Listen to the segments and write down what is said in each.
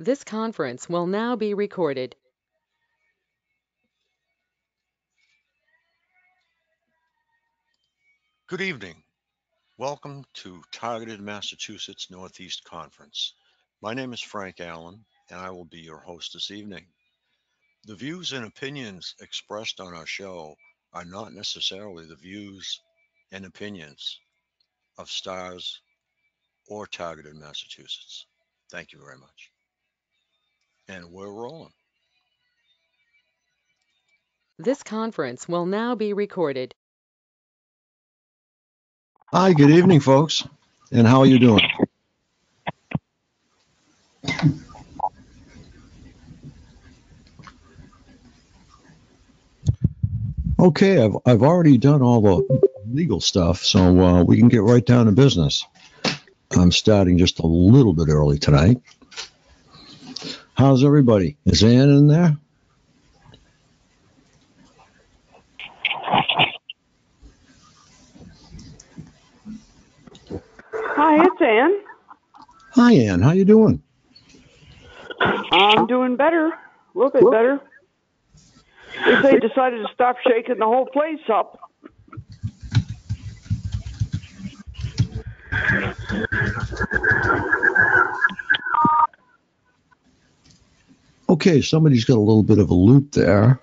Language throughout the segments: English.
This conference will now be recorded. Good evening. Welcome to Targeted Massachusetts Northeast Conference. My name is Frank Allen, and I will be your host this evening. The views and opinions expressed on our show are not necessarily the views and opinions of STARS or Targeted Massachusetts. Thank you very much. And we're rolling. This conference will now be recorded. Hi, good evening, folks. And how are you doing? Okay, I've already done all the legal stuff, so we can get right down to business. I'm starting just a little bit early tonight. How's everybody? Is Ann in there? Hi, it's Ann. Hi, Ann. How you doing? I'm doing better, a little bit better. They decided to stop shaking the whole place up. Okay, somebody's got a little bit of a loop there.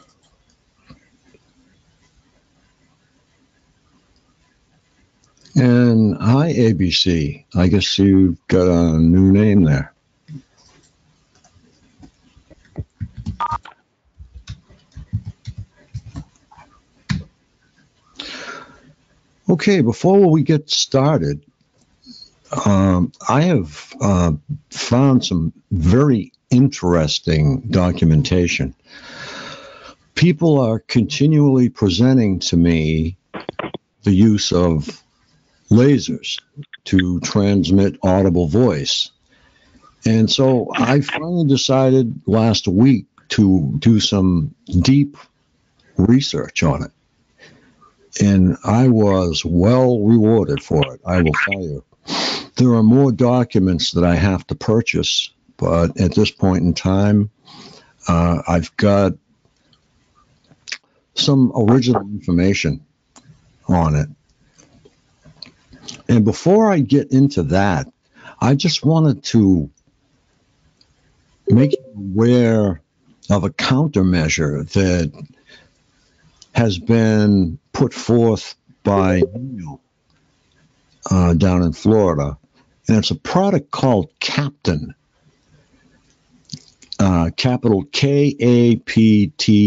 And hi, ABC. I guess you've got a new name there. Okay, before we get started, I have found some very interesting documentation. People are continually presenting to me the use of lasers to transmit audible voice. And so I finally decided last week to do some deep research on it. And I was well rewarded for it, I will tell you. There are more documents that I have to purchase, but at this point in time, I've got some original information on it. And before I get into that, I just wanted to make you aware of a countermeasure that has been put forth by Neil down in Florida. And it's a product called Kapton, capital Kapton,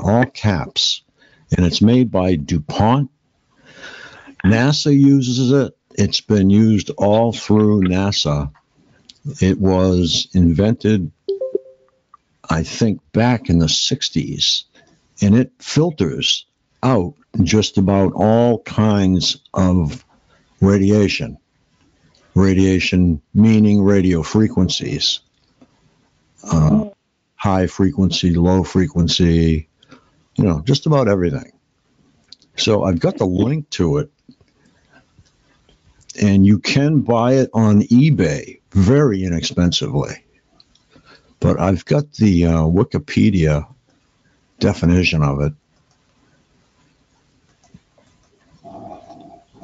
all caps. And it's made by DuPont. NASA uses it. It's been used all through NASA. It was invented, I think, back in the 60s. And it filters out just about all kinds of radiation. Radiation meaning radio frequencies. High frequency, low frequency, just about everything. So I've got the link to it. And you can buy it on eBay very inexpensively. But I've got the Wikipedia definition of it.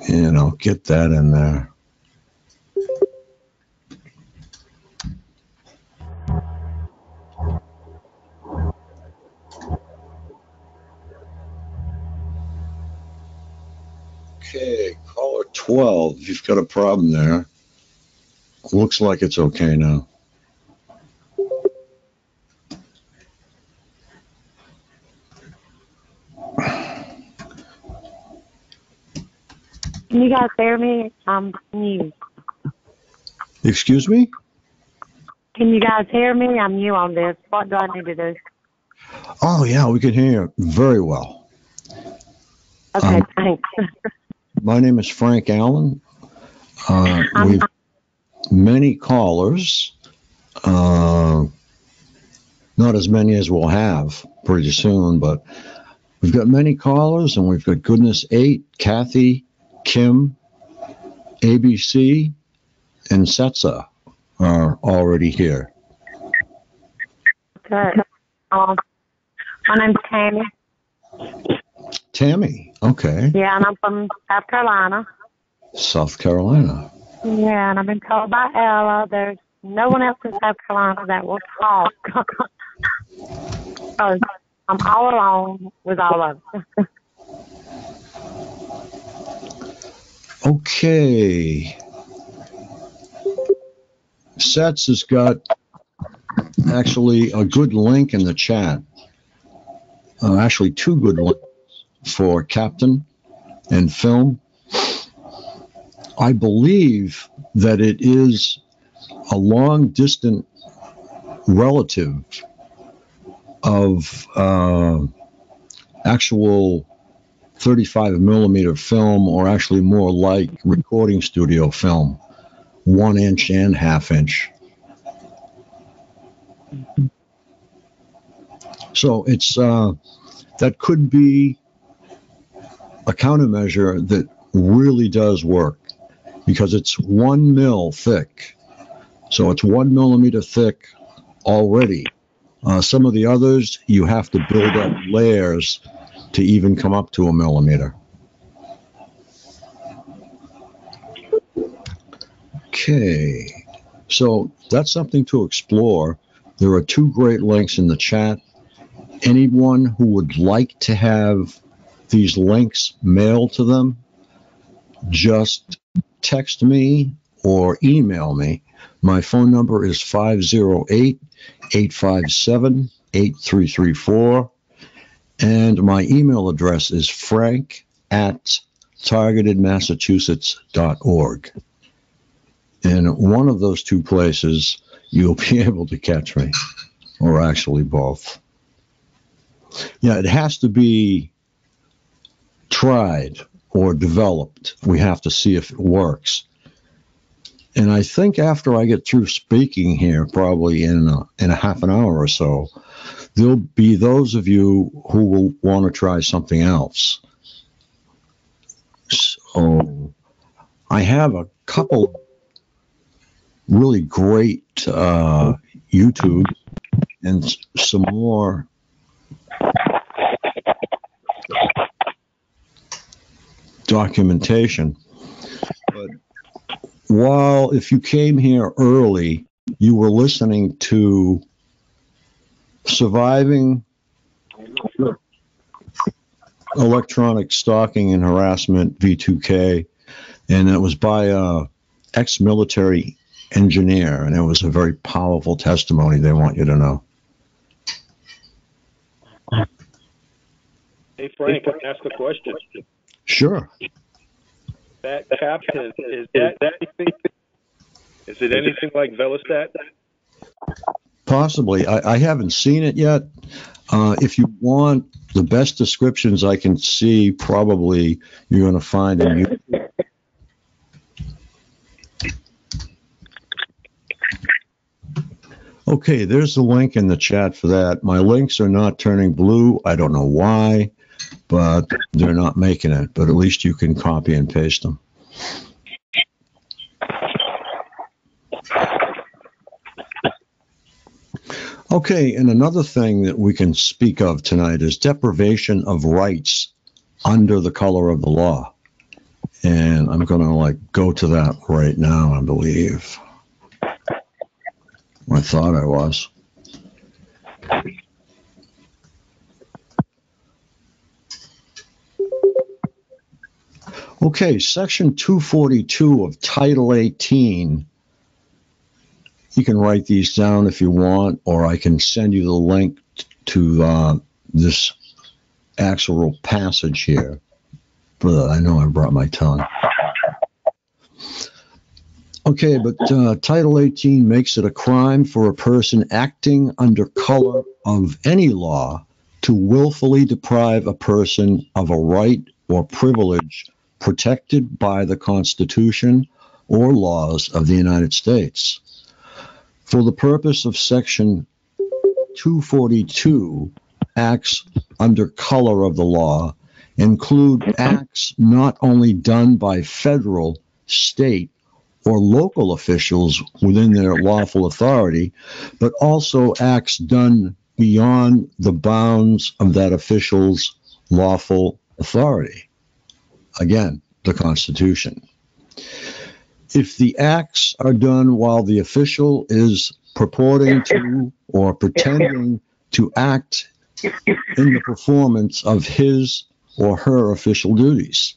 And I'll get that in there. Okay, caller 12. You've got a problem there. Looks like it's okay now. Can you guys hear me? I'm new. Excuse me? Can you guys hear me? I'm new on this. What do I need to do? Oh, yeah, we can hear you very well. Okay, thanks. My name is Frank Allen. We've many callers, not as many as we'll have pretty soon, but we've got many callers, and we've got Goodness 8, Kathy, Kim, ABC, and Setsa are already here. Good. My name's Tammy. Tammy, okay. Yeah, and I'm from South Carolina. South Carolina. Yeah, and I've been told by Ella there's no one else in South Carolina that will talk. So I'm all alone with all of them. Okay. Sets has got actually a good link in the chat. Actually, two good links for Captain and film. I believe that it is a long distant relative of actual 35 millimeter film, or actually more like recording studio film, 1 inch and ½ inch. So it's that could be a countermeasure that really does work, because it's 1 mil thick. So it's 1 millimeter thick already. Some of the others, you have to build up layers to even come up to 1 millimeter. Okay, so that's something to explore. There are two great links in the chat. Anyone who would like to have these links mailed to them, just text me or email me. My phone number is 508-857-8334. And my email address is frank@targetedmassachusetts.org. In one of those two places, you'll be able to catch me, or actually both. Yeah, it has to be tried or developed. We have to see if it works. And I think after I get through speaking here, probably in a half an hour or so, there'll be those of you who will want to try something else. So I have a couple really great YouTube and some more documentation. But while if you came here early, you were listening to Surviving Electronic Stalking and Harassment, V2K, and it was by a ex-military engineer, and it was a very powerful testimony they want you to know. Hey, Frank, can I ask a question? Sure. That Captain, is it anything like Velostat? Possibly. I haven't seen it yet. If you want the best descriptions I can see, probably you're going to find in YouTube. Okay, there's the link in the chat for that. My links are not turning blue. I don't know why, but they're not making it. But at least you can copy and paste them. Okay, and another thing that we can speak of tonight is deprivation of rights under the color of the law. And I'm going to go to that right now, I believe. I thought I was. Okay, Section 242 of Title 18. You can write these down if you want, or I can send you the link to this actual passage here. But I know I brought my tongue. Okay, but Title 18 makes it a crime for a person acting under color of any law to willfully deprive a person of a right or privilege protected by the Constitution or laws of the United States. For the purpose of Section 242, acts under color of the law include acts not only done by federal, state, or local officials within their lawful authority, but also acts done beyond the bounds of that official's lawful authority. Again, the Constitution. If the acts are done while the official is purporting to or pretending to act in the performance of his or her official duties,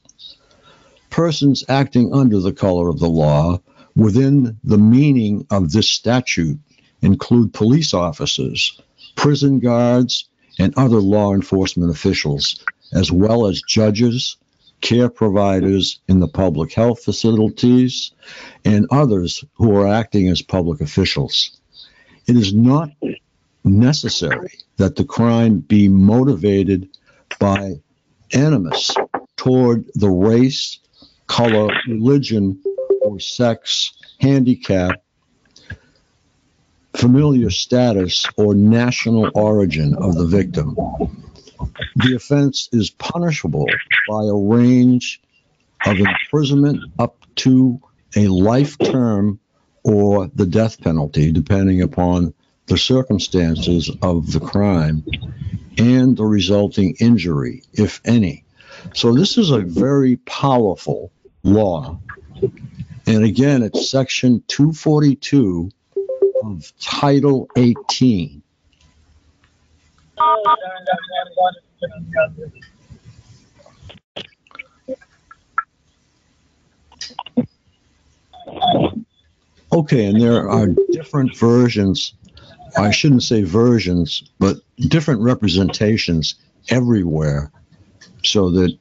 persons acting under the color of the law within the meaning of this statute include police officers, prison guards, and other law enforcement officials, as well as judges, care providers in the public health facilities, and others who are acting as public officials. It is not necessary that the crime be motivated by animus toward the race, color, religion, or sex, handicap, familiar status, or national origin of the victim. The offense is punishable by a range of imprisonment up to a life term or the death penalty, depending upon the circumstances of the crime and the resulting injury, if any. So this is a very powerful law. And again, it's Section 242 of Title 18. Okay, and there are different versions. I shouldn't say versions, but different representations everywhere, so that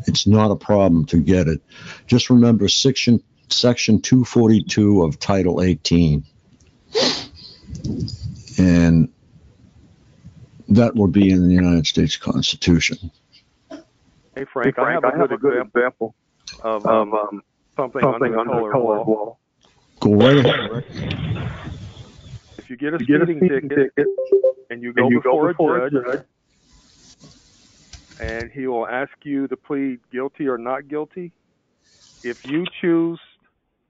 it's not a problem to get it. Just remember Section 242 of Title 18. And that will be in the United States Constitution. Hey, Frank, I have a good example of something under the color law. Go right ahead, Rick. If you get a speeding ticket and you go before a judge, and he will ask you to plead guilty or not guilty, if you choose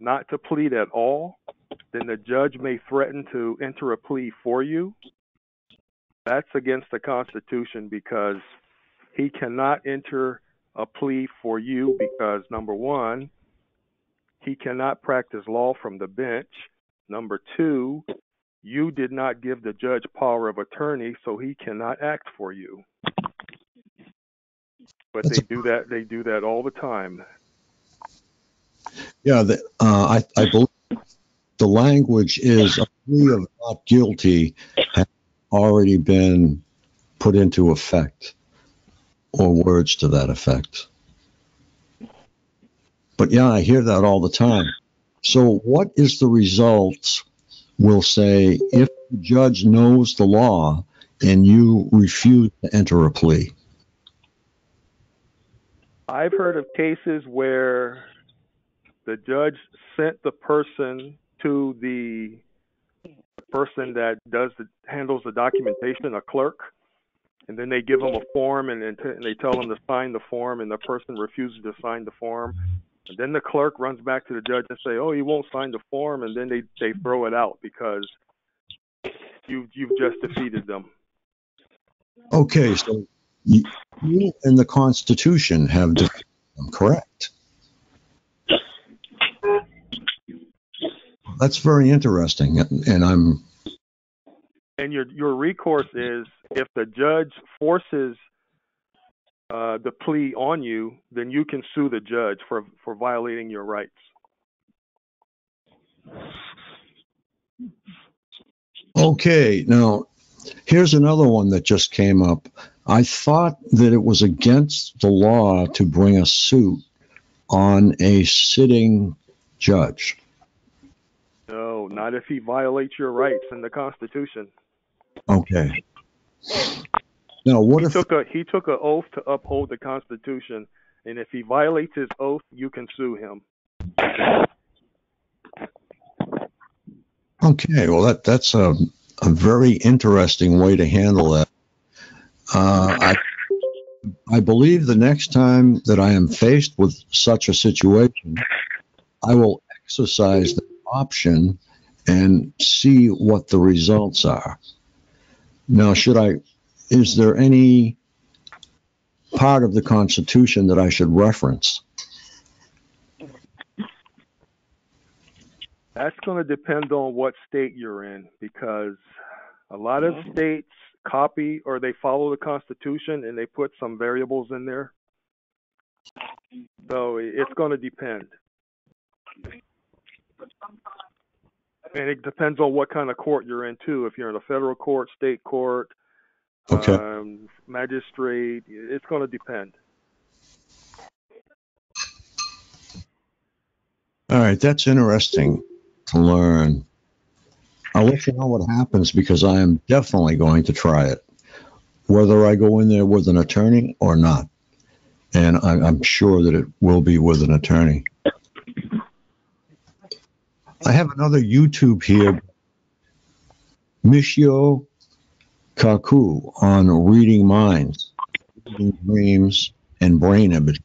not to plead at all, then the judge may threaten to enter a plea for you. That's against the Constitution, because he cannot enter a plea for you because, number one, he cannot practice law from the bench. Number two, you did not give the judge power of attorney, so he cannot act for you. But they do that all the time. Yeah, I believe the language is a plea of not guilty has already been put into effect, or words to that effect. But yeah, I hear that all the time. So what is the result, we'll say, if the judge knows the law and you refuse to enter a plea? I've heard of cases where the judge sent the person to the person that handles the documentation, a clerk, and then they give them a form and they tell them to sign the form, and the person refuses to sign the form. And then the clerk runs back to the judge and say, "Oh, he won't sign the form," and then they throw it out because you've just defeated them. Okay, so you and the Constitution have defeated them, correct? That's very interesting, and your recourse is, if the judge forces the plea on you, then you can sue the judge for violating your rights. Okay, now here's another one that just came up. I thought that it was against the law to bring a suit on a sitting judge. No, not if he violates your rights in the Constitution. Okay. Now, what if he took an oath to uphold the Constitution, and if he violates his oath, you can sue him. Okay, well that's a very interesting way to handle that. I believe the next time that I am faced with such a situation, I will exercise the option and see what the results are. Now, is there any part of the Constitution that I should reference? That's going to depend on what state you're in, because a lot of states copy or they follow the Constitution and they put some variables in there. So it's going to depend. And it depends on what kind of court you're in, too. If you're in a federal court, state court, Okay. magistrate, it's going to depend. All right, that's interesting to learn. I'll let you know what happens because I am definitely going to try it, whether I go in there with an attorney or not. And I'm sure that it will be with an attorney. I have another YouTube here, Michio Kaku, on reading minds, reading dreams, and brain imaging.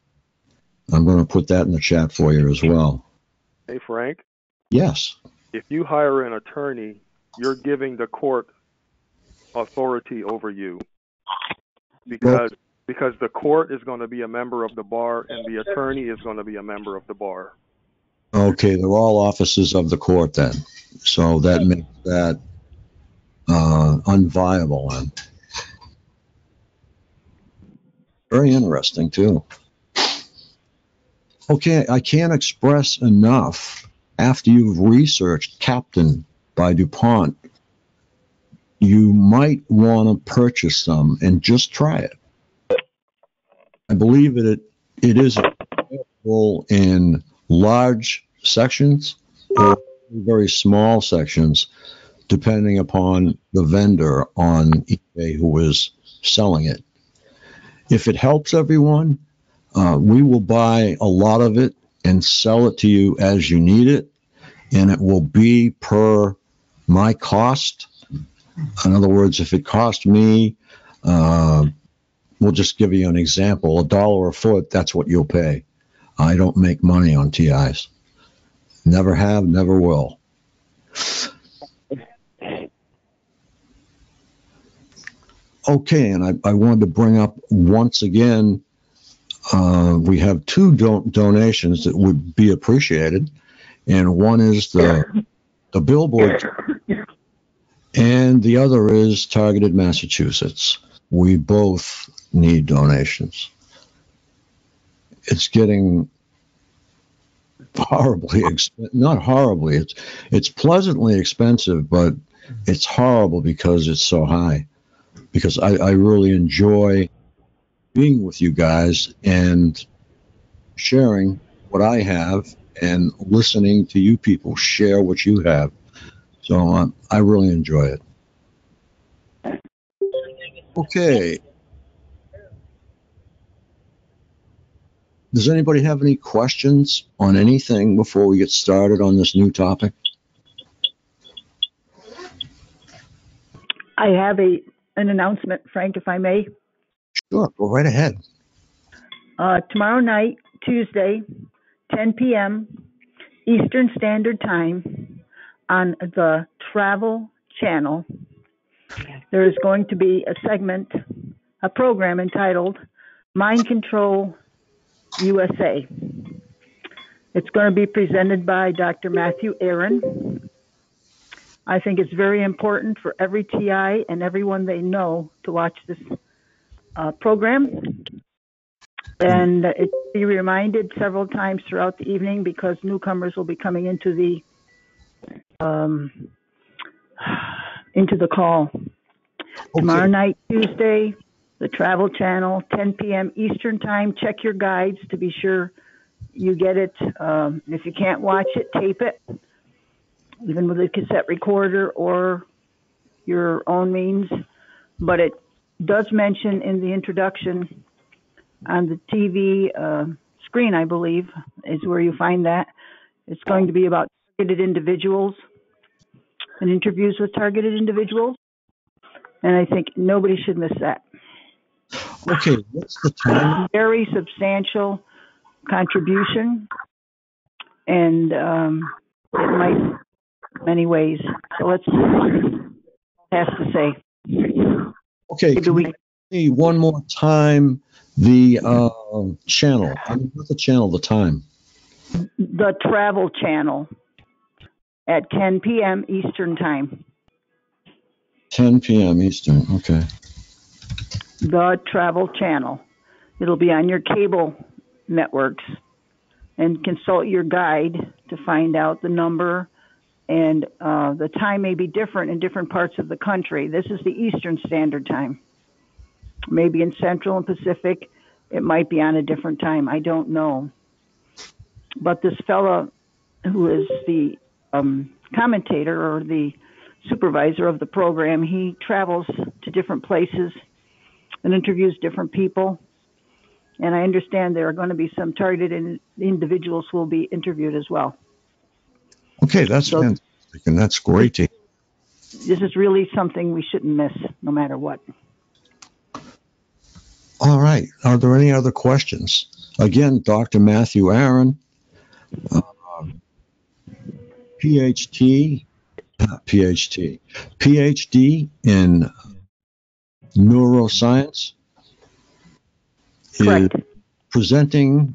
I'm going to put that in the chat for you as well. Hey, Frank, Yes. if you hire an attorney, you're giving the court authority over you, because the court is going to be a member of the bar and the attorney is going to be a member of the bar. Okay, they're all officers of the court then. So that makes that unviable. And very interesting, too. Okay, I can't express enough. After you've researched Captain by DuPont, you might want to purchase some and just try it. I believe it is available in large sections or very small sections, depending upon the vendor on eBay who is selling it. If it helps everyone, we will buy a lot of it and sell it to you as you need it, and it will be per my cost. In other words, if it cost me, we'll just give you an example, $1 a foot, that's what you'll pay. I don't make money on TIs. Never have, never will. Okay, and I wanted to bring up once again, we have two donations that would be appreciated, and one is the Billboard, and the other is Targeted Massachusetts. We both need donations. It's getting horribly expensive. Not horribly, it's pleasantly expensive, but it's horrible because it's so high. Because I really enjoy being with you guys and sharing what I have and listening to you people share what you have. So I really enjoy it. Okay. Does anybody have any questions on anything before we get started on this new topic? I have an announcement, Frank, if I may. Sure, go right ahead. Tomorrow night, Tuesday, 10 p.m. Eastern Standard Time, on the Travel Channel, there is going to be a program entitled Mind Control USA. It's going to be presented by Dr. Matthew Aaron. I think it's very important for every TI and everyone they know to watch this program. And it will be reminded several times throughout the evening because newcomers will be coming into the call. Okay. Tomorrow night, Tuesday, the Travel Channel, 10 p.m. Eastern Time. Check your guides to be sure you get it. If you can't watch it, tape it, even with a cassette recorder or your own means. But it does mention in the introduction on the TV screen, I believe, is where you find that. It's going to be about targeted individuals and interviews with targeted individuals. And I think nobody should miss that. Okay, what's the time? Very substantial contribution and it might many ways. So let's see what it has to say. Okay, Maybe can we you give me one more time the channel? I mean, not the channel, the time. the Travel Channel at 10 p.m. Eastern Time. 10 p.m. Eastern. Okay. The Travel Channel. It'll be on your cable networks, and consult your guide to find out the number, and the time may be different in different parts of the country. This is the Eastern Standard Time. Maybe in Central and Pacific, it might be on a different time. I don't know. But this fella who is the commentator or the supervisor of the program, he travels to different places and interviews different people. And I understand there are going to be some targeted individuals who will be interviewed as well. Okay, that's So fantastic, and that's great to hear. this is really something we shouldn't miss, no matter what. All right. Are there any other questions? Again, Dr. Matthew Aaron, PhD in neuroscience, Correct. is presenting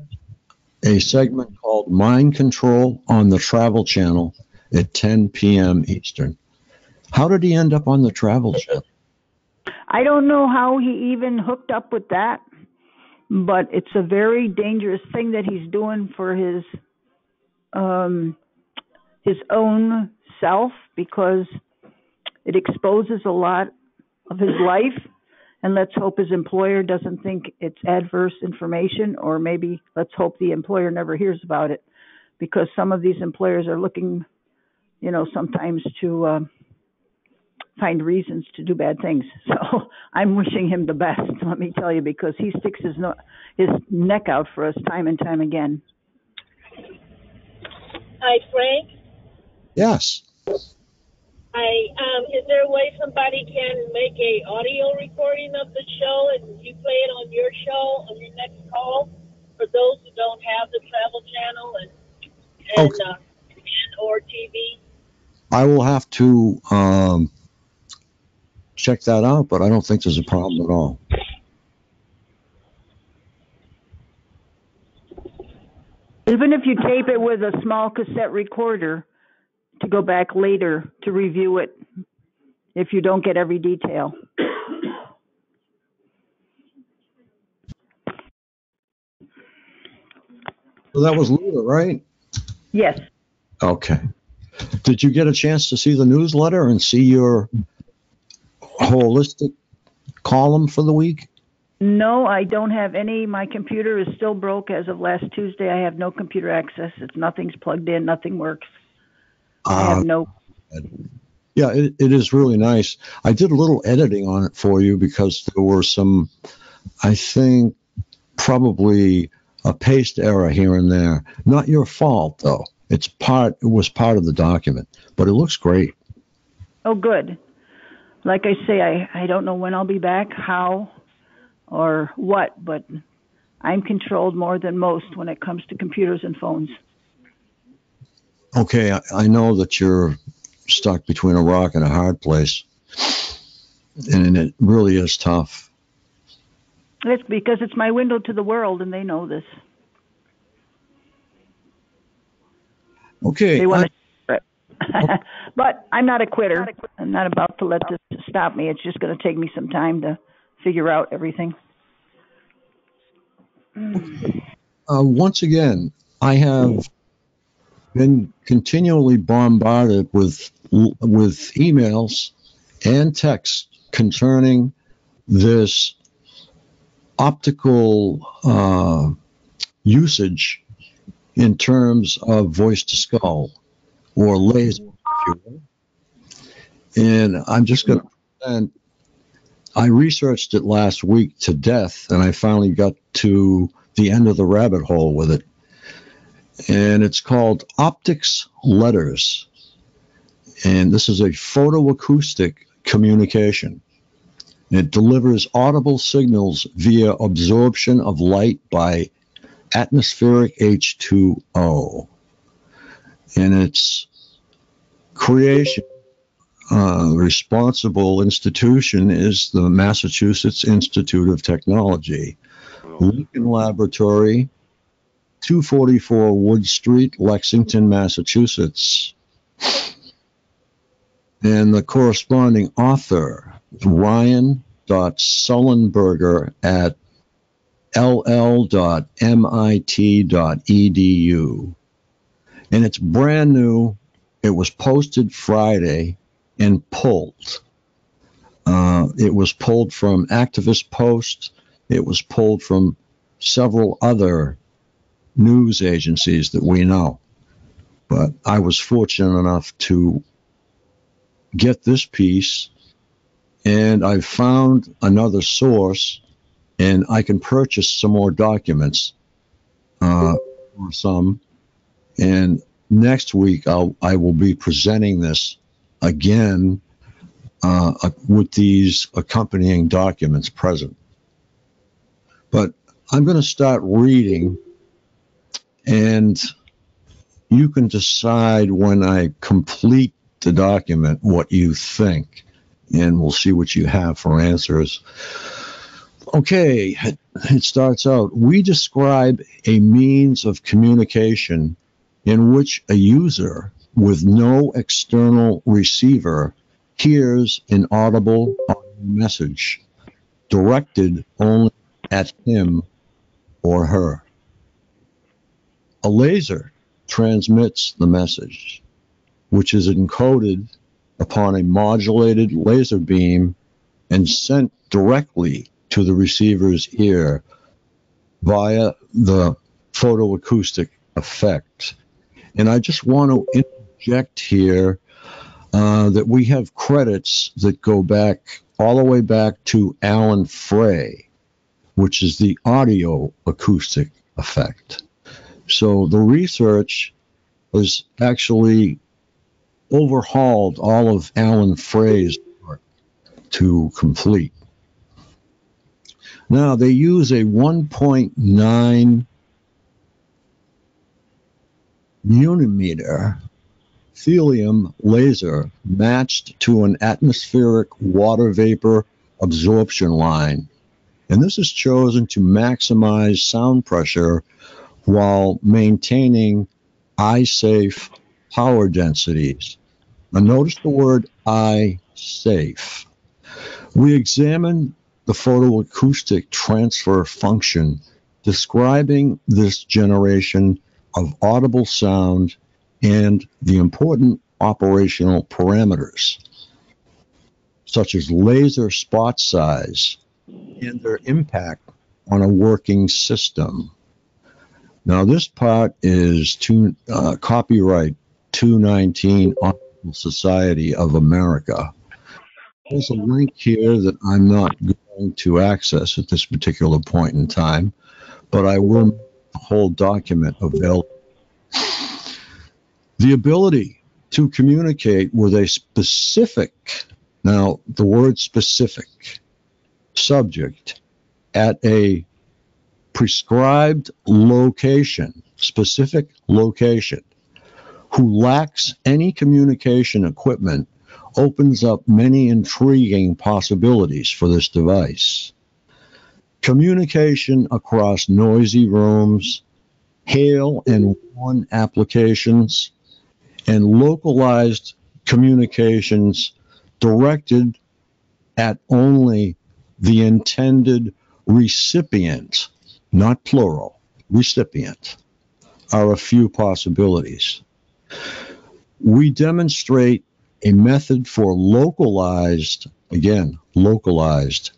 a segment called Mind Control on the Travel Channel at 10 p.m. Eastern. How did he end up on the Travel Channel? I don't know how he even hooked up with that, but it's a very dangerous thing that he's doing for his own self, because it exposes a lot of his life. And let's hope his employer doesn't think it's adverse information, or maybe let's hope the employer never hears about it, because some of these employers are looking, sometimes to find reasons to do bad things. So I'm wishing him the best, let me tell you, because he sticks his neck out for us time and time again. Hi, Frank. Yes. Hi. Is there a way somebody can make a audio recording of the show and you play it on your show on your next call for those who don't have the Travel Channel and or TV? I will have to check that out, but I don't think there's a problem at all. Even if you tape it with a small cassette recorder to go back later to review it, if you don't get every detail. So that was Luda, right? Yes. Okay. Did you get a chance to see the newsletter and see your holistic column for the week? No, I don't have any. My computer is still broke as of last Tuesday. I have no computer access. Nothing's plugged in. Nothing works. I have no. Yeah, it is really nice. I did a little editing on it for you because there were some, I think, probably a paste error here and there. Not your fault, though. It was part of the document, but it looks great. Oh, good. Like I say, I don't know when I'll be back, how, or what, but I'm controlled more than most when it comes to computers and phones. Okay, I know that you're stuck between a rock and a hard place, and it really is tough. It's because it's my window to the world, and they know this. Okay. They want to but I'm not a quitter. I'm not about to let this stop me. It's just going to take me some time to figure out everything. Once again, I have been continually bombarded with emails and texts concerning this optical usage in terms of voice to skull or laser, if you will. And I'm just going to present. I researched it last week to death, and I finally got to the end of the rabbit hole with it. And it's called Optics Letters. And this is a photoacoustic communication. It delivers audible signals via absorption of light by atmospheric H2O. and its creation, responsible institution is the Massachusetts Institute of Technology, Lincoln Laboratory, 244 Wood Street, Lexington, Massachusetts. And the corresponding author, Ryan.Sullenberger at ll.mit.edu. And it's brand new. It was posted Friday and pulled. It was pulled from Activist Post. It was pulled from several other news agencies that we know. But I was fortunate enough to get this piece, and I found another source, and I can purchase some more documents, or some, and next week I will be presenting this again with these accompanying documents present. But I'm going to start reading, and you can decide when I complete the document what you think, and we'll see what you have for answers. Okay, it starts out, we describe a means of communication in which a user with no external receiver hears an audible message directed only at him or her. A laser transmits the message, which is encoded upon a modulated laser beam and sent directly to the receiver's ear via the photoacoustic effect. And I just want to interject here that we have credits that go back all the way back to Alan Frey, which is the audio acoustic effect. So the research has actually overhauled all of Alan Frey's work to complete. Now, they use a 1.9 unimeter helium laser matched to an atmospheric water vapor absorption line. And this is chosen to maximize sound pressure while maintaining eye-safe power densities. Now notice the word eye-safe. We examined the photoacoustic transfer function describing this generation of audible sound and the important operational parameters, such as laser spot size and their impact on a working system. Now, this part is copyright 219 Optical Society of America. There's a link here that I'm not going to access at this particular point in time, but I will make the whole document available. The ability to communicate with a specific, now the word specific, subject at a prescribed location, specific location, who lacks any communication equipment opens up many intriguing possibilities for this device. Communication across noisy rooms, hail and warn applications, and localized communications directed at only the intended recipient, not plural, recipient, are a few possibilities. We demonstrate a method for localized, again, localized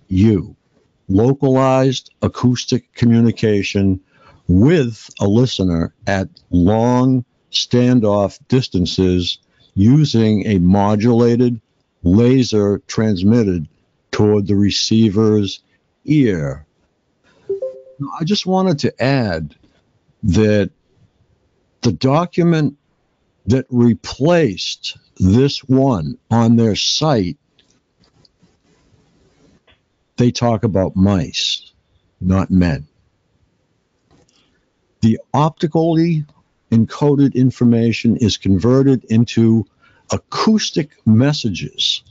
acoustic communication with a listener at long standoff distances using a modulated laser transmitted toward the receiver's ear. Now, I just wanted to add that the document that replaced this one on their site, they talk about mice, not men. The optically encoded information is converted into acoustic messages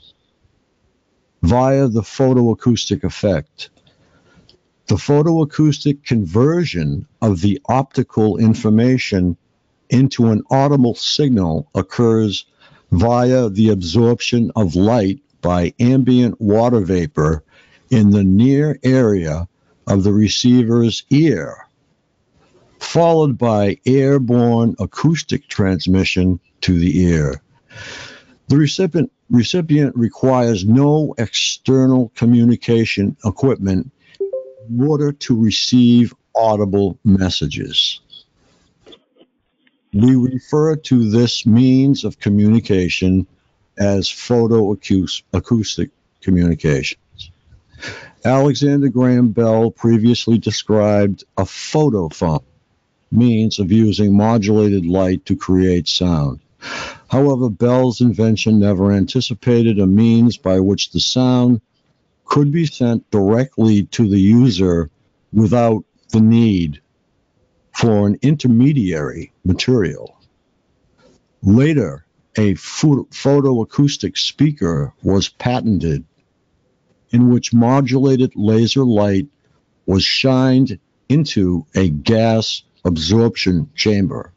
via the photoacoustic effect. The photoacoustic conversion of the optical information into an audible signal occurs via the absorption of light by ambient water vapor in the near area of the receiver's ear, followed by airborne acoustic transmission to the ear. The recipient requires no external communication equipment in order to receive audible messages. We refer to this means of communication as photoacoustic communications. Alexander Graham Bell previously described a photophone, means of using modulated light to create sound. However, Bell's invention never anticipated a means by which the sound could be sent directly to the user without the need for an intermediary material. Later, a photoacoustic speaker was patented in which modulated laser light was shined into a gas absorption chamber.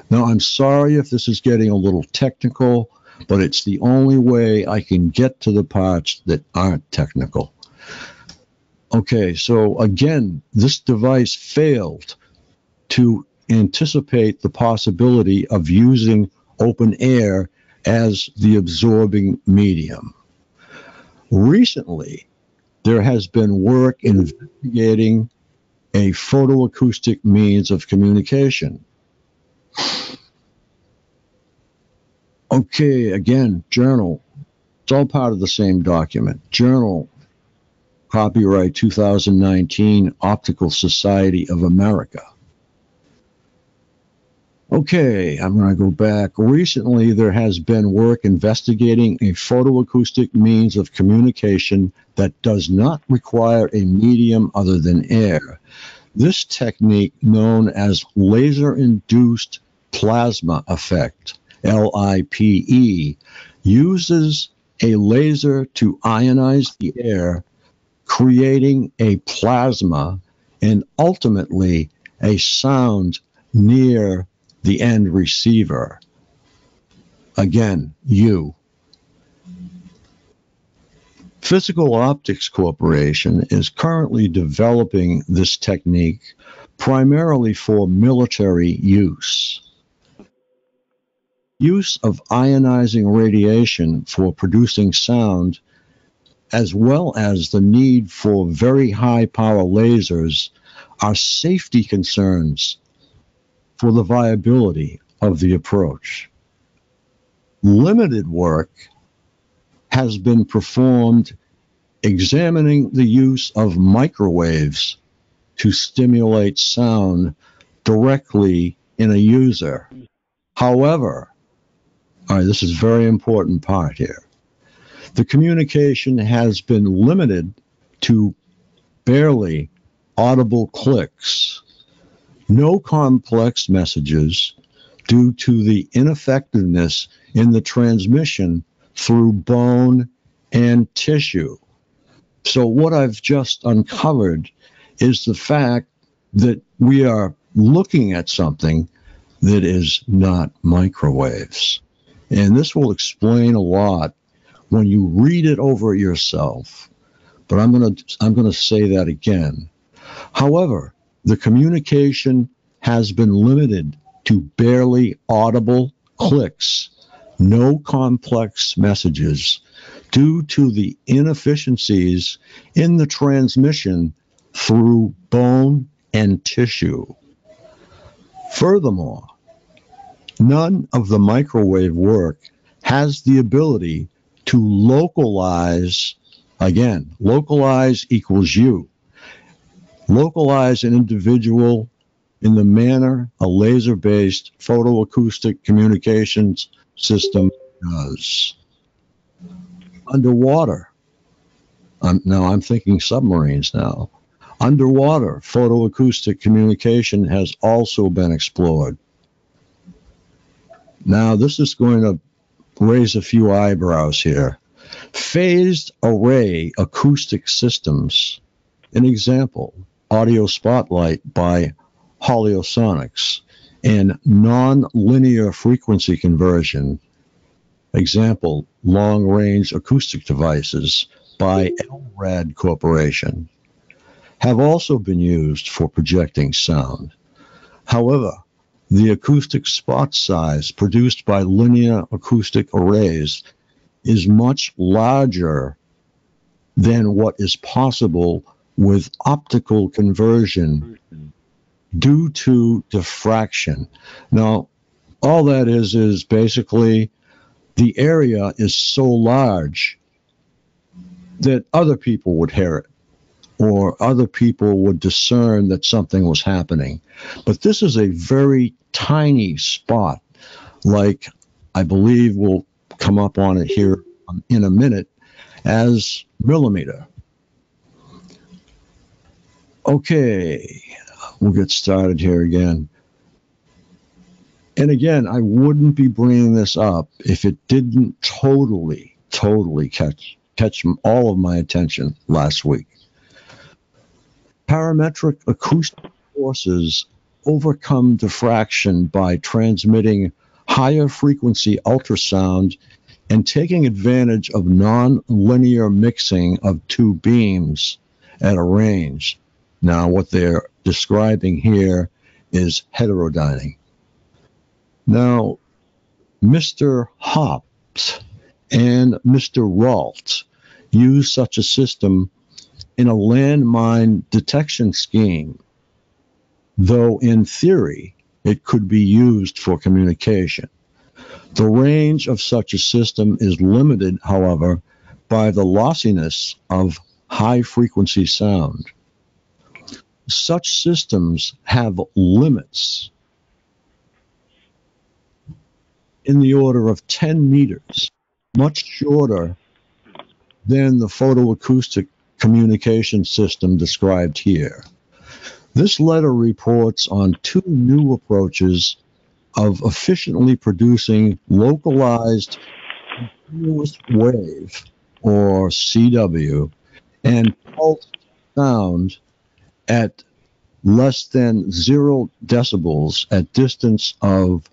Now, I'm sorry if this is getting a little technical, but it's the only way I can get to the parts that aren't technical. Okay, so again, this device failed to anticipate the possibility of using open air as the absorbing medium. Recently, there has been work investigating a photoacoustic means of communication. Okay, again, journal. It's all part of the same document. Journal, copyright 2019, Optical Society of America. Okay, I'm going to go back. Recently, there has been work investigating a photoacoustic means of communication that does not require a medium other than air. This technique, known as laser-induced plasma effect, LIPE, uses a laser to ionize the air, creating a plasma and ultimately a sound near the end receiver. Again, you. Physical Optics Corporation is currently developing this technique primarily for military use. Use of ionizing radiation for producing sound, as well as the need for very high power lasers, are safety concerns for the viability of the approach. Limited work has been performed examining the use of microwaves to stimulate sound directly in a user. However, all right, this is a very important part here. The communication has been limited to barely audible clicks, no complex messages due to the ineffectiveness in the transmission through bone and tissue. So what I've just uncovered is the fact that we are looking at something that is not microwaves. And this will explain a lot when you read it over yourself. But I'm going to say that again. However, the communication has been limited to barely audible clicks, no complex messages, due to the inefficiencies in the transmission through bone and tissue. Furthermore, none of the microwave work has the ability to localize, again, localize equals you, localize an individual in the manner a laser-based photoacoustic communications system does. Underwater, I'm thinking submarines now. Underwater photoacoustic communication has also been explored. Now, this is going to raise a few eyebrows here. Phased array acoustic systems. An example, Audio Spotlight by Holiosonics, and non-linear frequency conversion. Example, long-range acoustic devices by LRAD Corporation, have also been used for projecting sound. However, the acoustic spot size produced by linear acoustic arrays is much larger than what is possible with optical conversion due to diffraction. Now, all that is basically the area is so large that other people would hear it, or other people would discern that something was happening. But this is a very tiny spot, like I believe we'll come up on it here in a minute, as millimeter. Okay, we'll get started here again. And again, I wouldn't be bringing this up if it didn't totally catch all of my attention last week. Parametric acoustic forces overcome diffraction by transmitting higher frequency ultrasound and taking advantage of non-linear mixing of two beams at a range. Now, what they're describing here is heterodyning. Now, Mr. Hobbs and Mr. Ralt used such a system in a landmine detection scheme, though in theory it could be used for communication. The range of such a system is limited, however, by the lossiness of high-frequency sound. Such systems have limits in the order of 10 meters, much shorter than the photoacoustic communication system described here. This letter reports on two new approaches of efficiently producing localized continuous wave, or CW, and pulsed sound at less than 0 decibels at distance of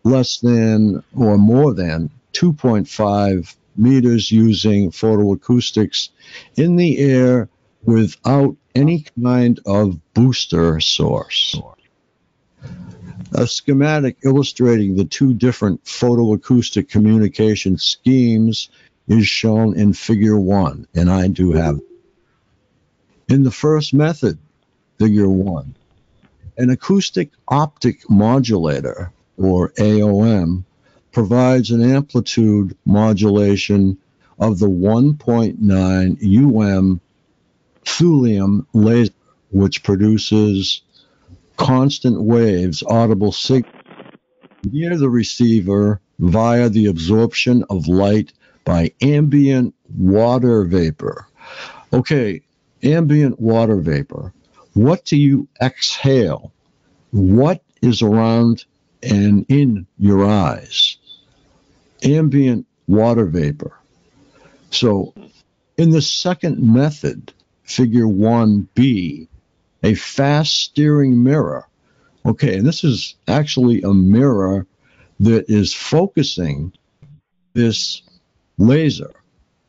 less than or more than 2.5 meters using photoacoustics in the air without any kind of booster source. A schematic illustrating the two different photoacoustic communication schemes is shown in Figure 1, and I do have it. In the first method, Figure 1, an acoustic optic modulator, or AOM, provides an amplitude modulation of the 1.9 thulium laser, which produces constant waves, audible signals near the receiver via the absorption of light by ambient water vapor. Okay, ambient water vapor. What do you exhale? What is around and in your eyes? Ambient water vapor. So in the second method, Figure 1B, a fast steering mirror. Okay, and this is actually a mirror that is focusing this laser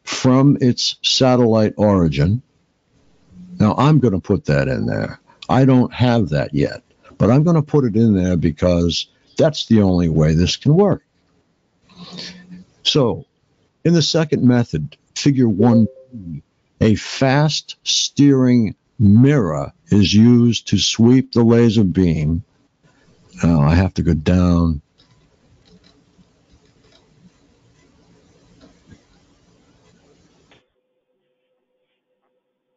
from its satellite origin. Now, I'm going to put that in there. I don't have that yet, but I'm going to put it in there because that's the only way this can work. So, in the second method, Figure 1, a fast steering mirror is used to sweep the laser beam. Oh, I have to go down.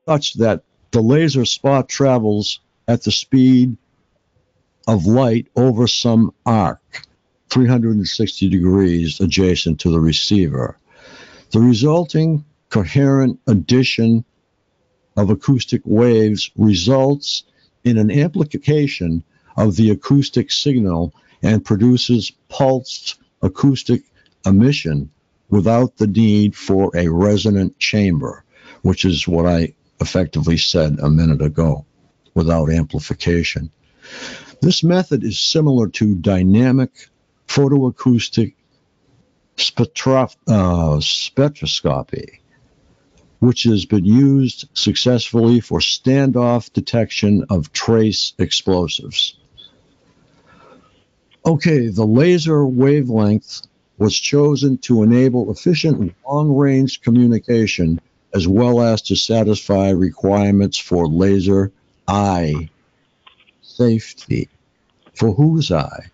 Such that the laser spot travels at the speed of light over some arc, 360 degrees adjacent to the receiver. The resulting coherent addition of acoustic waves results in an amplification of the acoustic signal and produces pulsed acoustic emission without the need for a resonant chamber, which is what I effectively said a minute ago, without amplification. This method is similar to dynamic photoacoustic spectroscopy, which has been used successfully for standoff detection of trace explosives. Okay, the laser wavelength was chosen to enable efficient long-range communication as well as to satisfy requirements for laser eye safety. For whose eye?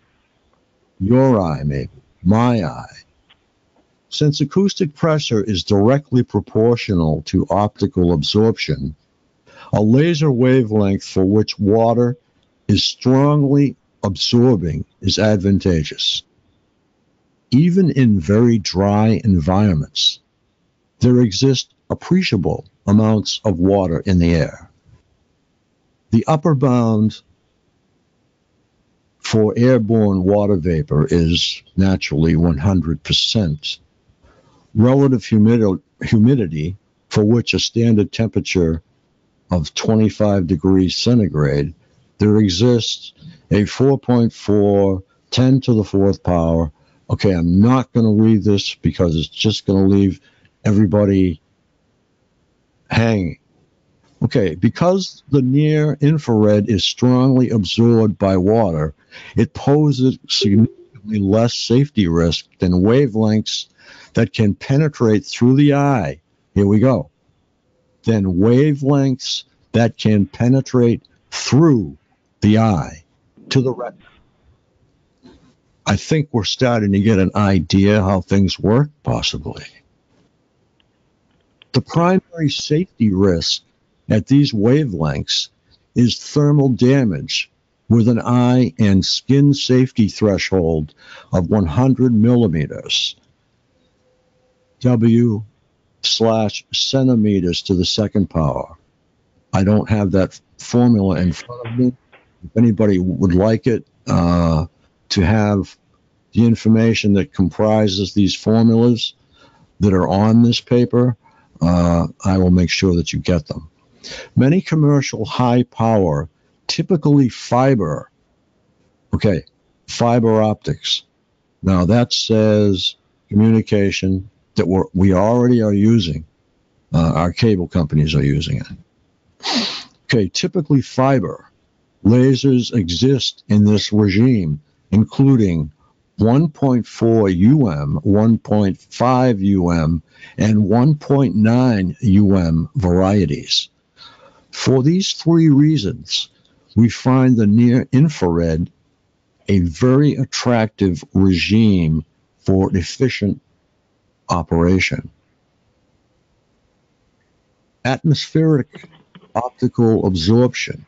Your eye, maybe. My eye. Since acoustic pressure is directly proportional to optical absorption, a laser wavelength for which water is strongly absorbing is advantageous. Even in very dry environments, there exist appreciable amounts of water in the air. The upper bound for airborne water vapor is naturally 100%. Relative humidity, for which a standard temperature of 25 degrees centigrade, there exists a 4.4, 10 to the fourth power. Okay, I'm not going to read this because it's just going to leave everybody hanging. Okay, because the near infrared is strongly absorbed by water, it poses significantly less safety risk than wavelengths that can penetrate through the eye. Here we go. Then wavelengths that can penetrate through the eye to the retina. I think we're starting to get an idea how things work, possibly. The primary safety risk at these wavelengths is thermal damage with an eye and skin safety threshold of 100 millimeters. W/centimeters to the second power. I don't have that formula in front of me. If anybody would like it, to have the information that comprises these formulas that are on this paper, I will make sure that you get them. Many commercial high power, typically fiber optics. Now that says communication that we already are using. Our cable companies are using it. Okay, typically fiber lasers exist in this regime, including 1.4 UM, 1.5 UM, and 1.9 UM varieties. For these three reasons, we find the near infrared a very attractive regime for efficient operation. Atmospheric optical absorption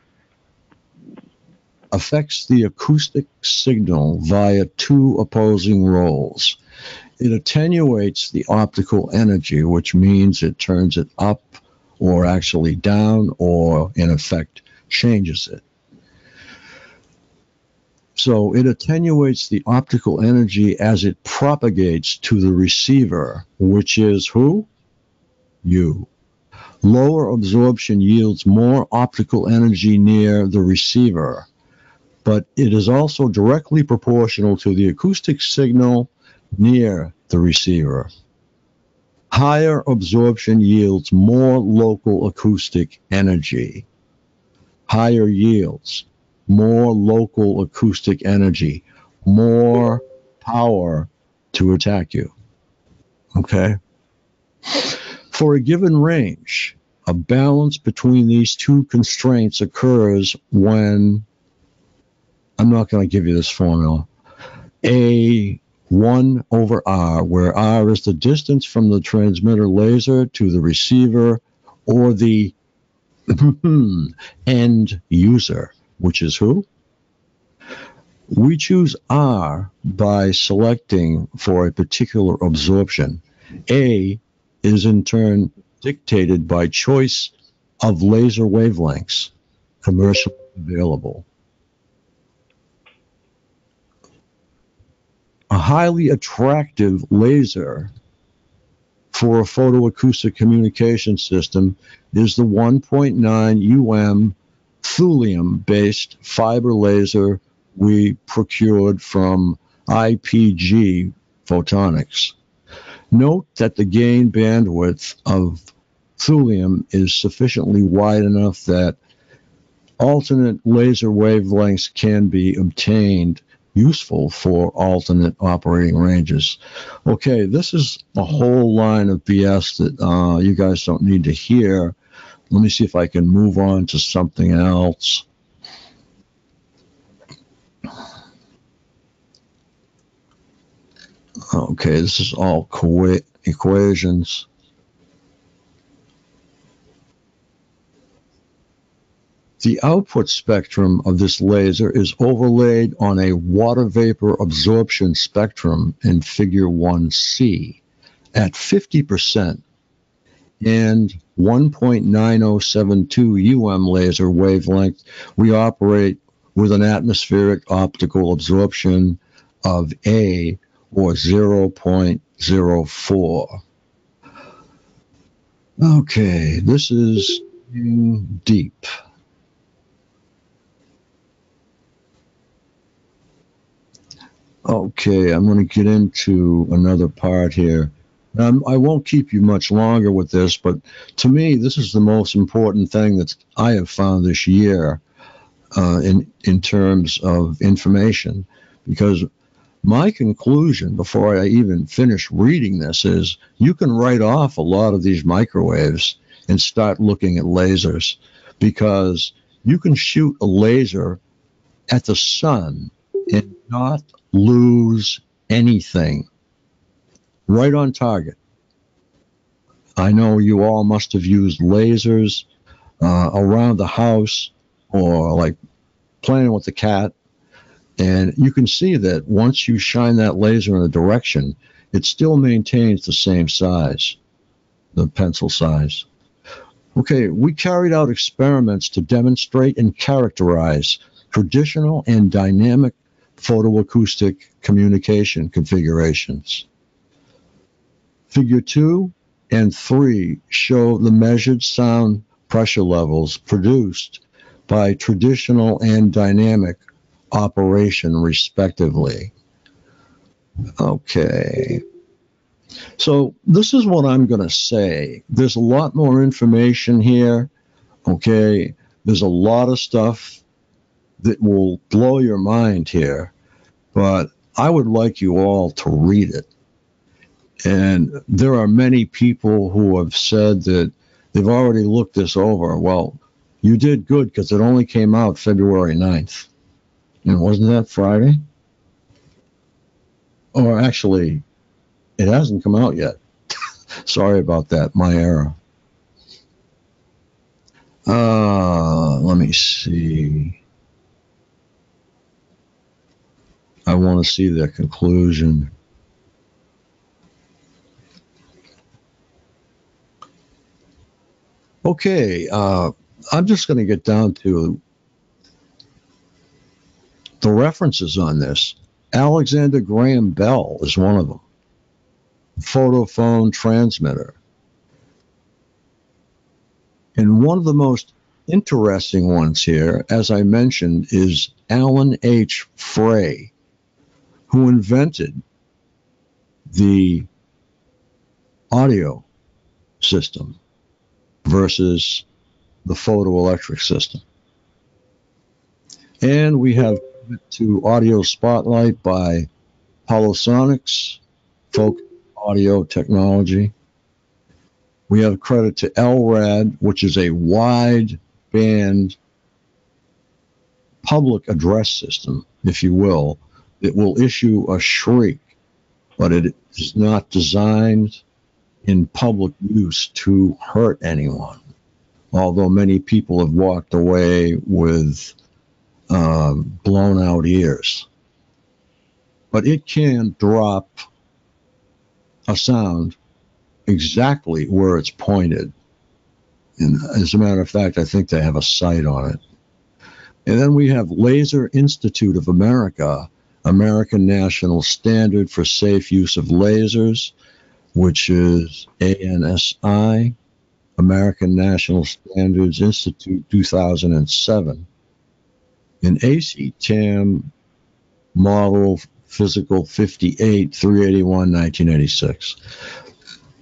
affects the acoustic signal via two opposing roles. It attenuates the optical energy, which means it turns it up or actually down, or in effect changes it. So it attenuates the optical energy as it propagates to the receiver, which is who? You. Lower absorption yields more optical energy near the receiver, but it is also directly proportional to the acoustic signal near the receiver. Higher absorption yields more local acoustic energy. Higher yields more local acoustic energy, more power to attack you. Okay? For a given range, a balance between these two constraints occurs when, I'm not going to give you this formula, A 1 over R, where R is the distance from the transmitter laser to the receiver or the end user, which is who? We choose R by selecting for a particular absorption. A is in turn dictated by choice of laser wavelengths commercially available. A highly attractive laser for a photoacoustic communication system is the 1.9 thulium-based fiber laser we procured from IPG Photonics. Note that the gain bandwidth of thulium is sufficiently wide enough that alternate laser wavelengths can be obtained, useful for alternate operating ranges. Okay, this is a whole line of BS that you guys don't need to hear. Let me see if I can move on to something else. Okay, this is all equations. The output spectrum of this laser is overlaid on a water vapor absorption spectrum in figure 1C at 50% and 1.9072 laser wavelength. We operate with an atmospheric optical absorption of A, or 0.04. Okay, this is deep. Okay, I'm going to get into another part here. I won't keep you much longer with this, but to me, this is the most important thing that I have found this year in terms of information, because my conclusion before I even finish reading this is you can write off a lot of these microwaves and start looking at lasers, because you can shoot a laser at the sun and not lose anything. Right on target. I know you all must have used lasers around the house or like playing with the cat. And you can see that once you shine that laser in a direction, it still maintains the same size, the pencil size. Okay, we carried out experiments to demonstrate and characterize traditional and dynamic photoacoustic communication configurations. Figure 2 and 3 show the measured sound pressure levels produced by traditional and dynamic operation, respectively. Okay. So this is what I'm going to say. There's a lot more information here. Okay. There's a lot of stuff that will blow your mind here, but I would like you all to read it. And there are many people who have said that they've already looked this over. Well, you did good, because it only came out February 9th. And wasn't that Friday? Or actually, it hasn't come out yet. Sorry about that, my error. Let me see. I want to see the conclusion. Okay, I'm just going to get down to the references on this. Alexander Graham Bell is one of them. Photophone transmitter. And one of the most interesting ones here, as I mentioned, is Alan H. Frey, who invented the audio system versus the photoelectric system. And we have to Audio Spotlight by Holosonics, Folk Audio Technology. We have credit to LRAD, which is a wide band public address system, if you will. It will issue a shriek, but it is not designed in public use to hurt anyone, although many people have walked away with blown out ears. But it can drop a sound exactly where it's pointed. And as a matter of fact, I think they have a sight on it. And then we have Laser Institute of America, American National Standard for Safe Use of Lasers, which is ANSI, American National Standards Institute 2007, and ACTAM Model Physical 58, 381, 1986.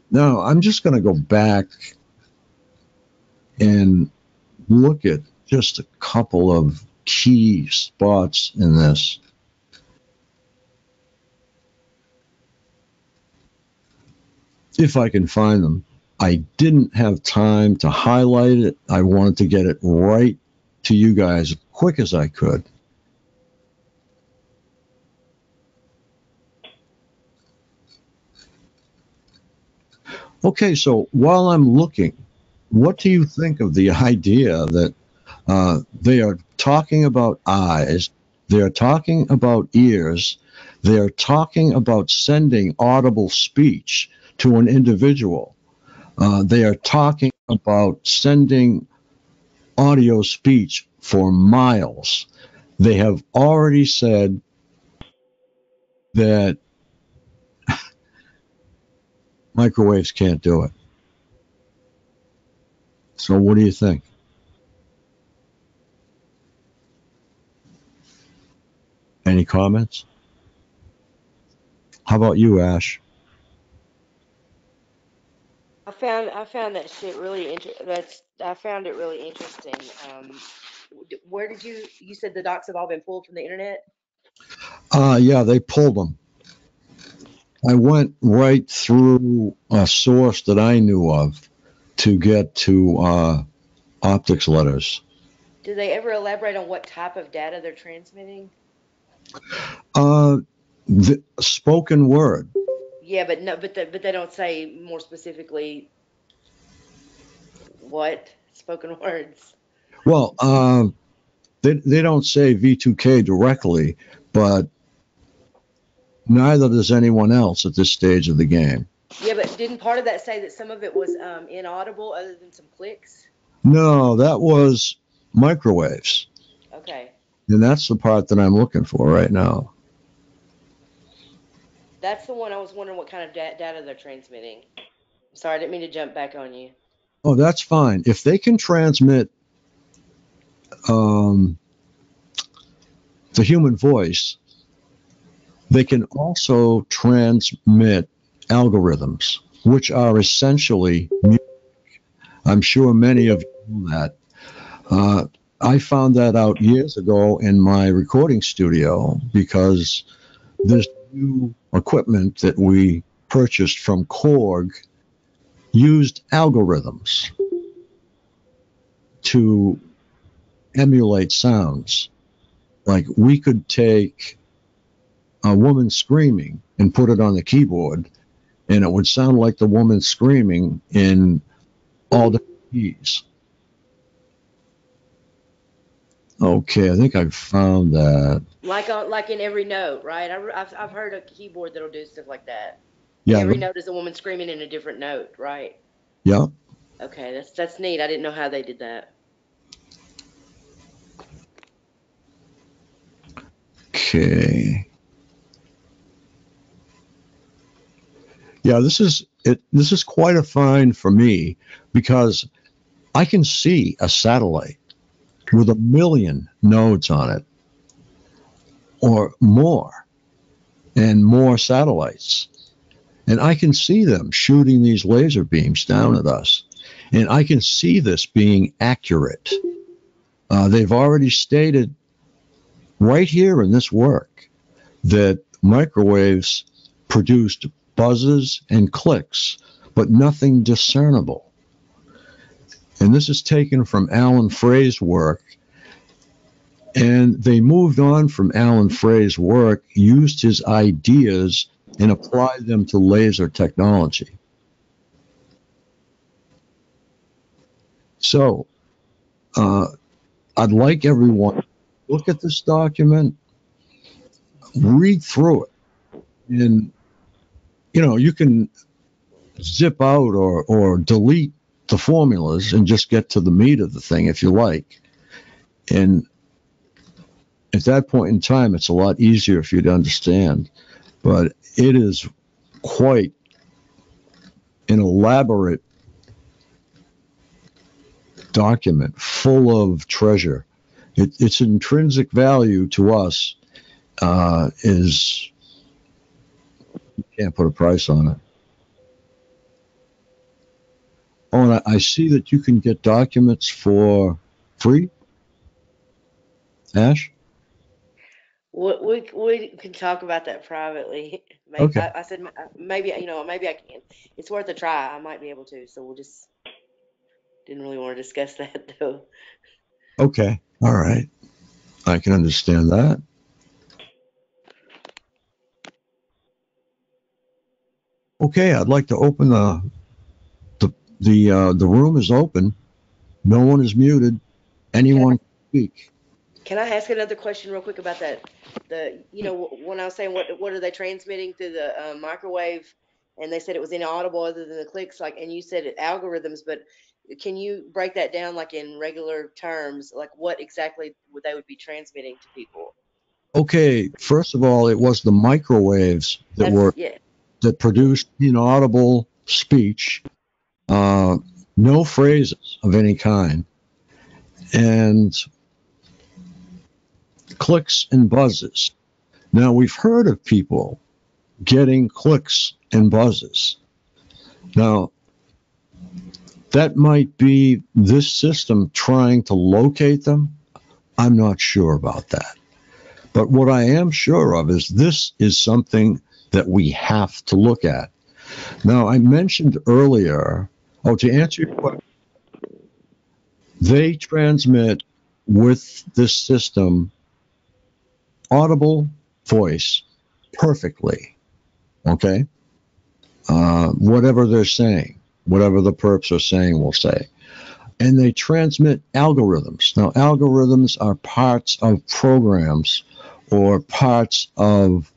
Now, I'm just going to go back and look at just a couple of key spots in this. If I can find them. I didn't have time to highlight it. I wanted to get it right to you guys as quick as I could. Okay, so while I'm looking, what do you think of the idea that they are talking about eyes, they are talking about ears, they are talking about sending audible speech to an individual? They are talking about sending audio speech for miles. They have already said that microwaves can't do it. So what do you think? Any comments? How about you, Ash? I found that shit really I found it really interesting. Where did you said the docs have all been pulled from the internet? Yeah, they pulled them. I went right through a source that I knew of to get to optics letters. Do they ever elaborate on what type of data they're transmitting? The spoken word. Yeah, but no, but they don't say more specifically what spoken words. Well, they don't say V2K directly, but neither does anyone else at this stage of the game. Yeah, but didn't part of that say that some of it was inaudible other than some clicks? No, that was microwaves. Okay. And that's the part that I'm looking for right now. That's the one I was wondering what kind of data they're transmitting. Sorry, I didn't mean to jump back on you. Oh, that's fine. If they can transmit the human voice, they can also transmit algorithms, which are essentially music. I'm sure many of you know that. I found that out years ago in my recording studio because this new equipment that we purchased from Korg used algorithms to emulate sounds. Like we could take a woman screaming and put it on the keyboard, and it would sound like the woman screaming in all the keys. Okay, I think I found that. Like in every note, right? I've heard a keyboard that'll do stuff like that. Yeah. Every note is a woman screaming in a different note, right? Yeah. Okay, that's neat. I didn't know how they did that. Okay. Yeah, this is quite a find for me because I can see a satellite with 1 million nodes on it or more, and more satellites. And I can see them shooting these laser beams down at us. And I can see this being accurate. They've already stated right here in this work that microwaves produced buzzes and clicks, but nothing discernible. And this is taken from Alan Frey's work. And they moved on from Alan Frey's work, used his ideas, and applied them to laser technology. So, I'd like everyone to look at this document, read through it, and, you can zip out or delete the formulas and just get to the meat of the thing if you like. And at that point in time, it's a lot easier for you to understand. But it is quite an elaborate document full of treasure. Its intrinsic value to us is, you can't put a price on it. Oh, and I see that you can get documents for free, Ash? We can talk about that privately. Maybe, Okay. I said maybe maybe I can. It's worth a try. I might be able to. So we'll just didn't really want to discuss that though. Okay. All right. I can understand that. Okay, I'd like to open the room is open. No one is muted. Anyone can speak. Can I ask another question real quick about that? When I was saying what are they transmitting through the microwave, and they said it was inaudible other than the clicks, like, and you said it algorithms, but can you break that down like in regular terms, like what exactly they would be transmitting to people? Okay, first of all, it was the microwaves that produced inaudible speech, no phrases of any kind, and clicks and buzzes. Now, we've heard of people getting clicks and buzzes. Now, that might be this system trying to locate them. I'm not sure about that. But what I am sure of is this is something that we have to look at. Now, I mentioned earlier, to answer your question, they transmit with this system audible voice perfectly, okay? Whatever they're saying, whatever the perps are saying will say. And they transmit algorithms. Now, algorithms are parts of programs or parts of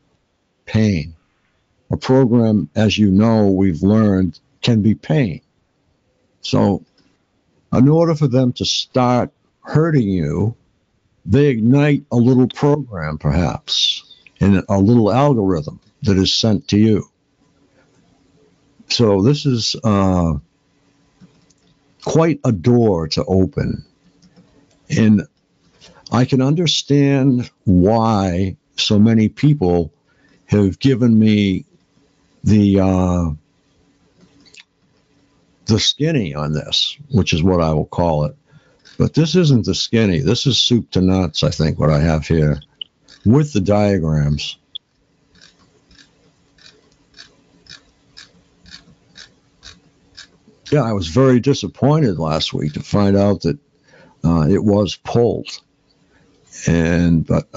pain. A program, as you know, we've learned, can be pain. So in order for them to start hurting you, they ignite a little program, perhaps, and a little algorithm that is sent to you. So this is quite a door to open. And I can understand why so many people have given me the skinny on this, which is what I will call it. But this isn't the skinny. This is soup to nuts, I think, what I have here, with the diagrams. Yeah, I was very disappointed last week to find out that it was pulled. But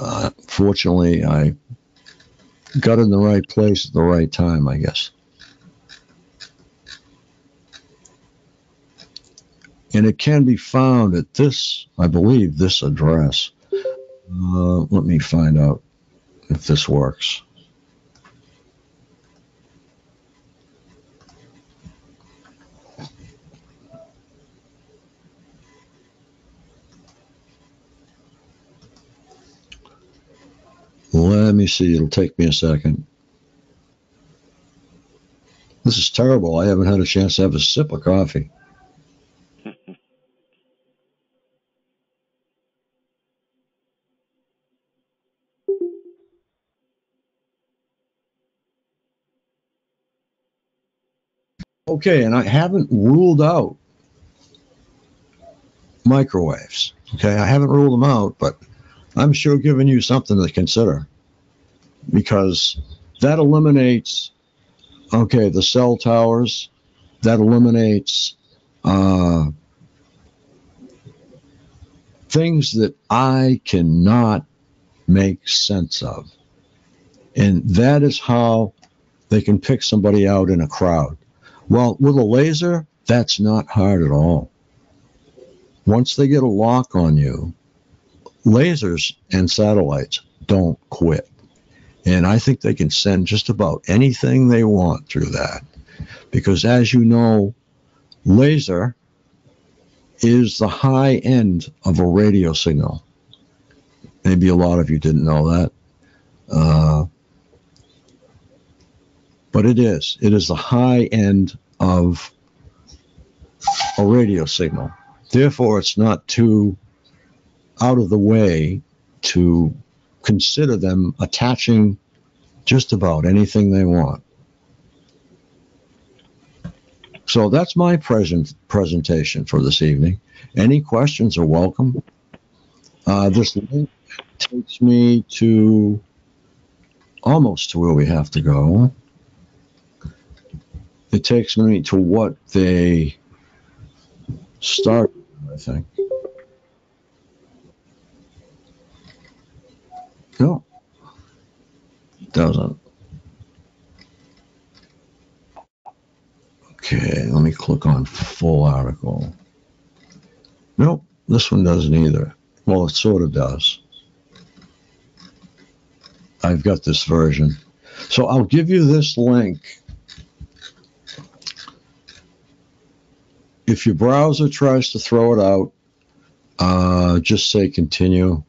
fortunately, I got in the right place at the right time, I guess. And it can be found at this, I believe, this address. Let me find out if this works. Let me see. It'll take me a second. This is terrible. I haven't had a chance to have a sip of coffee. Okay, and I haven't ruled out microwaves. Okay, I haven't ruled them out, but I'm sure giving you something to consider, because that eliminates, okay, the cell towers, that eliminates things that I cannot make sense of. And that is how they can pick somebody out in a crowd. Well, with a laser, that's not hard at all. Once they get a lock on you, lasers and satellites don't quit. And I think they can send just about anything they want through that. Because as you know, laser is the high end of a radio signal. Maybe a lot of you didn't know that. But it is. It is the high end of a radio signal. Therefore, it's not too out of the way to consider them attaching just about anything they want. So that's my presentation for this evening. Any questions are welcome. This link takes me to almost to where we have to go. It takes me to what they started, I think. No, it doesn't. Okay, let me click on full article. Nope, this one doesn't either. Well, it sort of does. I've got this version. So I'll give you this link. If your browser tries to throw it out, just say continue.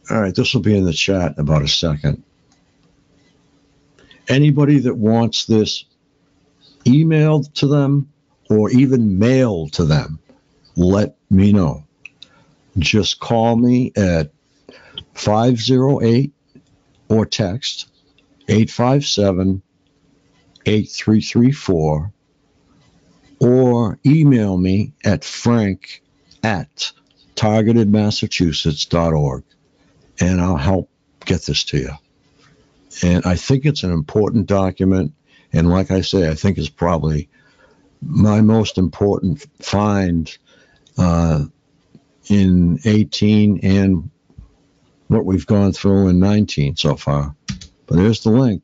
All right, this will be in the chat in about a second. Anybody that wants this emailed to them or even mailed to them, let me know. Just call me at 508 or text 857-8334 or email me at frank@targetedmassachusetts.org and I'll help get this to you. And I think it's an important document. And like I say, I think it's probably my most important find in 18 and what we've gone through in 19 so far. But there's the link.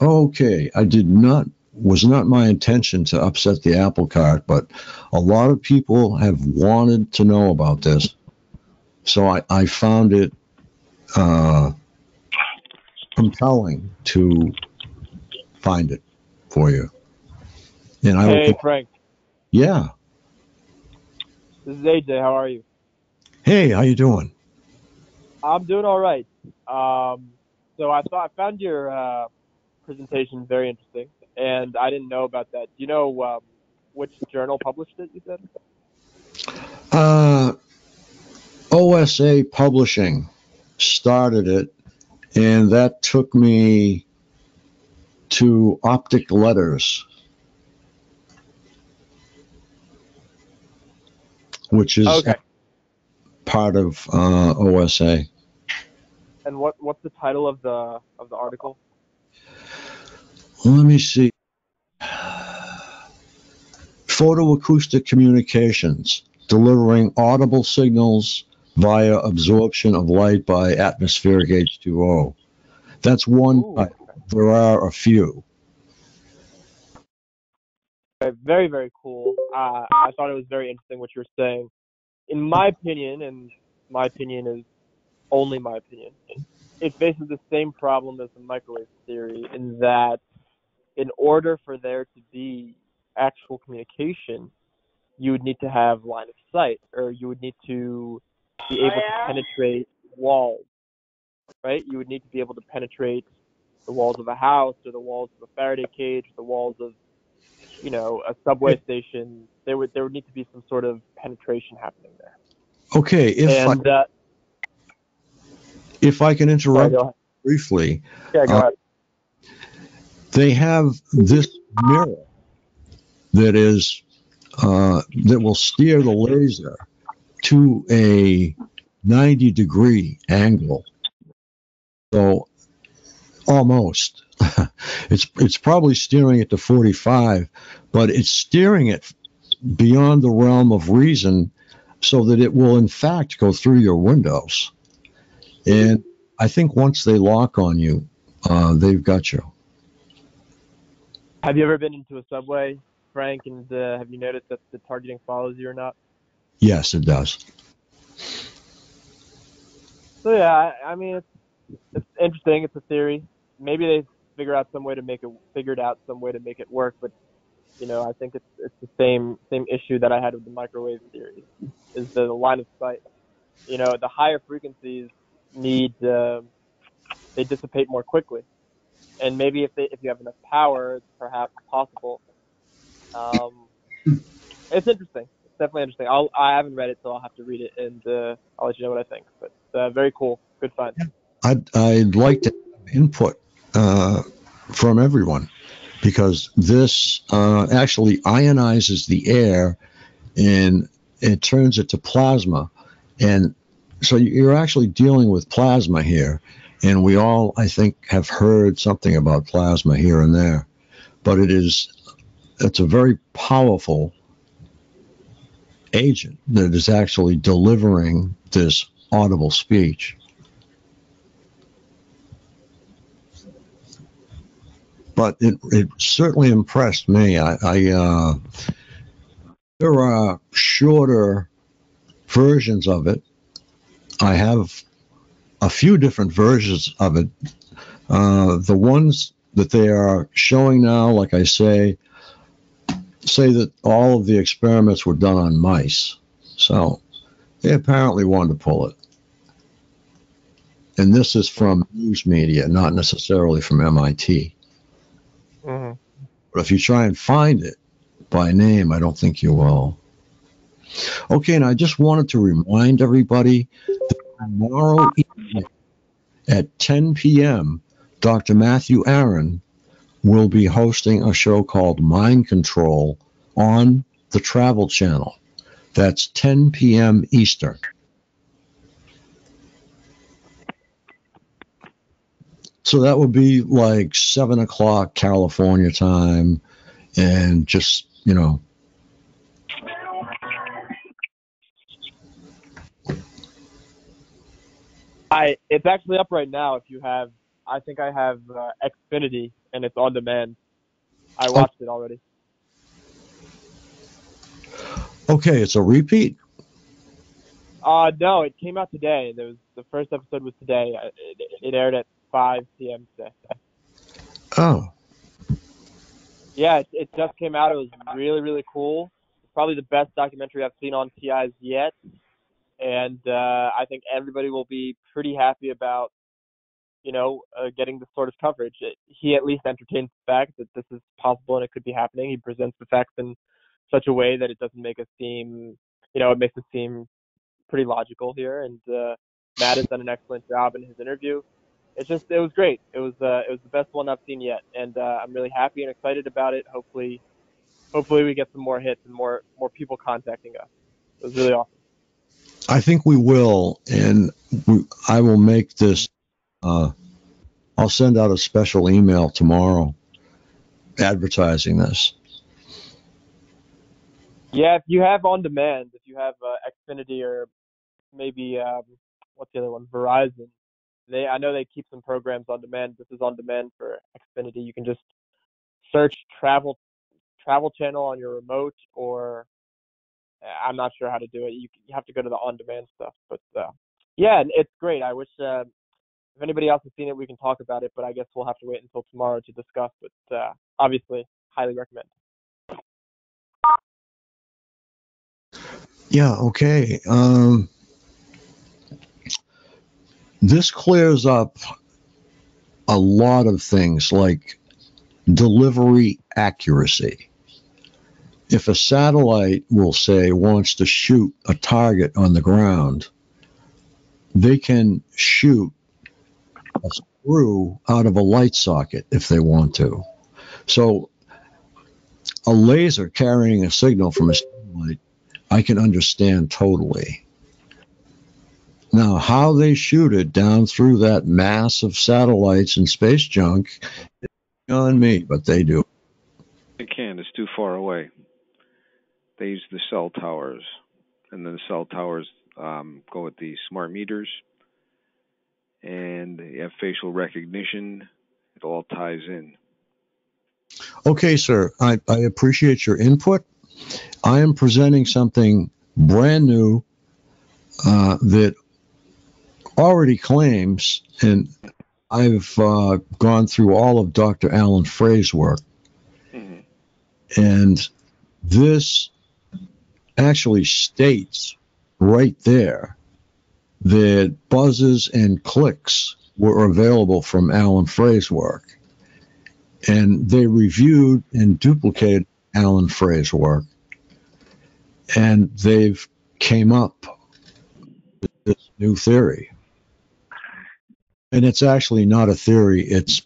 Okay, was not my intention to upset the apple cart, but a lot of people have wanted to know about this. So I found it compelling to find it for you. And Hey, Frank. Yeah. This is AJ. How are you? Hey, how you doing? I'm doing all right. So I found your presentation very interesting, and I didn't know about that. Do you know which journal published it, you said? OSA Publishing started it, and that took me to Optic Letters, which is part of OSA. And what's the title of the article? Let me see. Photoacoustic communications, delivering audible signals via absorption of light by atmospheric H2O. That's one type. There are a few. Very, very cool. I thought it was very interesting what you were saying. In my opinion, and my opinion is only my opinion, it faces the same problem as the microwave theory in that in order for there to be actual communication, you would need to have line of sight, or you would need to be able to penetrate walls, right? You would need to be able to penetrate the walls of a house, or the walls of a Faraday cage, or the walls of, a subway station. There would need to be some sort of penetration happening there. Okay, if I can interrupt briefly. Yeah, go ahead. They have this mirror that will steer the laser to a 90-degree angle. So almost. It's probably steering it to 45, but it's steering it beyond the realm of reason so that it will in fact go through your windows. And I think once they lock on you, they've got you. Have you ever been into a subway, Frank, and have you noticed that the targeting follows you or not? Yes, it does. So yeah, I mean, it's interesting. It's a theory. Maybe they figured out some way to make it work. But I think it's the same issue that I had with the microwave theory, is the line of sight. The higher frequencies need they dissipate more quickly, and maybe if you have enough power, it's perhaps possible. Um, it's interesting. It's definitely interesting. I haven't read it, so I'll have to read it, and I'll let you know what I think. But very cool. Good find. I'd like to have input from everyone, because this actually ionizes the air and it turns it to plasma. And so you're actually dealing with plasma here. And we all, I think, have heard something about plasma here and there. But it's a very powerful agent that is actually delivering this audible speech. But it certainly impressed me. There are shorter versions of it. I have a few different versions of it. The ones that they are showing now, like I say that all of the experiments were done on mice. So they apparently wanted to pull it. And this is from news media, not necessarily from MIT. Mm-hmm. But if you try and find it by name, I don't think you will. Okay, and I just wanted to remind everybody that tomorrow evening at 10 p.m., Dr. Matthew Aaron will be hosting a show called Mind Control on the Travel Channel. That's 10 p.m. Eastern. So that would be like 7 o'clock California time, and just, It's actually up right now. If you have, I think I have Xfinity, and it's on demand. I watched it already. Okay, it's a repeat? No, it came out today. The first episode was today. It aired at 5 p.m. today. Oh. Yeah, it just came out. It was really, really cool. It's probably the best documentary I've seen on TIs yet. And I think everybody will be pretty happy about, getting this sort of coverage. He at least entertains the fact that this is possible and it could be happening. He presents the facts in such a way that it doesn't make it seem, it makes it seem pretty logical here. And Matt has done an excellent job in his interview. It was great. It was the best one I've seen yet, and I'm really happy and excited about it. Hopefully we get some more hits and more people contacting us. It was really awesome. I think we will, and I will make this. I'll send out a special email tomorrow advertising this. Yeah, if you have on demand, if you have Xfinity or maybe what's the other one, Verizon, I know they keep some programs on demand. This is on demand for Xfinity. You can just search Travel Channel on your remote, or I'm not sure how to do it. You have to go to the on-demand stuff. But yeah, it's great. I wish if anybody else has seen it, we can talk about it. But I guess we'll have to wait until tomorrow to discuss. But obviously, highly recommend. Yeah. Okay. This clears up a lot of things like delivery accuracy. If a satellite, will say, wants to shoot a target on the ground, they can shoot a screw out of a light socket if they want to. So a laser carrying a signal from a satellite, I can understand totally. Now, how they shoot it down through that mass of satellites and space junk is beyond me, but they do. They can't. It's too far away. They use the cell towers, and then the cell towers go with the smart meters, and they have facial recognition. It all ties in. Okay, sir. I appreciate your input. I am presenting something brand new that already claims, and I've gone through all of Dr. Alan Frey's work, and this actually states right there that buzzes and clicks were available from Alan Frey's work. And they reviewed and duplicated Alan Frey's work, and they've came up with this new theory. And it's actually not a theory. It's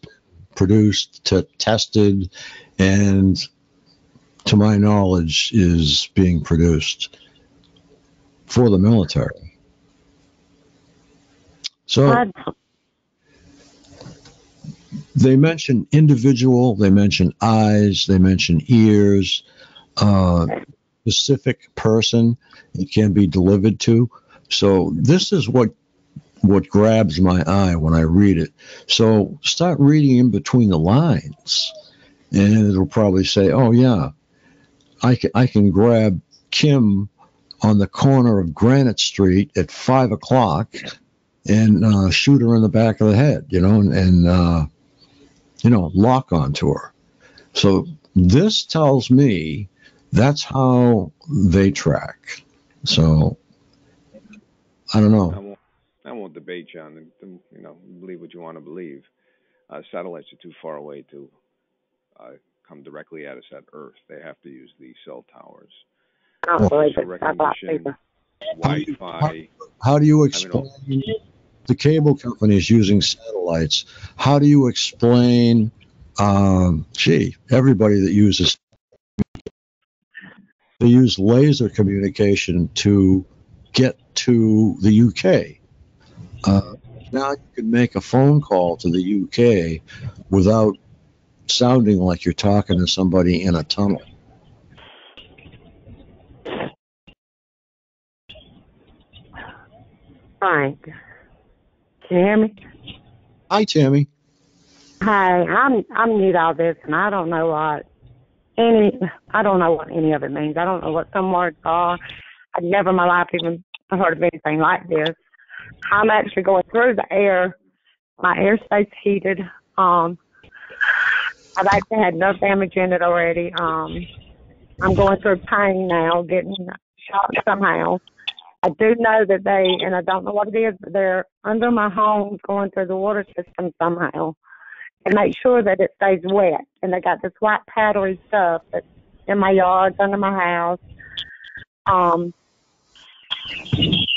produced, tested, and to my knowledge is being produced for the military. So they mention individual, they mention eyes, they mention ears, specific person it can be delivered to. So this is what grabs my eye when I read it. So start reading in between the lines, and it'll probably say, oh yeah, I can grab Kim on the corner of Granite Street at 5 o'clock and shoot her in the back of the head, and lock onto her. So this tells me that's how they track. So I don't know. I won't debate you on believe what you want to believe. Satellites are too far away to come directly at us at Earth. They have to use the cell towers. Recognition, Wi-Fi. How do you explain the cable companies using satellites? How do you explain, everybody that uses, they use laser communication to get to the UK. Now you can make a phone call to the UK without sounding like you're talking to somebody in a tunnel. Frank, can you hear me? Hi, Tammy. Hi, I'm new to all this, and I don't know what any of it means. I don't know what some words are. I've never in my life even heard of anything like this. I'm actually going through the air. My air stays heated. I've actually had nerve damage in it already. I'm going through pain now, getting shocked somehow. I do know that and I don't know what it is, but they're under my home going through the water system somehow to make sure that it stays wet. And they got this white powdery stuff that's in my yard, under my house.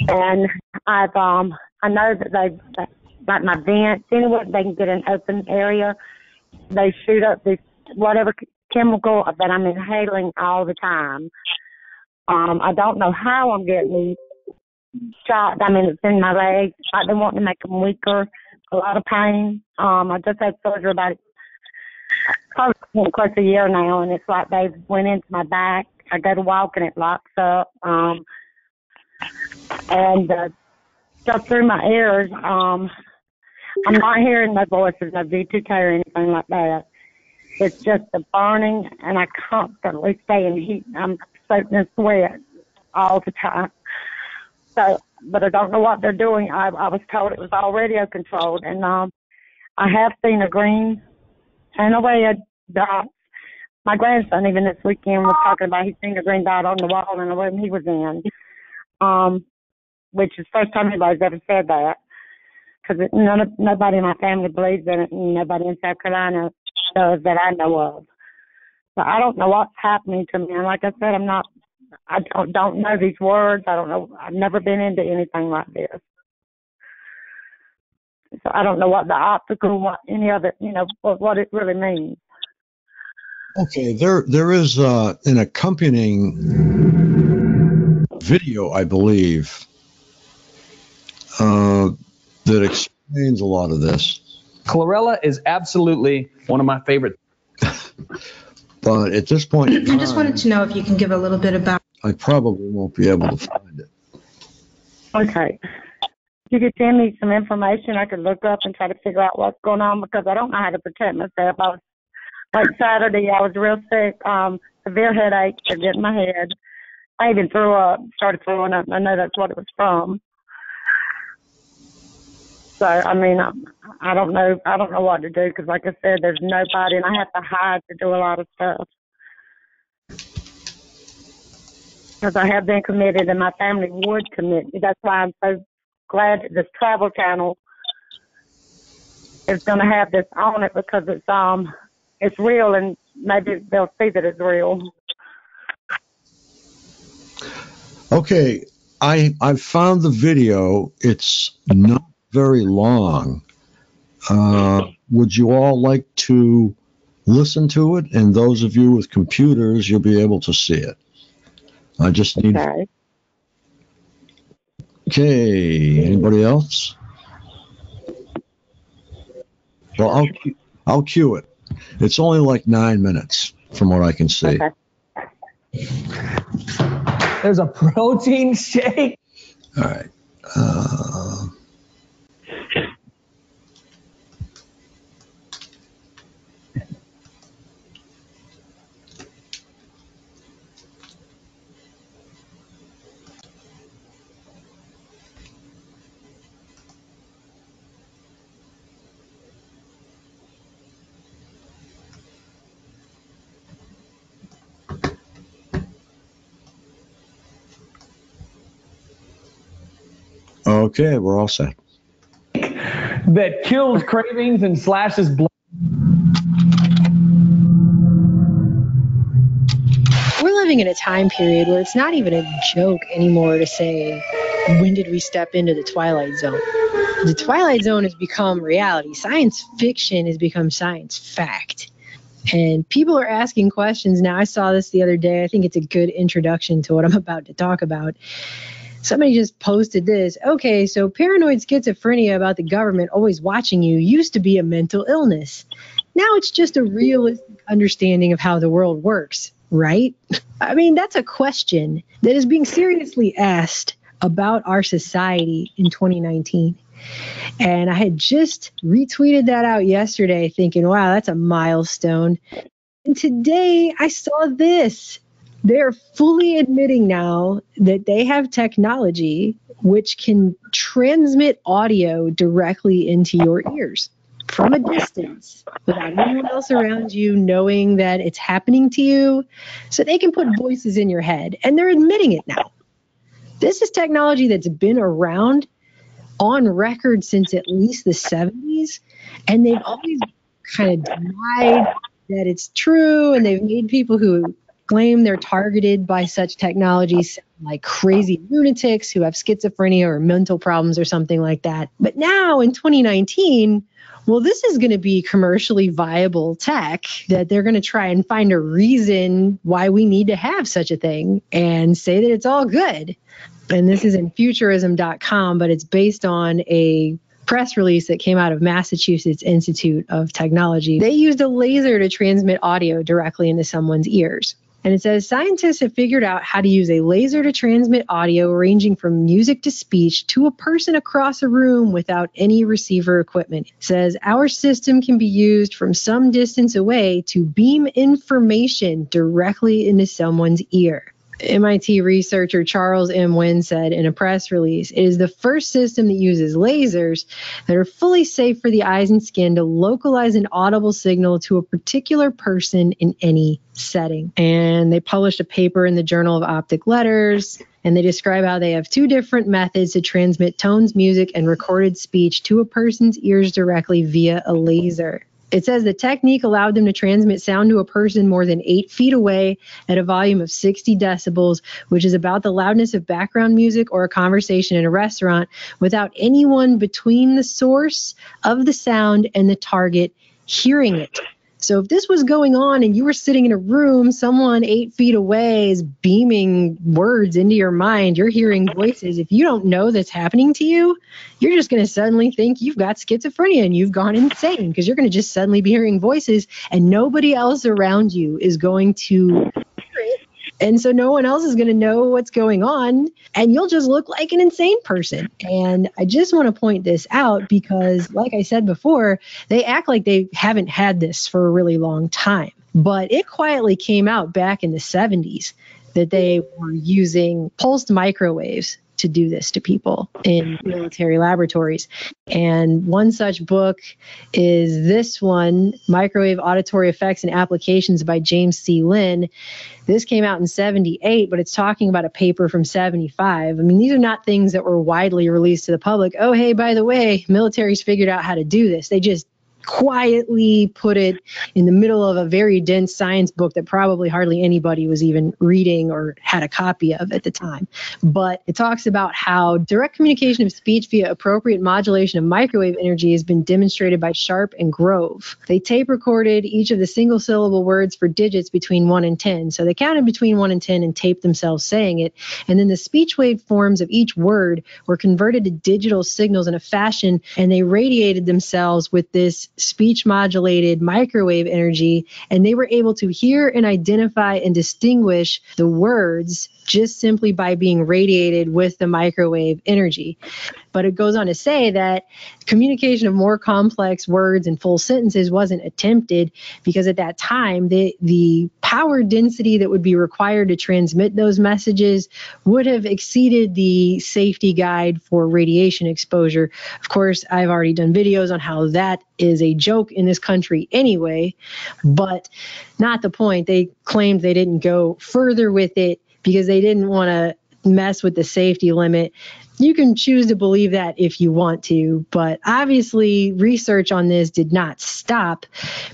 And I know that like my vents, anywhere they can get an open area, they shoot up this whatever chemical that I'm inhaling all the time. I don't know how I'm getting shot. I mean, it's in my legs. I've been wanting to make them weaker. A lot of pain. I just had surgery about close to a year now, and it's like they went into my back. I go to walk and it locks up. And stuff through my ears. I'm not hearing no voices, no V2K or anything like that. It's just the burning, and I constantly stay in heat. I'm soaking in sweat all the time. So, but I don't know what they're doing. I was told it was all radio controlled, and I have seen a green and a red dot. My grandson, even this weekend, was talking about he's seen a green dot on the wall in the room he was in, which is the first time anybody's ever said that, because nobody in my family believes in it, and nobody in South Carolina does that I know of. So I don't know what's happening to me. And like I said, I don't know these words. I don't know. I've never been into anything like this. So I don't know what the optical, what any of it, what it really means. Okay, there is an accompanying video, I believe, that explains a lot of this. Chlorella is absolutely one of my favorite. But at this point in time, I just wanted to know if you can give a little bit about. I probably won't be able to find it. Okay. You could send me some information I could look up and try to figure out what's going on, because I don't know how to protect myself. Like Saturday, I was real sick, severe headache, it hit my head. I even threw up, started throwing up. I know that's what it was from. So, I mean, I don't know what to do because, like I said, there's nobody, and I have to hide to do a lot of stuff. Because I have been committed, and my family would commit me. That's why I'm so glad that this travel channel is going to have this on it, because it's real, and maybe they'll see that it's real. Okay, I've found the video. It's not very long. Would you all like to listen to it? And those of you with computers, you'll be able to see it. I just need. Okay. Anybody else? Well, I'll cue it. It's only like 9 minutes from what I can see. Okay. There's a protein shake. All right. Okay, we're all set. That kills cravings and slashes blood. We're living in a time period where it's not even a joke anymore to say, when did we step into the Twilight Zone? The Twilight Zone has become reality. Science fiction has become science fact. And people are asking questions now. I saw this the other day. I think it's a good introduction to what I'm about to talk about. Somebody just posted this. Okay, so paranoid schizophrenia about the government always watching you used to be a mental illness. Now it's just a realistic understanding of how the world works, right? I mean, that's a question that is being seriously asked about our society in 2019. And I had just retweeted that out yesterday thinking, wow, that's a milestone. And today I saw this. They're fully admitting now that they have technology which can transmit audio directly into your ears from a distance without anyone else around you knowing that it's happening to you. So they can put voices in your head, and they're admitting it now. This is technology that's been around on record since at least the 70s, and they've always kind of denied that it's true, and they've made people who claim they're targeted by such technologies like crazy lunatics who have schizophrenia or mental problems or something like that. But now in 2019, well, this is going to be commercially viable tech that they're going to try and find a reason why we need to have such a thing and say that it's all good. And this is in futurism.com, but it's based on a press release that came out of Massachusetts Institute of Technology. They used a laser to transmit audio directly into someone's ears. And it says, scientists have figured out how to use a laser to transmit audio ranging from music to speech to a person across a room without any receiver equipment. It says, our system can be used from some distance away to beam information directly into someone's ear. MIT researcher Charles M. Wynn said in a press release, it is the first system that uses lasers that are fully safe for the eyes and skin to localize an audible signal to a particular person in any setting. And they published a paper in the Journal of Optic Letters, and they describe how they have two different methods to transmit tones, music, and recorded speech to a person's ears directly via a laser. It says the technique allowed them to transmit sound to a person more than 8 feet away at a volume of 60 decibels, which is about the loudness of background music or a conversation in a restaurant, without anyone between the source of the sound and the target hearing it. So if this was going on and you were sitting in a room, someone 8 feet away is beaming words into your mind, you're hearing voices. If you don't know that's happening to you, you're just going to suddenly think you've got schizophrenia and you've gone insane because you're going to just suddenly be hearing voices and nobody else around you is going to hear it And so no one else is going to know what's going on, and you'll just look like an insane person. And I just want to point this out because, like I said before, they act like they haven't had this for a really long time. But it quietly came out back in the 70s that they were using pulsed microwaves to do this to people in military laboratories. And one such book is this one, Microwave Auditory Effects and Applications by James C. Lynn. This came out in 78, but it's talking about a paper from 75. I mean, these are not things that were widely released to the public. Oh, hey, by the way, military's figured out how to do this. They just quietly put it in the middle of a very dense science book that probably hardly anybody was even reading or had a copy of at the time. But it talks about how direct communication of speech via appropriate modulation of microwave energy has been demonstrated by Sharp and Grove. They tape recorded each of the single syllable words for digits between 1 and 10. So they counted between 1 and 10 and taped themselves saying it. And then the speech wave forms of each word were converted to digital signals in a fashion, and they radiated themselves with this speech modulated microwave energy, and they were able to hear and identify and distinguish the words just simply by being radiated with the microwave energy. But it goes on to say that communication of more complex words and full sentences wasn't attempted because at that time, the power density that would be required to transmit those messages would have exceeded the safety guide for radiation exposure. Of course, I've already done videos on how that is a joke in this country anyway, but not the point. They claimed they didn't go further with it because they didn't want to mess with the safety limit. You can choose to believe that if you want to, but obviously research on this did not stop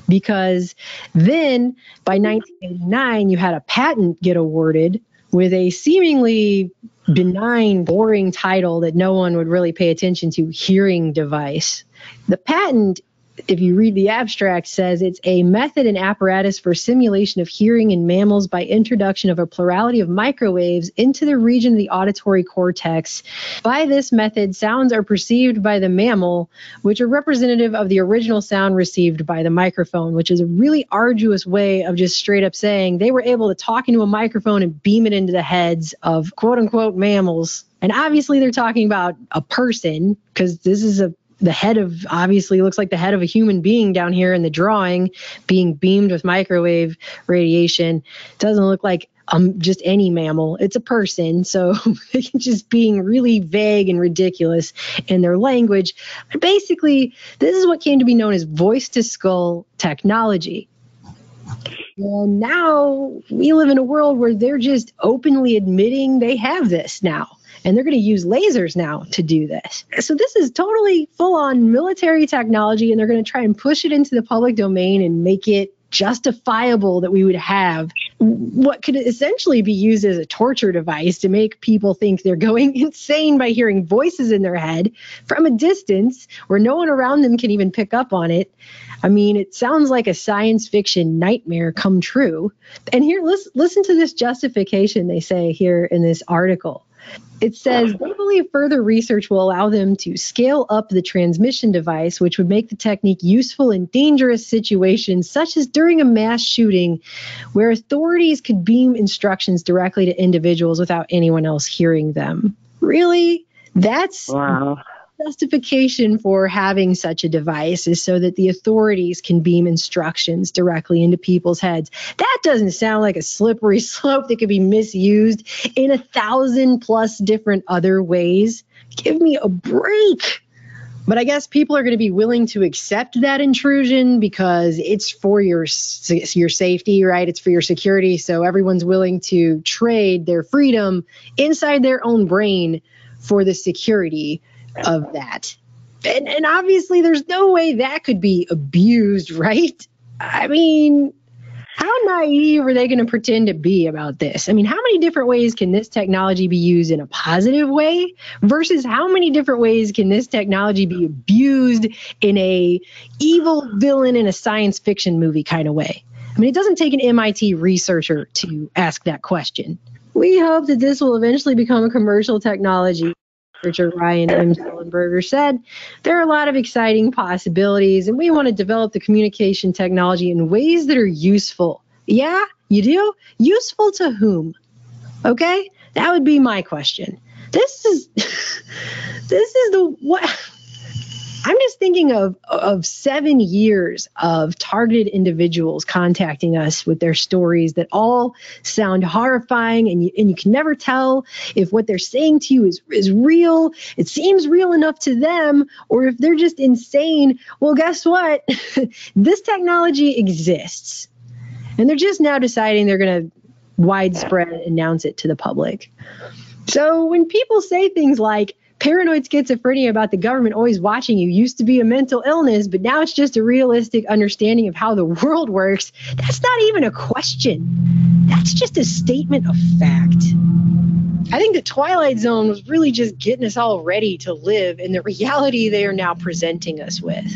because then by 1989, you had a patent get awarded with a seemingly benign, boring title that no one would really pay attention to, hearing device. The patent, if you read the abstract, says it's a method and apparatus for simulation of hearing in mammals by introduction of a plurality of microwaves into the region of the auditory cortex. By this method, sounds are perceived by the mammal, which are representative of the original sound received by the microphone, which is a really arduous way of just straight up saying they were able to talk into a microphone and beam it into the heads of quote unquote mammals. And obviously they're talking about a person because this is the head of, obviously looks like the head of a human being down here in the drawing being beamed with microwave radiation. Doesn't look like just any mammal. It's a person. So they're just being really vague and ridiculous in their language. But basically, this is what came to be known as voice to skull technology. And now we live in a world where they're just openly admitting they have this now. And they're going to use lasers now to do this. So this is totally full-on military technology, and they're going to try and push it into the public domain and make it justifiable that we would have what could essentially be used as a torture device to make people think they're going insane by hearing voices in their head from a distance where no one around them can even pick up on it. I mean, it sounds like a science fiction nightmare come true. And here, listen to this justification they say here in this article. It says they believe further research will allow them to scale up the transmission device, which would make the technique useful in dangerous situations, such as during a mass shooting, where authorities could beam instructions directly to individuals without anyone else hearing them. Really? That's wow. Justification for having such a device is so that the authorities can beam instructions directly into people's heads. That doesn't sound like a slippery slope that could be misused in 1,000+ different other ways. Give me a break. But I guess people are going to be willing to accept that intrusion because it's for your safety, right? It's for your security. So everyone's willing to trade their freedom inside their own brain for the security of that. And obviously there's no way that could be abused, right? I mean, how naive are they going to pretend to be about this? I mean, how many different ways can this technology be used in a positive way versus how many different ways can this technology be abused in a evil villain in a science fiction movie kind of way? I mean, it doesn't take an MIT researcher to ask that question. We hope that this will eventually become a commercial technology. Researcher Ryan M. Sullenberger said, there are a lot of exciting possibilities, and we want to develop the communication technology in ways that are useful Yeah, you do? Useful to whom? Okay? That would be my question. This is the what I'm just thinking of 7 years of targeted individuals contacting us with their stories that all sound horrifying, and you can never tell if what they're saying to you is real. It seems real enough to them, or if they're just insane. Well, guess what? This technology exists, and they're just now deciding they're going to widespread announce it to the public. So when people say things like, paranoid schizophrenia about the government always watching you used to be a mental illness, but now it's just a realistic understanding of how the world works, that's not even a question. That's just a statement of fact. I think the Twilight Zone was really just getting us all ready to live in the reality they are now presenting us with.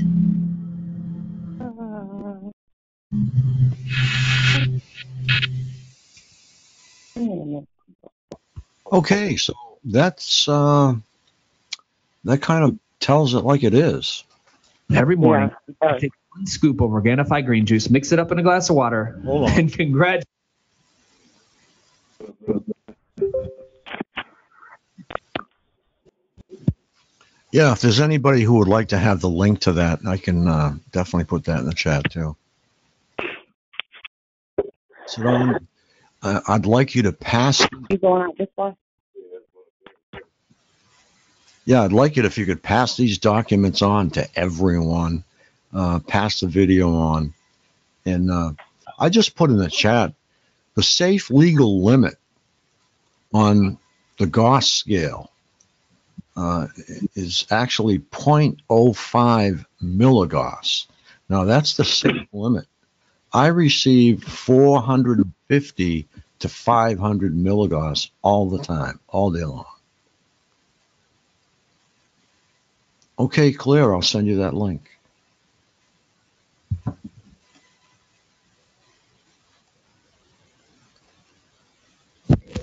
Okay, so that's that kind of tells it like it is. Every morning, I take 1 scoop of Organifi green juice, mix it up in a glass of water, and congratulations. Yeah, if there's anybody who would like to have the link to that, I can definitely put that in the chat too. So I'd like you to pass. You going out this way? Yeah, I'd like it if you could pass these documents on to everyone, pass the video on. And I just put in the chat, the safe legal limit on the Gauss scale is actually 0.05 milligauss. Now, that's the safe limit. I receive 450 to 500 milligauss all the time, all day long. Okay, Claire, I'll send you that link.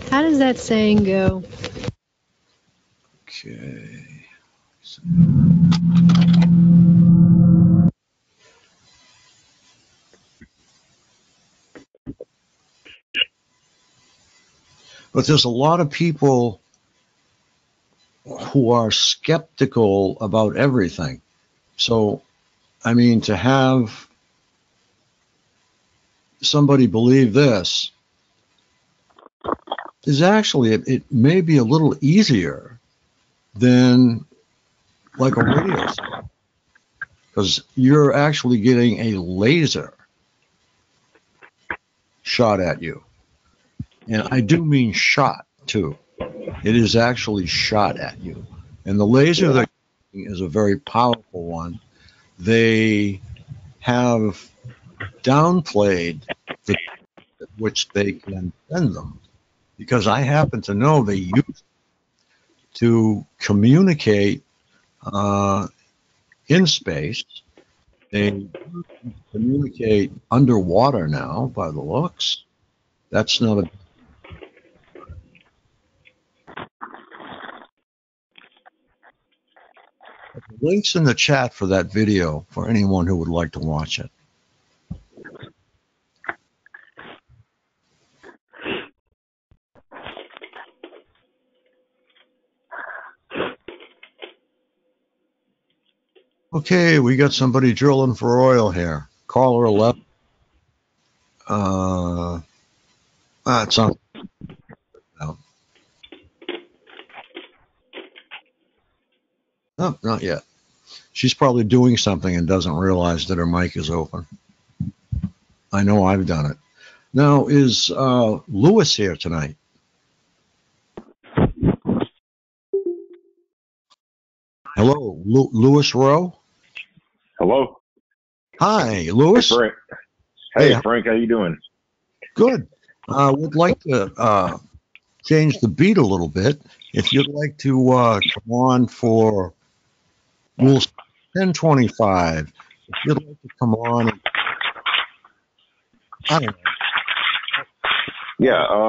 How does that saying go? Okay. But there's a lot of people who are skeptical about everything. So, I mean, to have somebody believe this is actually, it may be a little easier than like a radio set, because you're actually getting a laser shot at you. And I do mean shot too. It is actually shot at you. And the laser that is a very powerful one. They have downplayed the at which they can send them, because I happen to know they use it to communicate in space. They communicate underwater now, by the looks. That's not a links in the chat for that video for anyone who would like to watch it. Okay, we got somebody drilling for oil here. Caller 11. It's on. No. No, not yet. She's probably doing something and doesn't realize that her mic is open. I know I've done it. Now, is Lewis here tonight? Hello, Lewis Rowe? Hello. Hi, Lewis. Hey, Frank. Hey, Frank, how you doing? Good. Would like to change the beat a little bit. If you'd like to come on for Rule 1025, if you'd like to come on, and, I don't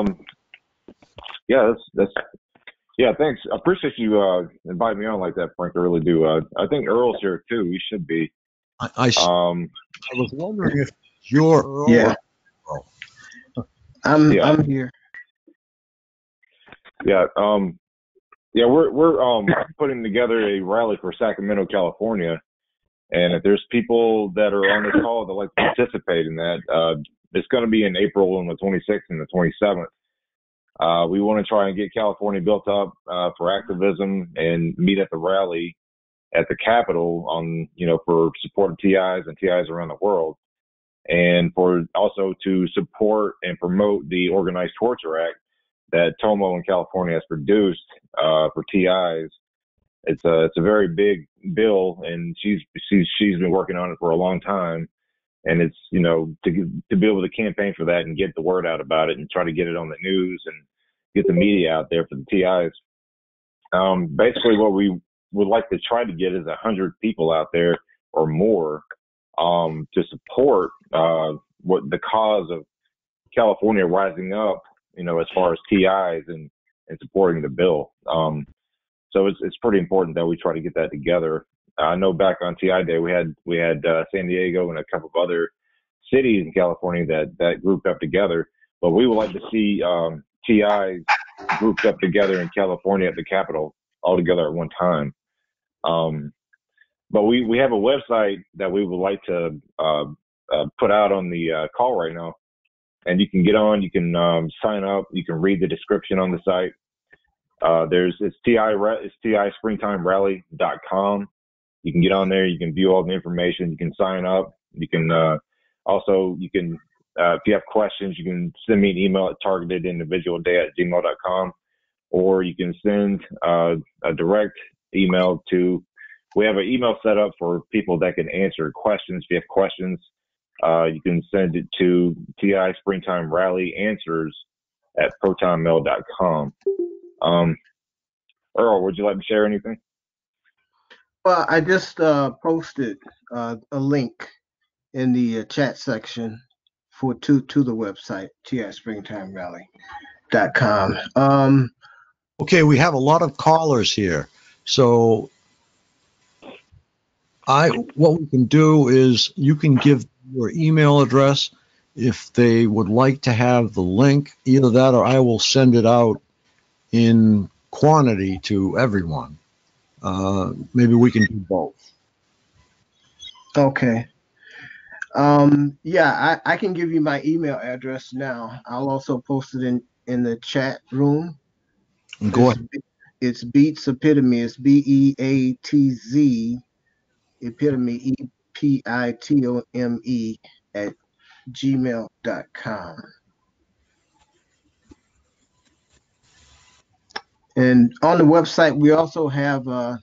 know. Yeah, that's yeah, thanks. I appreciate you inviting me on like that, Frank. I really do. I think Earl's here too. He should be. I was wondering if you're Earl. Yeah. Or I'm Yeah. I'm here. Yeah. We're putting together a rally for Sacramento, California, and if there's people that are on this call that like to participate in that, it's going to be in April on the 26th and the 27th. We want to try and get California built up for activism and meet at the rally at the Capitol on, for support of TIs and TIs around the world, and for also to support and promote the Organized Torture Act that Tomo in California has produced for TIs. It's a very big bill, and she's been working on it for a long time. And it's to be able to campaign for that and get the word out about it and try to get it on the news and get the media out there for the TIs. Basically, what we would like to try to get is 100 people out there or more to support what the cause of California rising up, as far as TIs and supporting the bill. So it's pretty important that we try to get that together. I know back on TI Day we had San Diego and a couple of other cities in California that grouped up together, but we would like to see TIs grouped up together in California at the Capitol all together at one time. But we have a website that we would like to put out on the call right now, and you can get on, you can sign up, you can read the description on the site. It's TISpringtimerally.com. You can get on there, you can view all the information, you can sign up, you can if you have questions, you can send me an email at targetedindividualday@gmail.com, or you can send a direct email to. We have an email set up for people that can answer questions. If you have questions, you can send it to TISpringtimerally@protonmail.com. Earl, would you like to share anything? Well, I just posted a link in the chat section to the website TISpringtimerally.com. Okay, we have a lot of callers here, so what we can do is you can give your email address if they would like to have the link. Either that, or I will send it out in quantity to everyone. Maybe we can do both. Okay. Yeah, I can give you my email address now. I'll also post it in the chat room. Go ahead. It's Beats Epitome. It's BEATZ Epitome EPITOME @gmail.com. And on the website, we also have a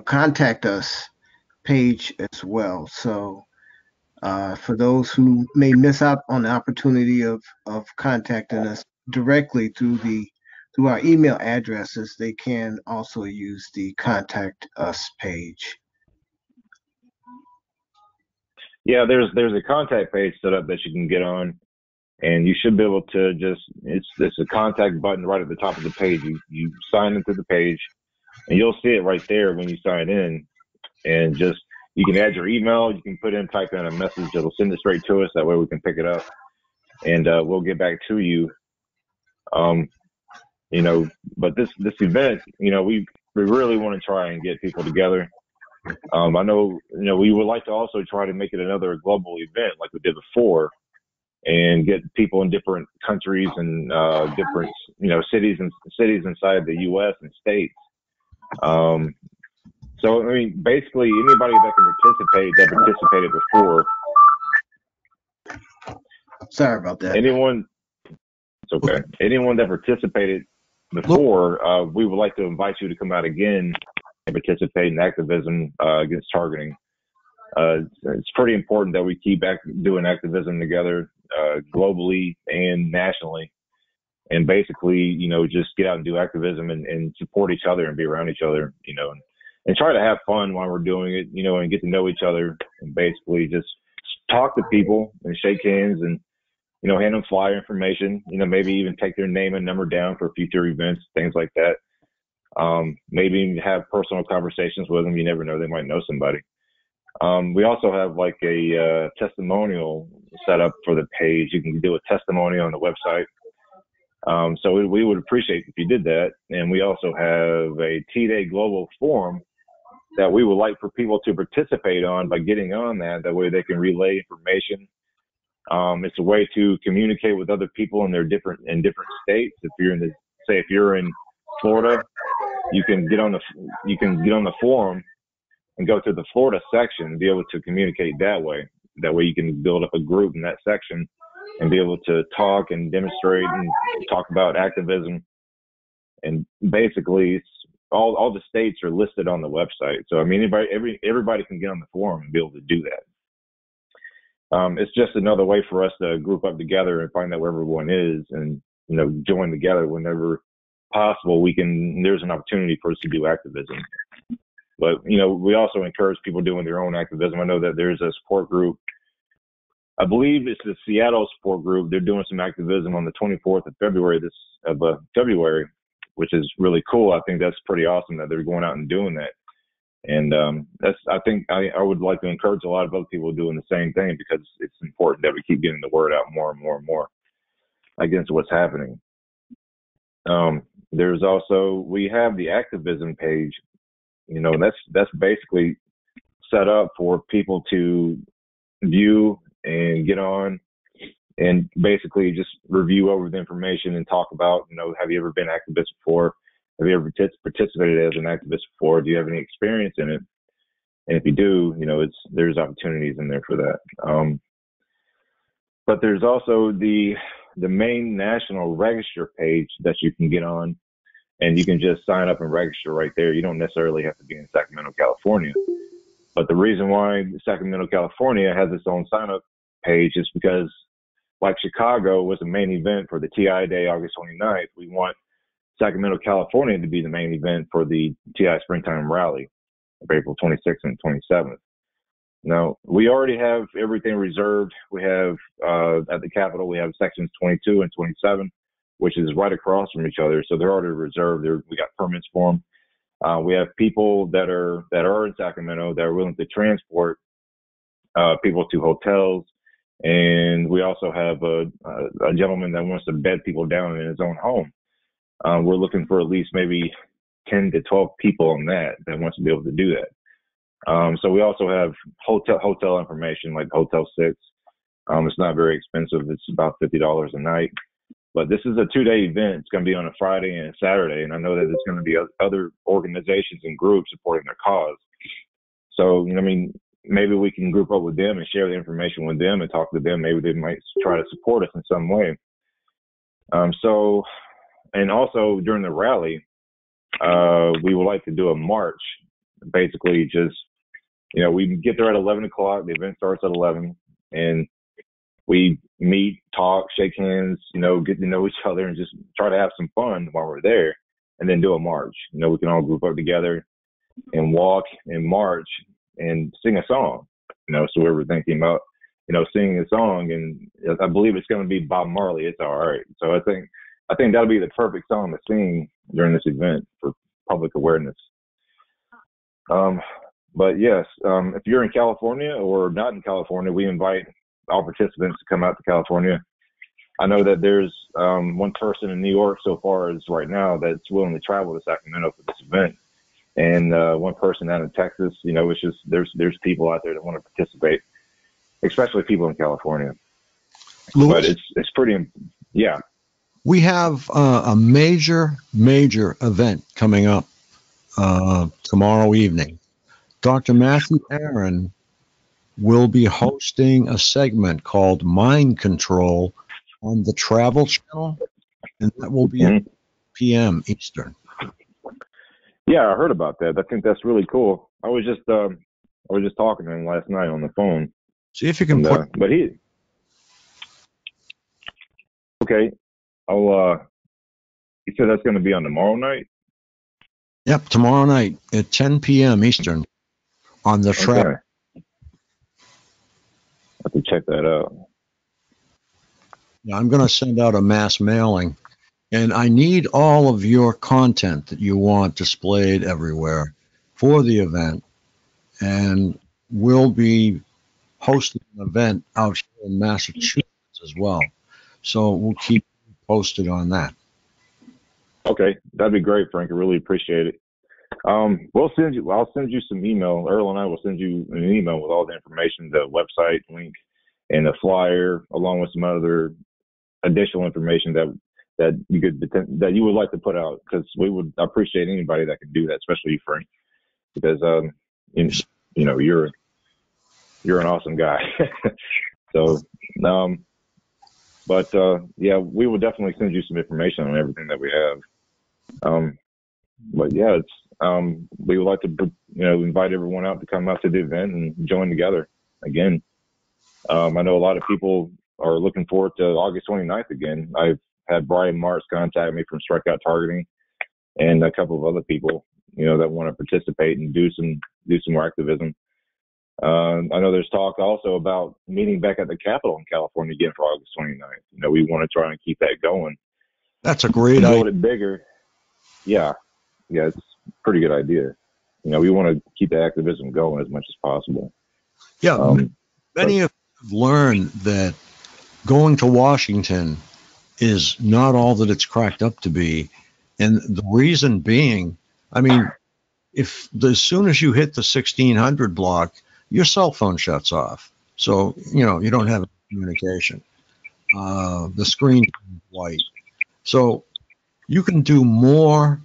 contact us page as well. So for those who may miss out on the opportunity of contacting us directly through our email addresses, they can also use the contact us page. Yeah, there's a contact page set up that you can get on, and you should be able to it's a contact button right at the top of the page. You sign into the page, and you'll see it right there when you sign in, and you can add your email, you can type in a message, it'll send it straight to us. That way we can pick it up, and we'll get back to you. But this event, we really want to try and get people together. I know, we would like to also try to make it another global event like we did before, and get people in different countries and different, cities inside the U.S. and states. So, basically anybody that can participate, that participated before. Sorry about that. It's okay. Anyone that participated before, we would like to invite you to come out again and participate in activism against targeting. It's pretty important that we keep doing activism together globally and nationally, and basically, just get out and do activism and support each other and be around each other, and try to have fun while we're doing it, and get to know each other, and basically just talk to people and shake hands and, hand them flyer information, maybe even take their name and number down for future events, things like that. Maybe have personal conversations with them. You never know, they might know somebody. We also have like a testimonial set up for the page. You can do a testimonial on the website. So we would appreciate if you did that. And we also have a T-Day Global Forum that we would like for people to participate on by getting on that. That way they can relay information. It's a way to communicate with other people in different states. If you're in Florida, you can get on the forum and go to the Florida section and be able to communicate that way. That way you can build up a group in that section and be able to talk and demonstrate and talk about activism. And basically, it's all the states are listed on the website. So I mean, everybody can get on the forum and be able to do that. It's just another way for us to group up together and find out where everyone is, and join together whenever possible. There's an opportunity for us to do activism. But we also encourage people doing their own activism. I know that there's a support group. I believe it's the Seattle support group. They're doing some activism on the 24th of February, which is really cool. I think that's pretty awesome that they're going out and doing that. And I think I would like to encourage a lot of other people doing the same thing, because it's important that we keep getting the word out more and more and more against what's happening. There's also, we have the activism page. That's basically set up for people to view and get on and basically just review over the information and talk about, have you ever been an activist before? Have you ever participated as an activist before? Do you have any experience in it? And if you do, there's opportunities in there for that. But there's also the main national register page that you can get on, and you can just sign up and register right there. You don't necessarily have to be in Sacramento, California. But the reason why Sacramento, California has its own sign up page is because, like Chicago was the main event for the TI Day, August 29th, we want Sacramento, California to be the main event for the TI Springtime Rally of April 26th and 27th. Now, we already have everything reserved. We have, at the Capitol, we have sections 22 and 27, which is right across from each other. So they're already reserved. We got permits for them. We have people that are in Sacramento that are willing to transport people to hotels. And we also have a gentleman that wants to bed people down in his own home. We're looking for at least maybe 10 to 12 people on that wants to be able to do that. So we also have hotel information like Hotel 6. It's not very expensive. It's about $50 a night. But this is a 2-day event. It's going to be on a Friday and a Saturday. And I know that there's going to be other organizations and groups supporting their cause. So, maybe we can group up with them and share the information with them and talk to them. Maybe they might try to support us in some way. And also during the rally, we would like to do a march. Basically just, we get there at 11 o'clock. The event starts at 11, and we meet, talk, shake hands, get to know each other and just try to have some fun while we're there, and then do a march. We can all group up together and walk and march and sing a song. So we were thinking about, singing a song, and I believe it's going to be Bob Marley, It's All Right. So I think that'll be the perfect song to sing during this event for public awareness. But yes, if you're in California or not in California, we invite all participants to come out to California. I know that there's one person in New York so far as right now that's willing to travel to Sacramento for this event, and one person out in Texas. It's just there's people out there that want to participate, especially people in California. Louis? But it's pretty, yeah. We have a major event coming up tomorrow evening. Dr. Matthew Aaron will be hosting a segment called Mind Control on the Travel Channel, and that will be at p.m. Eastern. Yeah, I heard about that. I think that's really cool. I was just talking to him last night on the phone. See if you can okay. You said that's going to be on tomorrow night? Yep, tomorrow night at 10 p.m. Eastern on the Travel. I have to check that out. Yeah, I'm going to send out a mass mailing, and I need all of your content that you want displayed everywhere for the event. And will be hosting an event out here in Massachusetts as well. So we'll keep you posted on that. Okay, that'd be great, Frank. I really appreciate it. I'll send you some email. Earl and I will send you an email with all the information, the website link, and a flyer, along with some other additional information that you would like to put out, because we would appreciate anybody that can do that, especially you, Frank, because you know you're an awesome guy. So, yeah, we will definitely send you some information on everything that we have. But yeah, we would like to invite everyone out to come out to the event and join together again. I know a lot of people are looking forward to August 29th again. I've had Brian Marks contact me from Strikeout Targeting, and a couple of other people, that want to participate and do some more activism. I know there's talk also about meeting back at the Capitol in California again for August 29th. We want to try and keep that going. That's a great idea. Build it bigger. Yeah, it's a pretty good idea. We want to keep the activism going as much as possible. Yeah, many have learned that going to Washington is not all that it's cracked up to be. And the reason being, as soon as you hit the 1600 block, your cell phone shuts off. So, you don't have communication. The screen is white. So you can do more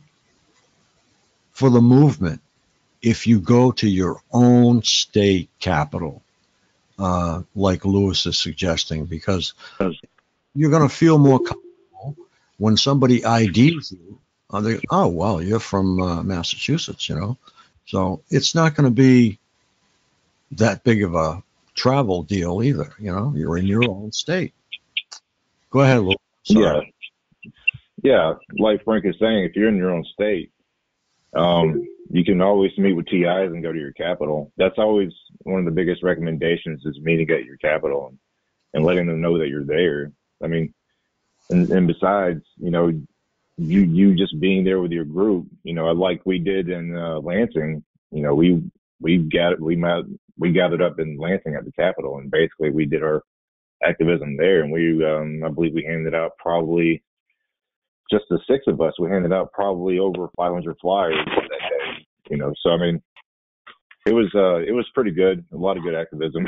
for the movement if you go to your own state capital, like Lewis is suggesting, because you're going to feel more comfortable when somebody IDs you. Oh, well, you're from Massachusetts, So it's not going to be that big of a travel deal either. You're in your own state. Go ahead, Lewis. Sorry. Yeah. Like Frank is saying, if you're in your own state, you can always meet with TIs and go to your capital. That's always one of the biggest recommendations, is meeting at your capital and letting them know that you're there. And besides, you just being there with your group, like we did in Lansing, we gathered up in Lansing at the Capitol, and basically we did our activism there, and I believe we handed out probably, just the six of us, we handed out probably over 500 flyers that day, so it was pretty good, a lot of good activism,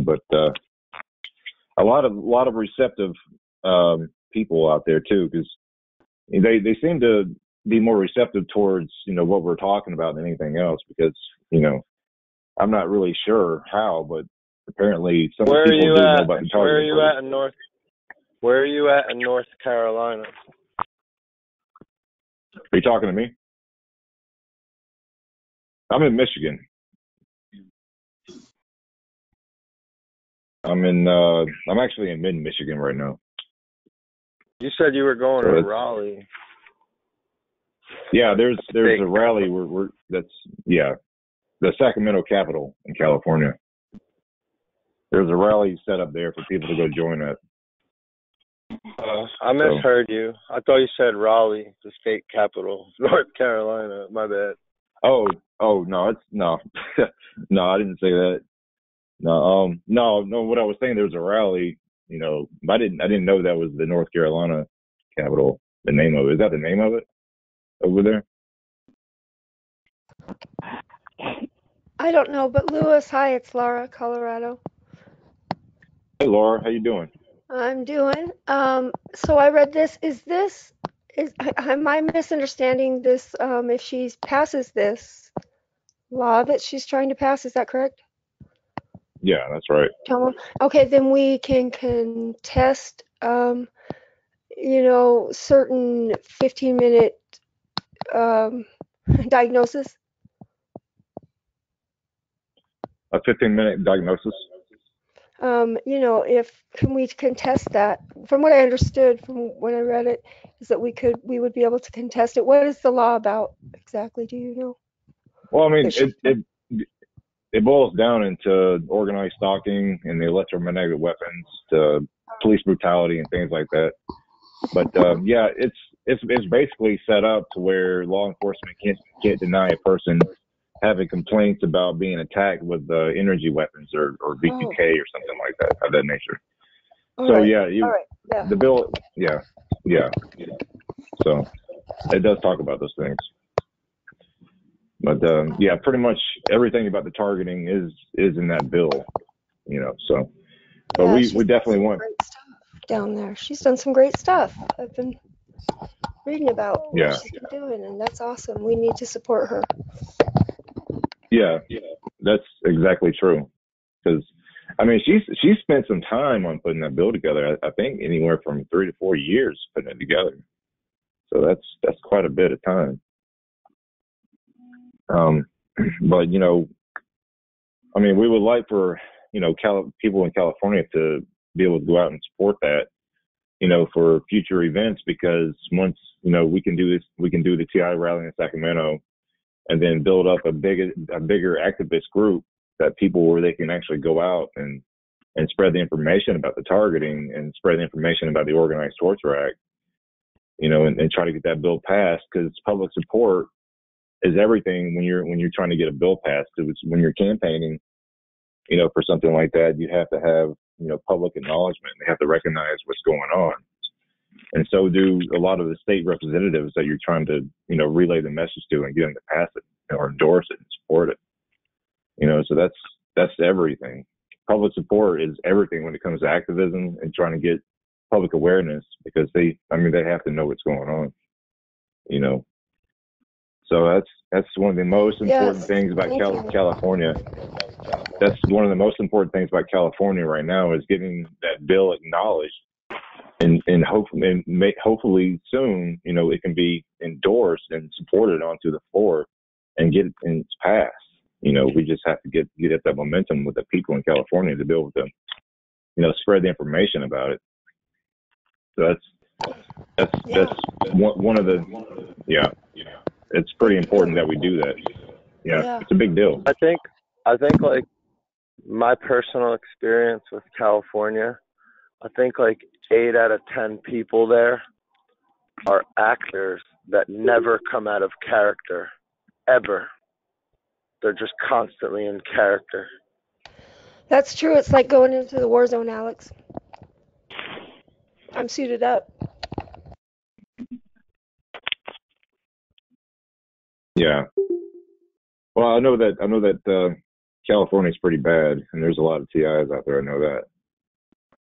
but a lot of receptive people out there too, because they seem to be more receptive towards what we're talking about than anything else, because I'm not really sure how, but apparently some people do know about targeting. Where are you at in North Carolina? Are you talking to me? I'm in Michigan. I'm actually in mid-Michigan right now. You said you were going to Raleigh. Yeah, there's a rally that's the Sacramento Capitol in California. There's a rally set up there for people to go join it. I misheard you. I thought you said Raleigh, the state capital, North Carolina. My bad. Oh no, no, I didn't say that. No, what I was saying, there's a rally, I didn't know that was the North Carolina capital, the name of it. Is that the name of it over there? I don't know, but Lewis, hi, it's Laura, Colorado. Hey Laura, how you doing? I'm doing. So I read this. Am I misunderstanding this? If she passes this law that she's trying to pass, is that correct? Yeah, that's right. Okay, then we can contest, certain 15-minute diagnosis. A 15-minute diagnosis? Can we contest that? From what I understood, from when I read it, is that we would be able to contest it. What is the law about exactly? Do you know? Well, it boils down into organized stalking and the electromagnetic weapons, to police brutality and things like that. But it's basically set up to where law enforcement can't deny a person having complaints about being attacked with energy weapons or V2K or something like that of that nature. All So right. yeah, All right. Yeah. the bill, yeah. So it does talk about those things. But yeah, pretty much everything about the targeting is in that bill, So, but Yeah, we she's done definitely some want. great stuff down there. She's done some great stuff. I've been reading about what Yeah. she's been doing, and that's awesome. We need to support her. Yeah, that's exactly true. Because I mean, she spent some time on putting that bill together. I think anywhere from 3 to 4 years putting it together. So that's quite a bit of time. But I mean, we would like for people in California to be able to go out and support that, for future events, because once we can do this, we can do the TI rally in Sacramento, and then build up a bigger activist group that people where they can actually go out and spread the information about the targeting and spread the information about the Organized Torture Act, and try to get that bill passed, because public support is everything when you're trying to get a bill passed. Because when you're campaigning, for something like that, you have to have public acknowledgement. They have to recognize what's going on, and so do a lot of the state representatives that you're trying to relay the message to and get them to pass it or endorse it and support it. So that's everything. Public support is everything when it comes to activism and trying to get public awareness, because they have to know what's going on. So that's one of the most important things about California. That's one of the most important things about California right now, is getting that bill acknowledged, and hopefully soon, it can be endorsed and supported onto the floor and get it passed. We just have to get at that momentum with the people in California to be able to, spread the information about it. So that's one of the, it's pretty important that we do that. Yeah. It's a big deal. I think like my personal experience with California, I think like 8 out of 10 people there are actors that never come out of character, ever. They're just constantly in character. That's true. It's like going into the war zone, Alex. I'm suited up. Yeah. Well, I know that California's pretty bad, and there's a lot of TIs out there. I know that,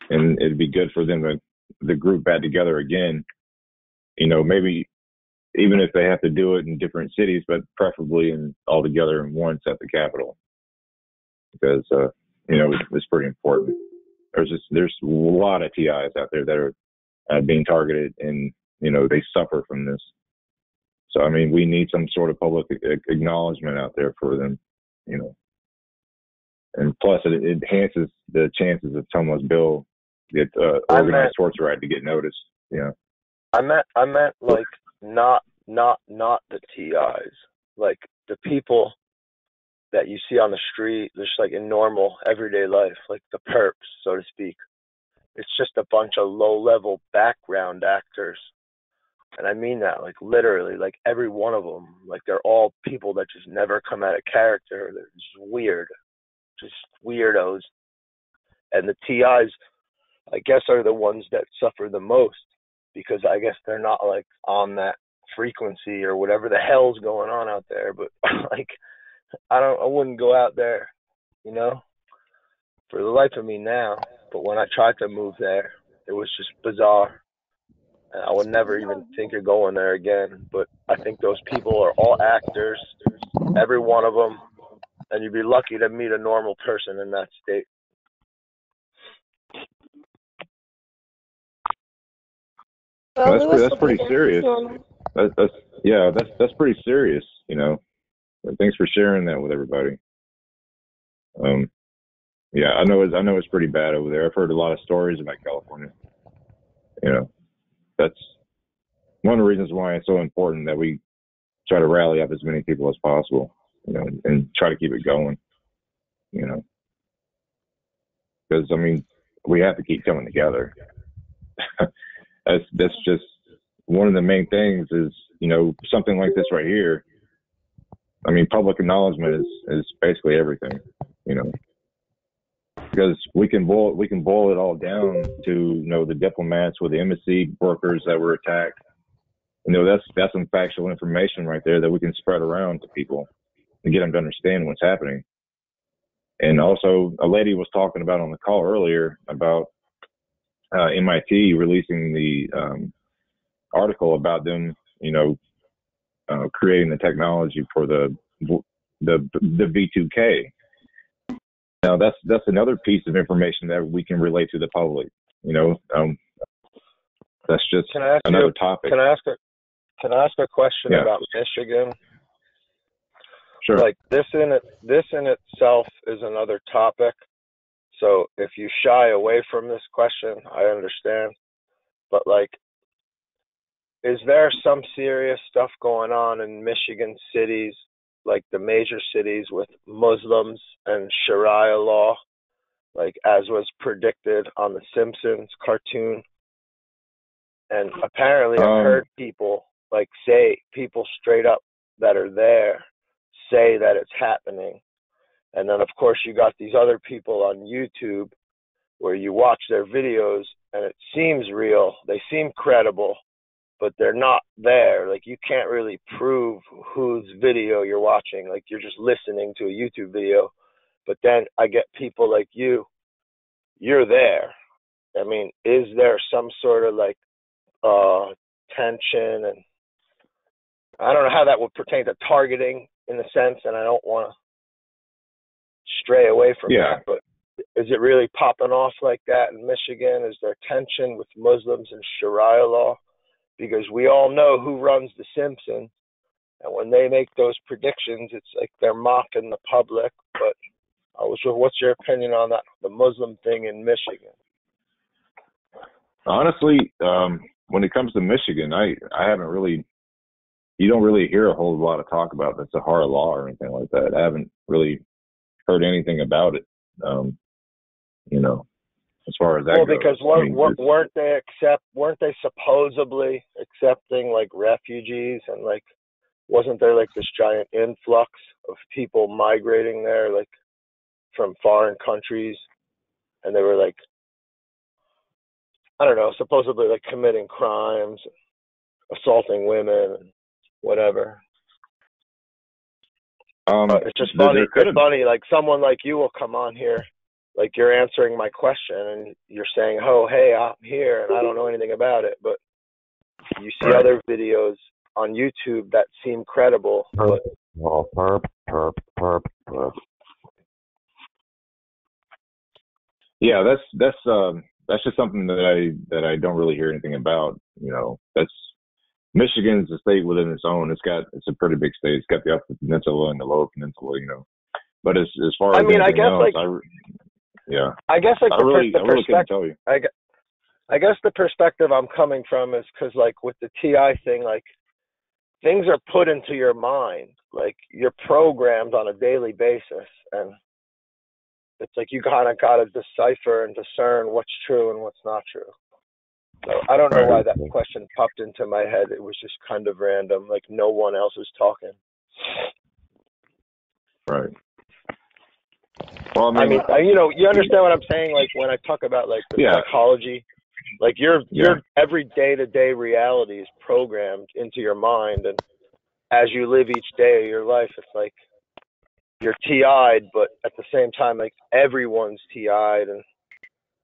and it'd be good for them to the group back together again. Maybe even if they have to do it in different cities, but preferably all together in once at the Capitol, because it's pretty important. There's a lot of TIs out there that are being targeted, and they suffer from this. So I mean, we need some sort of public acknowledgement out there for them, and plus it enhances the chances of someone's bill get Organized Torture Act to get noticed. Yeah. I meant like not the TIs, like the people that you see on the street, just like in normal everyday life, like the perps, so to speak. It's just a bunch of low-level background actors. And I mean that, like literally, like every one of them, like they're all people that just never come out of character. They're just weird, just weirdos. And the TIs, I guess, are the ones that suffer the most, because I guess they're not like on that frequency or whatever the hell's going on out there. But like, I wouldn't go out there, for the life of me now. But when I tried to move there, it was just bizarre. And I would never even think of going there again. But I think those people are all actors, every one of them. And you'd be lucky to meet a normal person in that state. That's pretty serious. That's pretty serious, And thanks for sharing that with everybody. Yeah, I know it's pretty bad over there. I've heard a lot of stories about California. That's one of the reasons why it's so important that we try to rally up as many people as possible, and try to keep it going, because I mean, we have to keep coming together. That's just one of the main things is, something like this right here, I mean, public acknowledgement is basically everything, you know, because we can boil it all down to, you know, the diplomats with the embassy workers that were attacked. You know, that's some factual information right there that we can spread around to people and get them to understand what's happening. And also, a lady was talking about on the call earlier about MIT releasing the article about them, you know, creating the technology for the V2K. Now, that's another piece of information that we can relate to the public. You know, that's just another topic. Can I ask a question about Michigan? Sure. Like this in itself is another topic. So if you shy away from this question, I understand. But like, is there some serious stuff going on in Michigan cities, like the major cities, with Muslims and Sharia law, like as was predicted on the Simpsons cartoon? And apparently I've heard people people straight up that are there say that it's happening. And then of course you got these other people on YouTube where you watch their videos and it seems real, they seem credible, but they're not there. Like you can't really prove whose video you're watching. Like you're just listening to a YouTube video. But then I get people like you're there. I mean, is there some sort of like tension? And I don't know how that would pertain to targeting in a sense, and I don't want to stray away from that, but is it really popping off like that in Michigan? Is there tension with Muslims and Sharia law? Because we all know who runs the Simpsons, and when they make those predictions, it's like they're mocking the public. But what's your opinion on that, the Muslim thing in Michigan? Honestly, when it comes to Michigan, I haven't really, you don't really hear a whole lot of talk about the Sahara law or anything like that. I haven't really heard anything about it, you know, as far as that goes. Because weren't they supposedly accepting like refugees, and like wasn't there like this giant influx of people migrating there like from foreign countries, and they were like, I don't know, supposedly like committing crimes, assaulting women, and whatever. It's just funny. It's funny. Like someone like you will come on here, like you're answering my question, and you're saying, "Oh, hey, I'm here, and I don't know anything about it." But you see other videos on YouTube that seem credible. But yeah, that's just something that I don't really hear anything about. You know, that's Michigan's a state within its own. It's a pretty big state. It's got the Upper Peninsula and the Lower Peninsula, you know. But as far as I mean, I guess else, like I guess like I really couldn't tell you. I guess the perspective I'm coming from is because like with the TI thing, like things are put into your mind, like you're programmed on a daily basis, and it's like you kind of got to decipher and discern what's true and what's not true. So I don't know why that question popped into my head. It was just kind of random, like no one else was talking. Right. Well, I mean, you know, you understand what I'm saying? Like when I talk about like the psychology, like your every day-to-day reality is programmed into your mind, and as you live each day of your life, it's like you're TI'd, but at the same time, like everyone's TI'd, and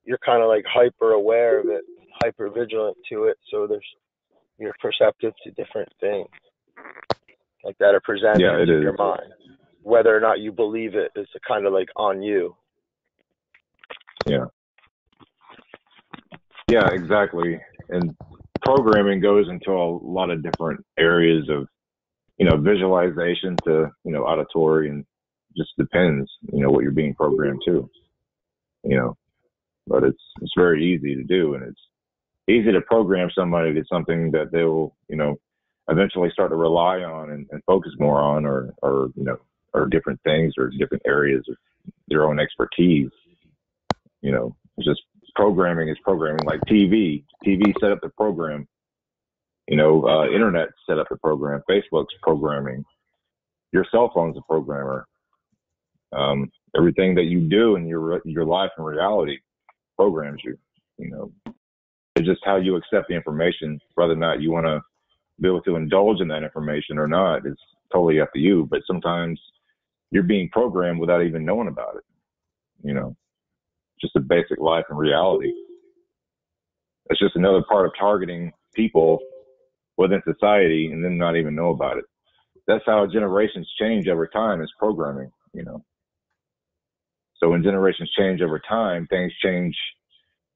you're kind of like hyper aware of it, hyper vigilant to it. So you're perceptive to different things like that are presented in your mind. Whether or not you believe it is kind of like on you. Yeah. Yeah, exactly. And programming goes into a lot of different areas of, you know, visualization to, you know, auditory, and just depends, you know, what you're being programmed to, you know. But it's very easy to do, and it's easy to program somebody to something that they will, you know, eventually start to rely on and focus more on, or you know, or different things or different areas of their own expertise. You know, it's just programming is programming. Like TV set up the program. You know, internet set up the program. Facebook's programming. Your cell phone's a programmer. Everything that you do in your life and reality programs you. You know, it's just how you accept the information, whether or not you want to be able to indulge in that information or not. It's totally up to you. But sometimes you're being programmed without even knowing about it. You know, just a basic life and reality. It's just another part of targeting people within society and then not even know about it. That's how generations change over time, is programming, you know. So when generations change over time, things change,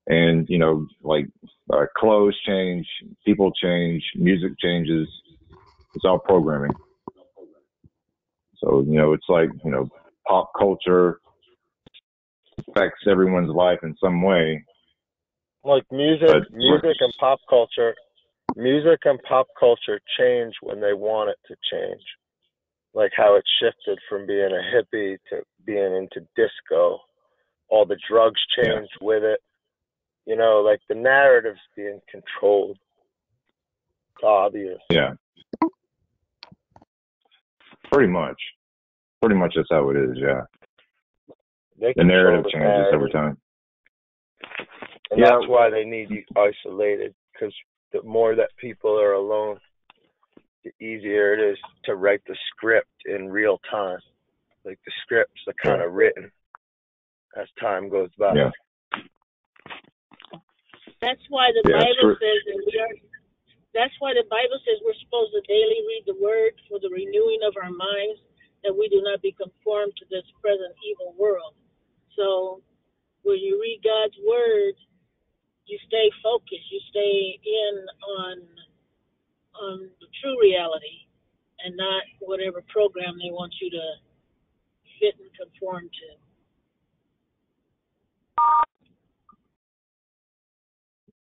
and, you know, like clothes change, people change, music changes. It's all programming. So, you know, it's like, you know, pop culture affects everyone's life in some way. Like music and pop culture change when they want it to change. Like how it shifted from being a hippie to being into disco. All the drugs changed with it. You know, like the narrative's being controlled. It's obvious. Yeah. Pretty much that's how it is, yeah. The narrative changes over time. And that's why they need you isolated, because the more that people are alone, the easier it is to write the script in real time. Like the scripts are kind of written as time goes by. Yeah. That's why the Bible says that that's why the Bible says we're supposed to daily read the word for the renewing of our minds, that we do not be conformed to this present evil world. So when you read God's word, you stay focused, you stay in on the true reality and not whatever program they want you to fit and conform to.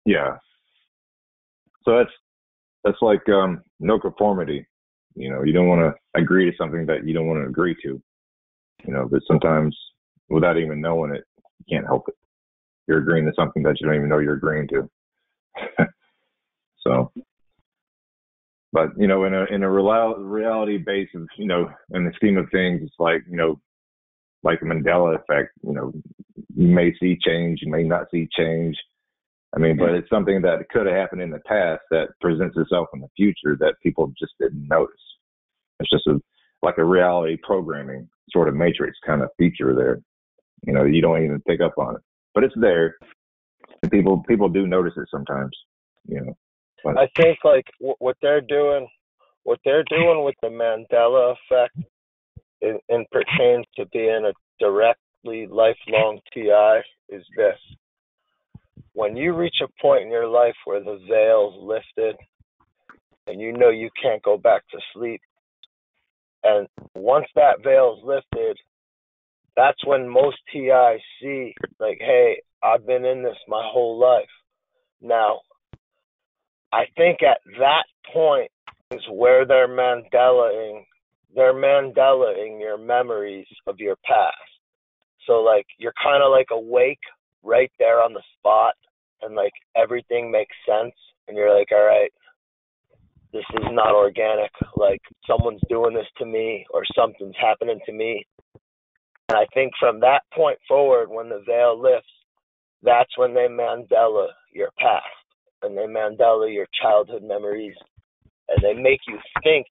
Yeah. So that's like no conformity. You know, you don't want to agree to something that you don't want to agree to. You know, but sometimes without even knowing it, you can't help it. You're agreeing to something that you don't even know you're agreeing to. So, but you know, in a reality basis, you know, in the scheme of things, it's like, you know, like the Mandela effect. You know, you may see change, you may not see change. I mean, but it's something that could have happened in the past that presents itself in the future that people just didn't notice. It's just like a reality programming sort of matrix kind of feature there. You know, you don't even pick up on it, but it's there. And people do notice it sometimes. You know, but I think like what they're doing with the Mandela effect, in pertains to being a directly lifelong TI, is this. When you reach a point in your life where the veil's lifted and you know you can't go back to sleep, and once that veil's lifted, that's when most TIs see, like, hey, I've been in this my whole life. Now, I think at that point is where they're Mandela-ing your memories of your past. So, like, you're kind of like awake right there on the spot, and like everything makes sense, and you're like, all right, this is not organic, like someone's doing this to me or something's happening to me. And I think from that point forward, when the veil lifts, that's when they Mandela your past and they Mandela your childhood memories, and they make you think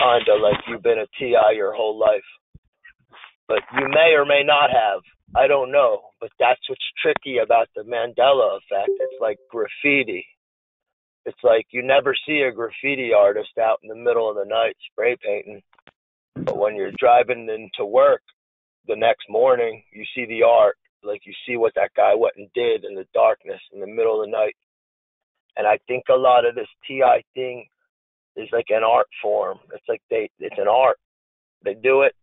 kind of like you've been a TI your whole life. But you may or may not have. I don't know. But that's what's tricky about the Mandela effect. It's like graffiti. It's like you never see a graffiti artist out in the middle of the night spray painting. But when you're driving into work the next morning, you see the art. Like you see what that guy went and did in the darkness in the middle of the night. And I think a lot of this TI thing is like an art form. It's like it's an art. They do it,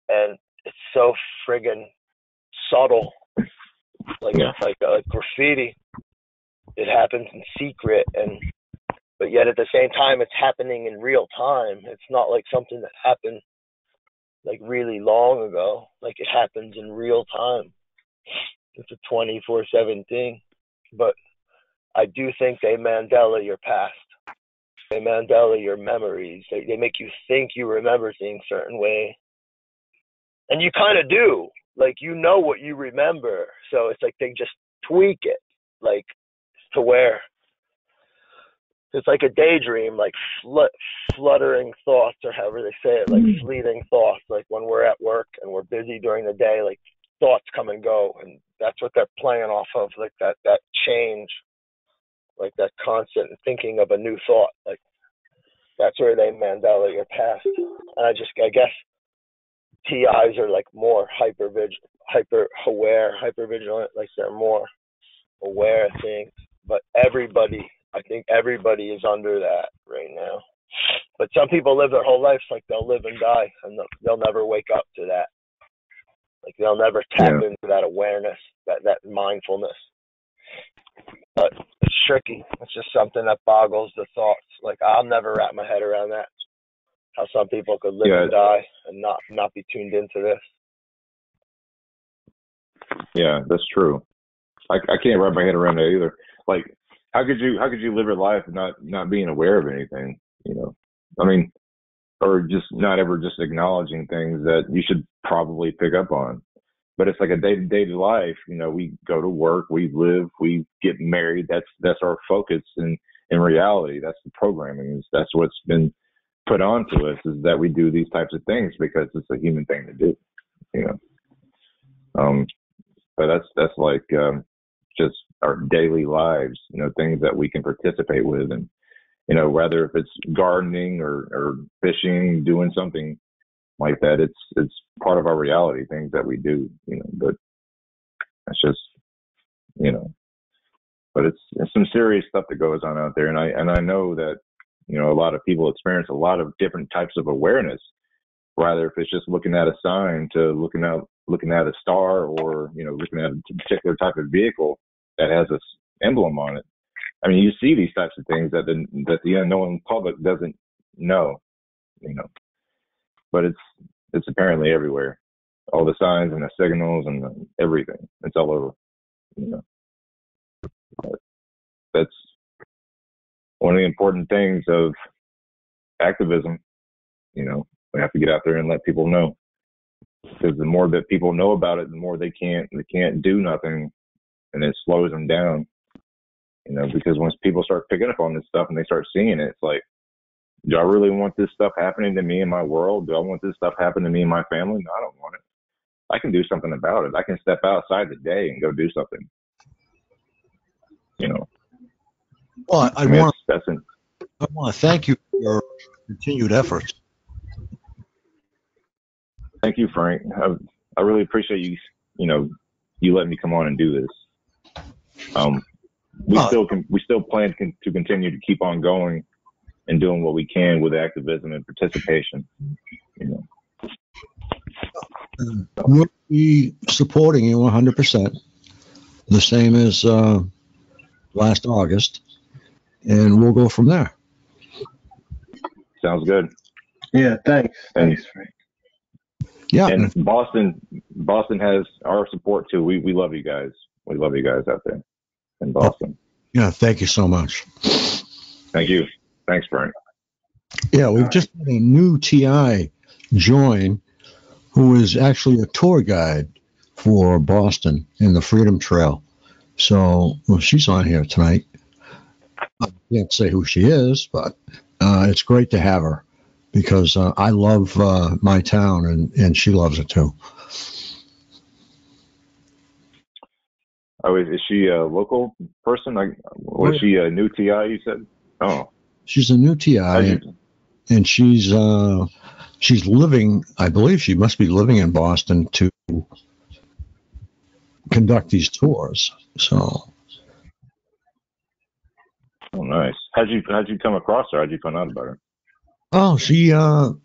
and it's so friggin' subtle. Like it's like graffiti. It happens in secret, but yet at the same time, it's happening in real time. It's not like something that happened like really long ago. Like it happens in real time. It's a 24/7 thing. But I do think they Mandela your past. They Mandela your memories. They make you think you remember things certain way. And you kind of do. Like, you know what you remember. So it's like they just tweak it, like, to where it's like a daydream, like fluttering thoughts, or however they say it, like fleeting thoughts. Like when we're at work and we're busy during the day, like thoughts come and go. And that's what they're playing off of, like that change, like that constant thinking of a new thought. Like that's where they Mandela your past. And I guess TIs are like more hyper vigilant, like they're more aware of things. But I think everybody is under that right now. But some people live their whole life like they'll live and die, and they'll never wake up to that. Like they'll never tap into that awareness, that mindfulness. But it's tricky. It's just something that boggles the thoughts. Like I'll never wrap my head around that. How some people could live and die and not be tuned into this. Yeah, that's true. I can't wrap my head around that either. Like, how could you live your life not being aware of anything? You know, I mean, or just not ever just acknowledging things that you should probably pick up on. But it's like a day-to-day life. You know, we go to work, we live, we get married. That's our focus. And in reality, that's the programming. That's what's been put onto us, is that we do these types of things because it's a human thing to do. You know, but that's like just our daily lives. You know, things that we can participate with, and you know, whether if it's gardening or fishing, doing something like that, it's part of our reality, things that we do, you know. But it's just, you know, but it's some serious stuff that goes on out there, and I know that, you know, a lot of people experience a lot of different types of awareness, whether if it's just looking at a sign to looking at a star, or you know, looking at a particular type of vehicle that has a emblem on it. I mean, you see these types of things that the unknown public doesn't know, you know. But it's apparently everywhere. All the signs and the signals and everything. It's all over, you know. But that's one of the important things of activism. You know, we have to get out there and let people know, because the more that people know about it, the more they can't do nothing, and it slows them down. You know, because once people start picking up on this stuff and they start seeing it, it's like, do I really want this stuff happening to me in my world? Do I want this stuff happening to me and my family? No, I don't want it. I can do something about it. I can step outside the day and go do something. You know. Well, I want to thank you for your continued efforts. Thank you, Frank. I really appreciate you. You know, you letting me come on and do this. We still plan to continue to keep on going and doing what we can with activism and participation. You know. We'll be supporting you 100%, the same as last August, and we'll go from there. Sounds good. Yeah, thanks, Frank. Yeah, and Boston has our support too. We love you guys. We love you guys out there in Boston. Yeah, thank you so much. Thank you. Thanks, Frank. Yeah, we've just had a new TI join, who is actually a tour guide for Boston in the Freedom Trail. So, well, she's on here tonight. I can't say who she is, but it's great to have her, because I love my town, and she loves it too. Oh, is she a local person? Was she a new TI, you said? Oh. She's a new TI, and she's living, I believe she must be living in Boston to conduct these tours. So. Oh, nice. How'd you come across her? How'd you find out about her? Oh, she found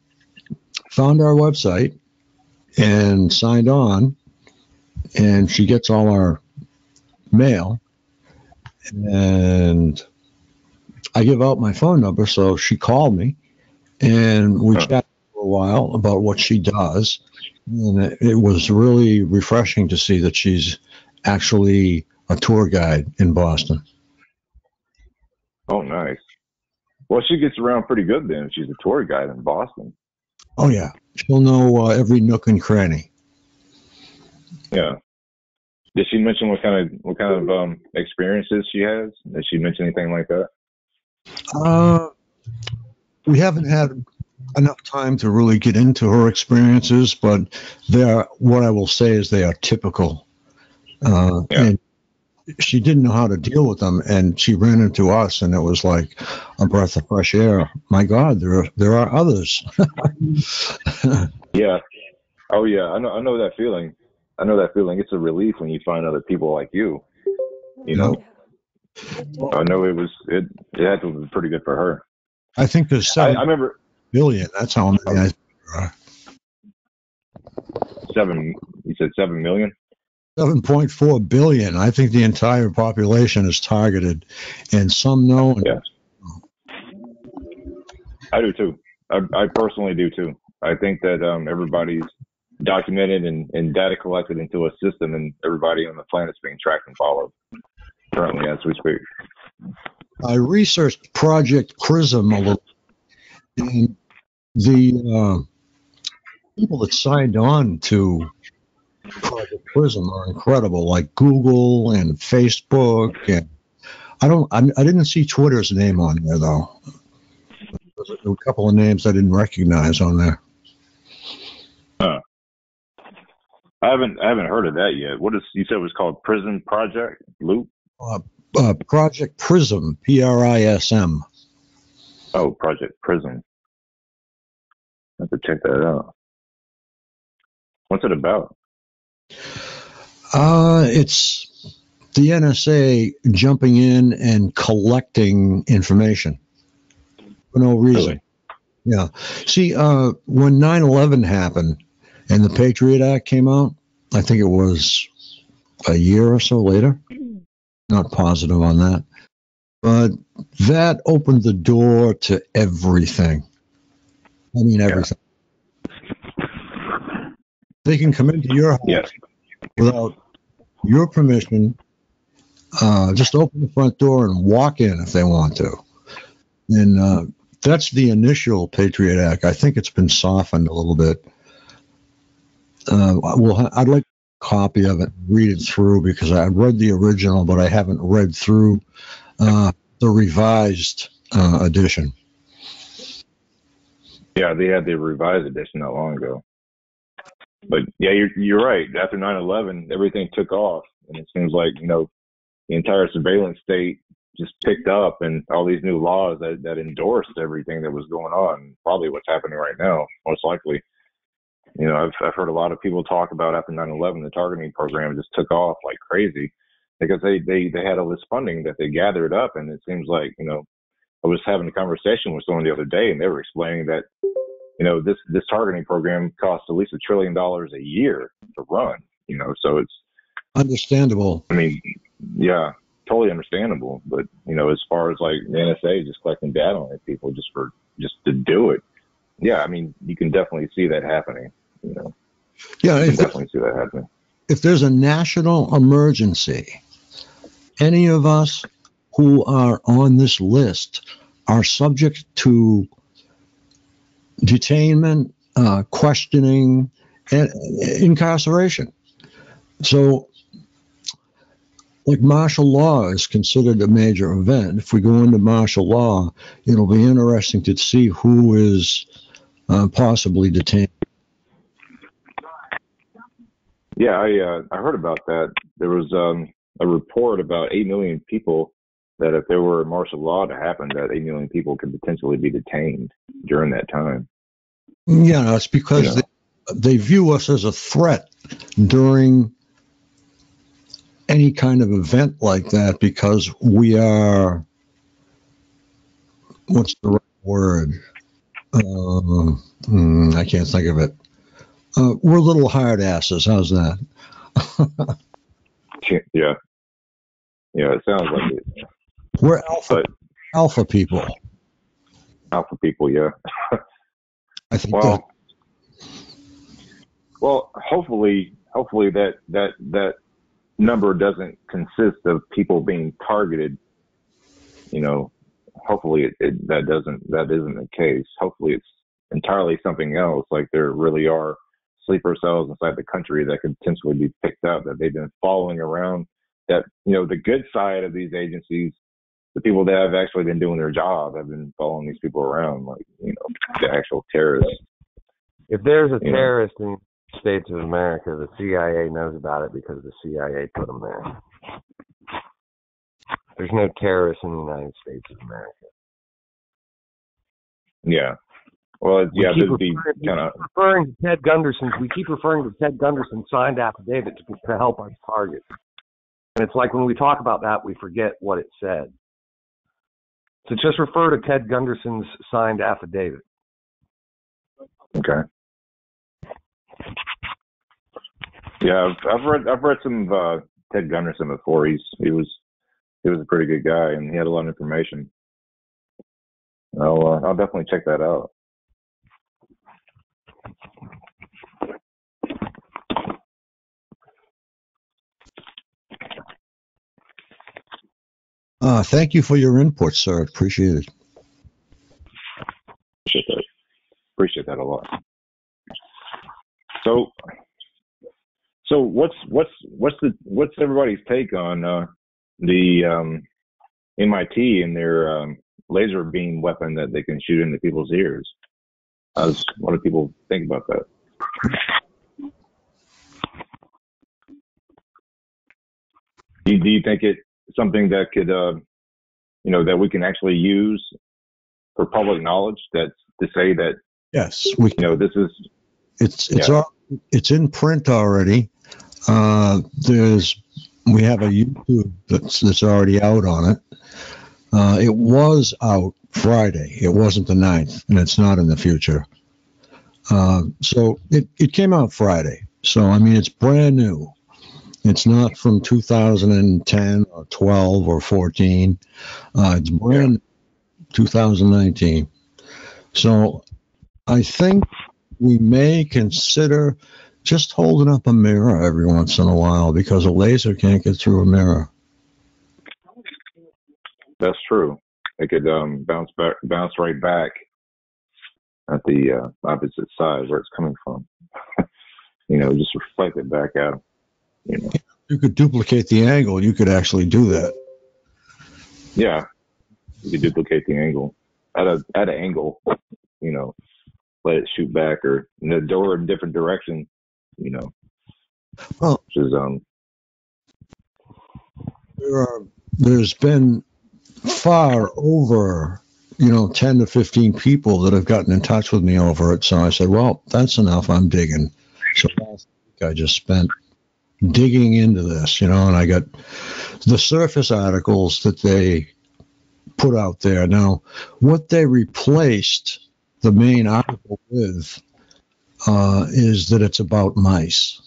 our website and signed on, and she gets all our mail, and I give out my phone number, so she called me, and we chatted for a while about what she does, and it was really refreshing to see that she's actually a tour guide in Boston. Oh, nice. Well, she gets around pretty good then. She's a tour guide in Boston. Oh yeah, she'll know every nook and cranny. Yeah. Did she mention what kind of experiences she has? Did she mention anything like that? We haven't had enough time to really get into her experiences, but what I will say is they are typical. And she didn't know how to deal with them, and she ran into us, and it was like a breath of fresh air. My God, there are others. Yeah. Oh yeah, I know that feeling. I know that feeling. It's a relief when you find other people like you. You know. I know it had to be pretty good for her. I think there's I remember billion. That's how many I think there are. 7. You said 7 million. 7.4 billion. I think the entire population is targeted, and some know. Yeah. I do too. I personally do too. I think that everybody's documented and data collected into a system, and everybody on the planet's being tracked and followed currently as we speak. I researched Project Prism a little, and the people that signed on to Project Prism are incredible, like Google and Facebook, and I didn't see Twitter's name on there though. There were a couple of names I didn't recognize on there. I haven't heard of that yet. You said it was called Prism Project Loop? Project Prism, PRISM. Oh, Project Prism. I have to check that out. What's it about? It's the NSA jumping in and collecting information for no reason. Really? Yeah. See, when 9/11 happened and the Patriot Act came out, I think it was a year or so later. Not positive on that. But that opened the door to everything. I mean, everything. Yeah. They can come into your house without your permission, just open the front door and walk in if they want to. And that's the initial Patriot Act. I think it's been softened a little bit. I'd like a copy of it, read it through, because I read the original, but I haven't read through the revised edition. Yeah, they had the revised edition not long ago. But yeah, you're right. After 9/11, everything took off, and it seems like the entire surveillance state just picked up, and all these new laws that endorsed everything that was going on. Probably what's happening right now, most likely. I've heard a lot of people talk about after 9/11, the targeting program just took off like crazy because they had all this funding that they gathered up, and it seems like I was having a conversation with someone the other day, and they were explaining that this targeting program costs at least $1 trillion a year to run. So it's understandable. I mean, yeah, totally understandable. But as far as like the NSA just collecting data on people just to do it, yeah, I mean, you can definitely see that happening. Yeah, you can definitely see that happening. If there's a national emergency, any of us who are on this list are subject to detainment, questioning, and incarceration. So, like martial law is considered a major event. If we go into martial law, it'll be interesting to see who is possibly detained. Yeah, I heard about that. There was a report about 8 million people that if there were martial law to happen, that 8 million people could potentially be detained during that time. Yeah, no, it's because they view us as a threat during any kind of event like that, because we are, what's the right word? I can't think of it. We're little hard asses. How's that? Yeah. Yeah, it sounds like it. We're alpha people. Alpha people, yeah. I think well, hopefully that number doesn't consist of people being targeted, hopefully that isn't the case. Hopefully it's entirely something else. Like there really are sleeper cells inside the country that could potentially be picked up, that they've been following around, that, the good side of these agencies, the people that have actually been doing their job have been following these people around, like, the actual terrorists. If there's a terrorist in the States of America, the CIA knows about it because the CIA put them there. There's no terrorists in the United States of America. Yeah. Well, this be kind of referring to Ted Gunderson's. We keep referring to Ted Gunderson's signed affidavit to help us target. And it's like when we talk about that, we forget what it said. So just refer to Ted Gunderson's signed affidavit. Okay. Yeah, I've read some Ted Gunderson before. He was a pretty good guy, and he had a lot of information. I'll definitely check that out. Thank you for your input, sir. Appreciate it. Appreciate that a lot. So what's everybody's take on the MIT and their laser beam weapon that they can shoot into people's ears? What do people think about that? Do you think it's something that could, that we can actually use for public knowledge? That's to say that, yes, this is it's in print already. We have a YouTube that's already out on it. It was out Friday. It wasn't the 9th, and it's not in the future. So it came out Friday. So, I mean, it's brand new. It's not from 2010 or 12 or 14. It's brand 2019. So I think we may consider just holding up a mirror every once in a while, because a laser can't get through a mirror. That's true. It could bounce right back at the opposite side where it's coming from. Just reflect it back out. You could duplicate the angle. You could actually do that. Yeah, you could duplicate the angle at an angle. Let it shoot back, or in a door in a different direction. Well, which is there's been far over 10 to 15 people that have gotten in touch with me over it. So I said, well, that's enough. I'm digging. So last week I just spent digging into this, and I got the surface articles that they put out there. Now, what they replaced the main article with is that it's about mice.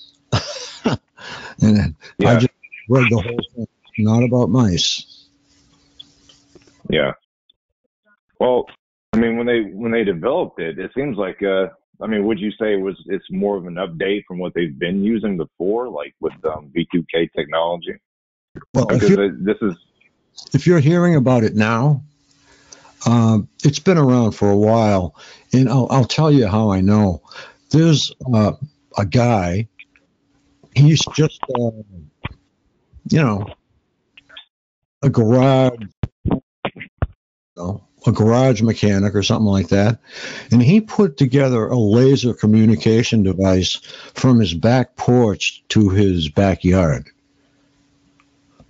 And I just read the whole thing. Not about mice. Yeah. Well, I mean, when they developed it, it seems like would you say it's more of an update from what they've been using before, like with V2K technology? Well, because if you're hearing about it now, it's been around for a while, and I'll tell you how I know. There's a guy. He's just a garage mechanic or something like that, and he put together a laser communication device from his back porch to his backyard.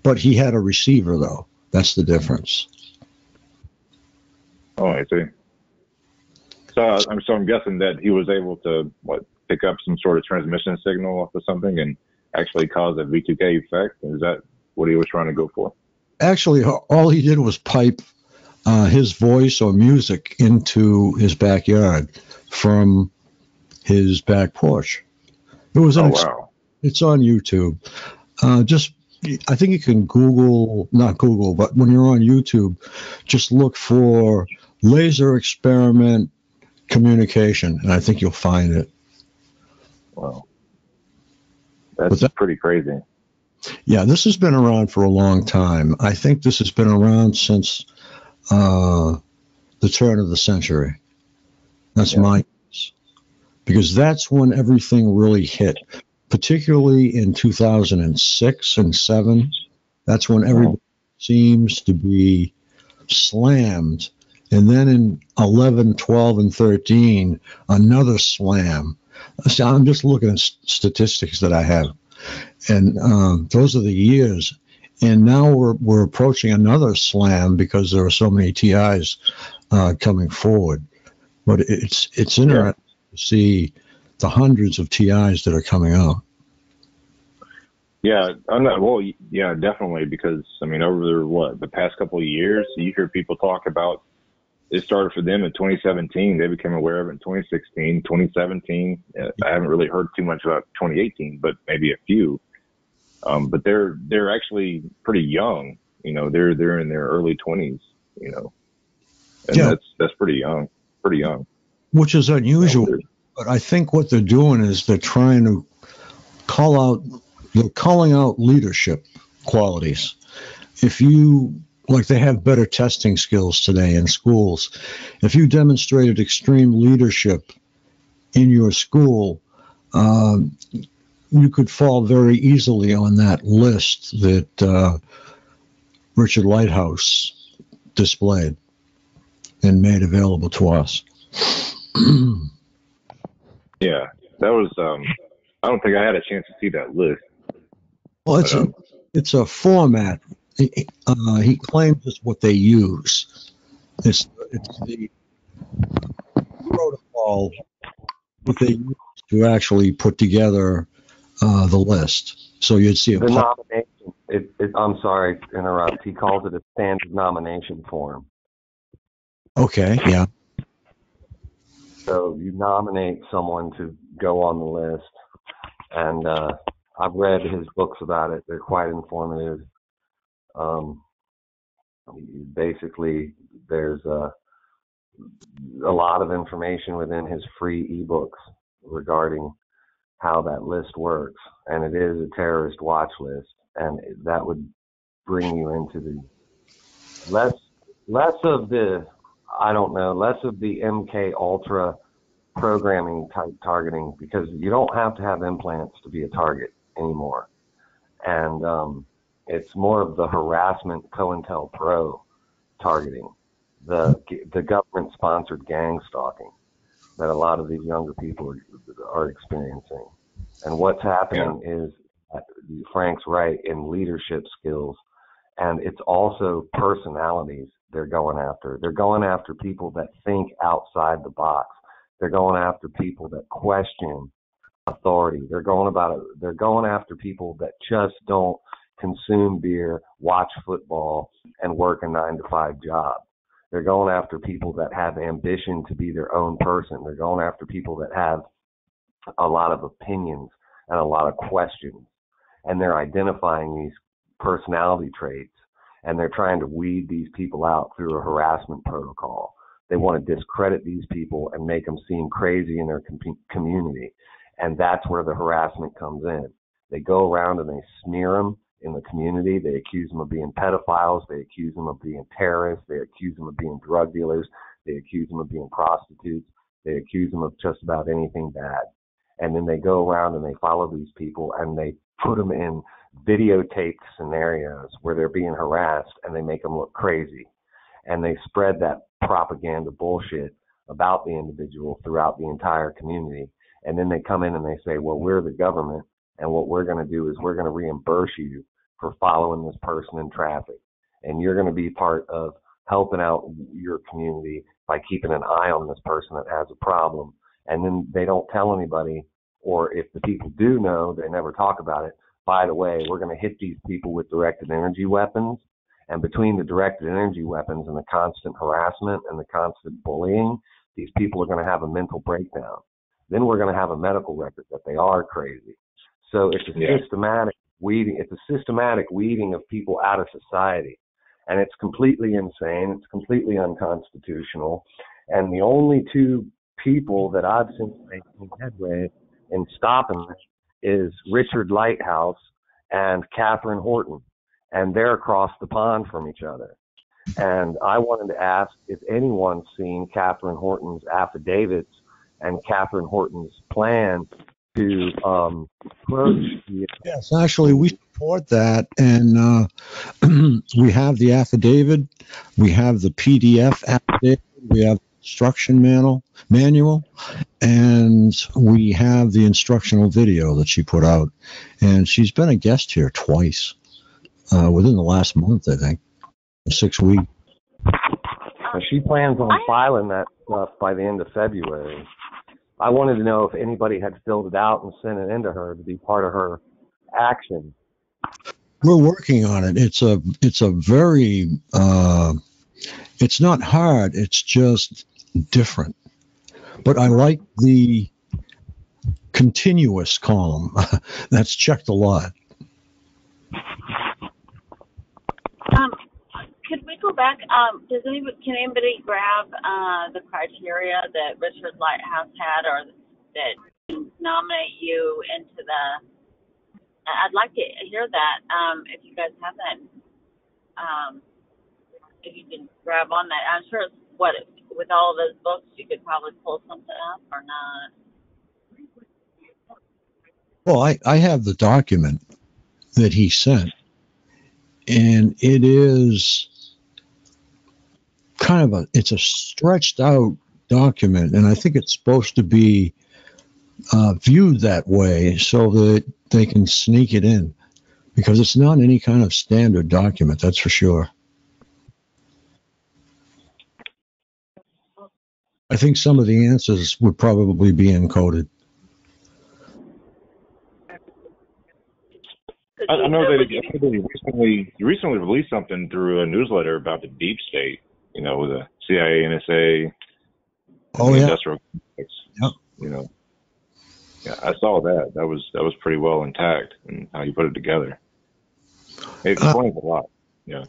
But he had a receiver, though. That's the difference. Oh, I see. So I'm guessing that he was able to pick up some sort of transmission signal off of something and actually cause a V2K effect. Is that what he was trying to go for? Actually, all he did was pipe his voice or music into his backyard from his back porch. It was wow. It's on YouTube. I think you can not Google, but when you're on YouTube, just look for laser experiment communication, and I think you'll find it. Wow. That's pretty crazy. Yeah, this has been around for a long time. I think this has been around since the turn of the century. That's my guess. Because that's when everything really hit, particularly in 2006 and 7. That's when everybody seems to be slammed. And then in 11, 12, and 13, another slam. So I'm just looking at statistics that I have. And those are the years. And now we're approaching another slam because there are so many TIs coming forward. But it's interesting to see the hundreds of TIs that are coming out. Yeah, definitely, because I mean, over the past couple of years, you hear people talk about it started for them in 2017. They became aware of it in 2016, 2017. I haven't really heard too much about 2018, but maybe a few. But they're actually pretty young. You know, they're in their early 20s. You know, and that's pretty young. Pretty young. Which is unusual. But I think what they're doing is they're trying to they're calling out leadership qualities. If you, like they have better testing skills today in schools, if you demonstrated extreme leadership in your school, you could fall very easily on that list that Richard Lighthouse displayed and made available to us. Yeah, that was, I don't think I had a chance to see that list. Well, it's a format. He claims it's what they use. It's the protocol what they use to actually put together the list. So you'd see the nomination. I'm sorry to interrupt. He calls it a standard nomination form. Okay, yeah. So you nominate someone to go on the list, and I've read his books about it. They're quite informative. Basically, there's a lot of information within his free ebooks regarding how that list works, and it is a terrorist watch list, and that would bring you into the less of the MK Ultra programming type targeting, because you don't have to have implants to be a target anymore. And it's more of the harassment COINTELPRO targeting, the government sponsored gang stalking that a lot of these younger people are experiencing. And what's happening is, Frank's right, in leadership skills, and it's also personalities they're going after. They're going after people that think outside the box. They're going after people that question authority. They're going after people that just don't consume beer, watch football, and work a 9-to-5 job. They're going after people that have ambition to be their own person. They're going after people that have a lot of opinions and a lot of questions. And they're identifying these personality traits, and they're trying to weed these people out through a harassment protocol. They want to discredit these people and make them seem crazy in their community. And that's where the harassment comes in. They go around and they smear them in the community. They accuse them of being pedophiles. They accuse them of being terrorists. They accuse them of being drug dealers. They accuse them of being prostitutes. They accuse them of just about anything bad. And then they go around and they follow these people and they put them in videotaped scenarios where they're being harassed, and they make them look crazy. And they spread that propaganda bullshit about the individual throughout the entire community. And then they come in and they say, well, we're the government, and what we're going to do is we're going to reimburse you for following this person in traffic. And you're going to be part of helping out your community by keeping an eye on this person that has a problem. And then they don't tell anybody, or if the people do know, they never talk about it. By the way, we're going to hit these people with directed energy weapons. And between the directed energy weapons and the constant harassment and the constant bullying, these people are going to have a mental breakdown. Then we're going to have a medical record that they are crazy. So it's a systematic weeding. It's a systematic weeding of people out of society. And it's completely insane. It's completely unconstitutional. And the only two people that I've seen making headway in stopping this is Richard Lighthouse and Catherine Horton. And they're across the pond from each other. And I wanted to ask if anyone's seen Catherine Horton's affidavits and Catherine Horton's plan to approach the. Yes, actually, we support that, and we have the affidavit, we have the PDF affidavit, we have the instruction manual, and we have the instructional video that she put out. And she's been a guest here twice within the last month, I think, 6 weeks. She plans on filing that stuff by the end of February. I wanted to know if anybody had filled it out and sent it in to her to be part of her action. We're working on it. It's a very, it's not hard. It's just different. But I like the continuous column. That's checked a lot. Could we go back? Can anybody grab the criteria that Richard Lighthouse had, or that nominate you into the? I'd like to hear that. If you guys have that, if you can grab on that, I'm sure with all of those books, you could probably pull something up or not. Well, I have the document that he sent, and it is kind of it's a stretched out document, and I think it's supposed to be viewed that way so that they can sneak it in, because it's not any kind of standard document, that's for sure. I think some of the answers would probably be encoded. I know that you recently released something through a newsletter about the deep state, with the CIA, NSA, the industrial complex. Yep. Yeah, I saw that. That was pretty well intact, and how you put it together. It explains a lot. Yeah.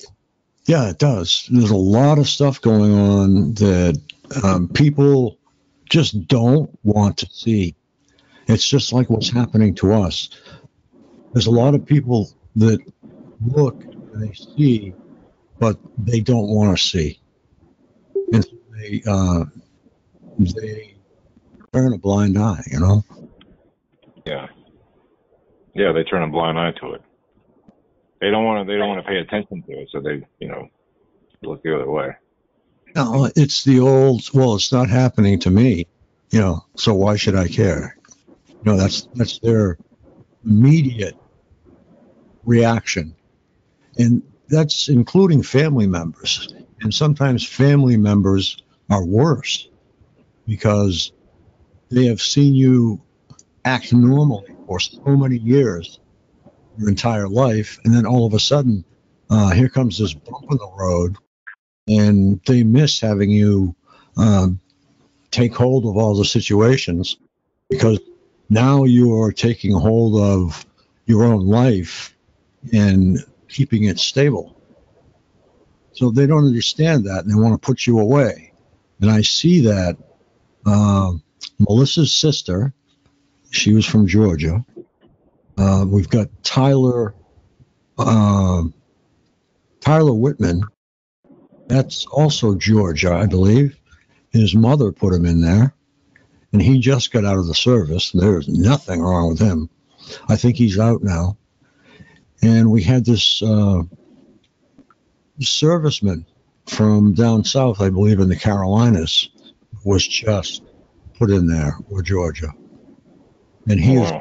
Yeah, it does. There's a lot of stuff going on that people just don't want to see. It's just like what's happening to us. There's a lot of people that look and they see, but they don't want to see. And so they turn a blind eye, Yeah. Yeah, they turn a blind eye to it. They don't want to pay attention to it, so they, look the other way. No, it's the old, well, it's not happening to me, so why should I care? That's their immediate reaction. And that's including family members. And sometimes family members are worse because they have seen you act normally for so many years, your entire life, and then all of a sudden, here comes this bump in the road, and they miss having you take hold of all the situations, because now you're taking hold of your own life and keeping it stable. So they don't understand that, and they want to put you away. And I see that Melissa's sister, she was from Georgia. We've got Tyler Whitman. That's also Georgia, I believe. His mother put him in there, and he just got out of the service. There's nothing wrong with him. I think he's out now. And we had this serviceman from down south, I believe in the Carolinas, was just put in there, or Georgia. And he was,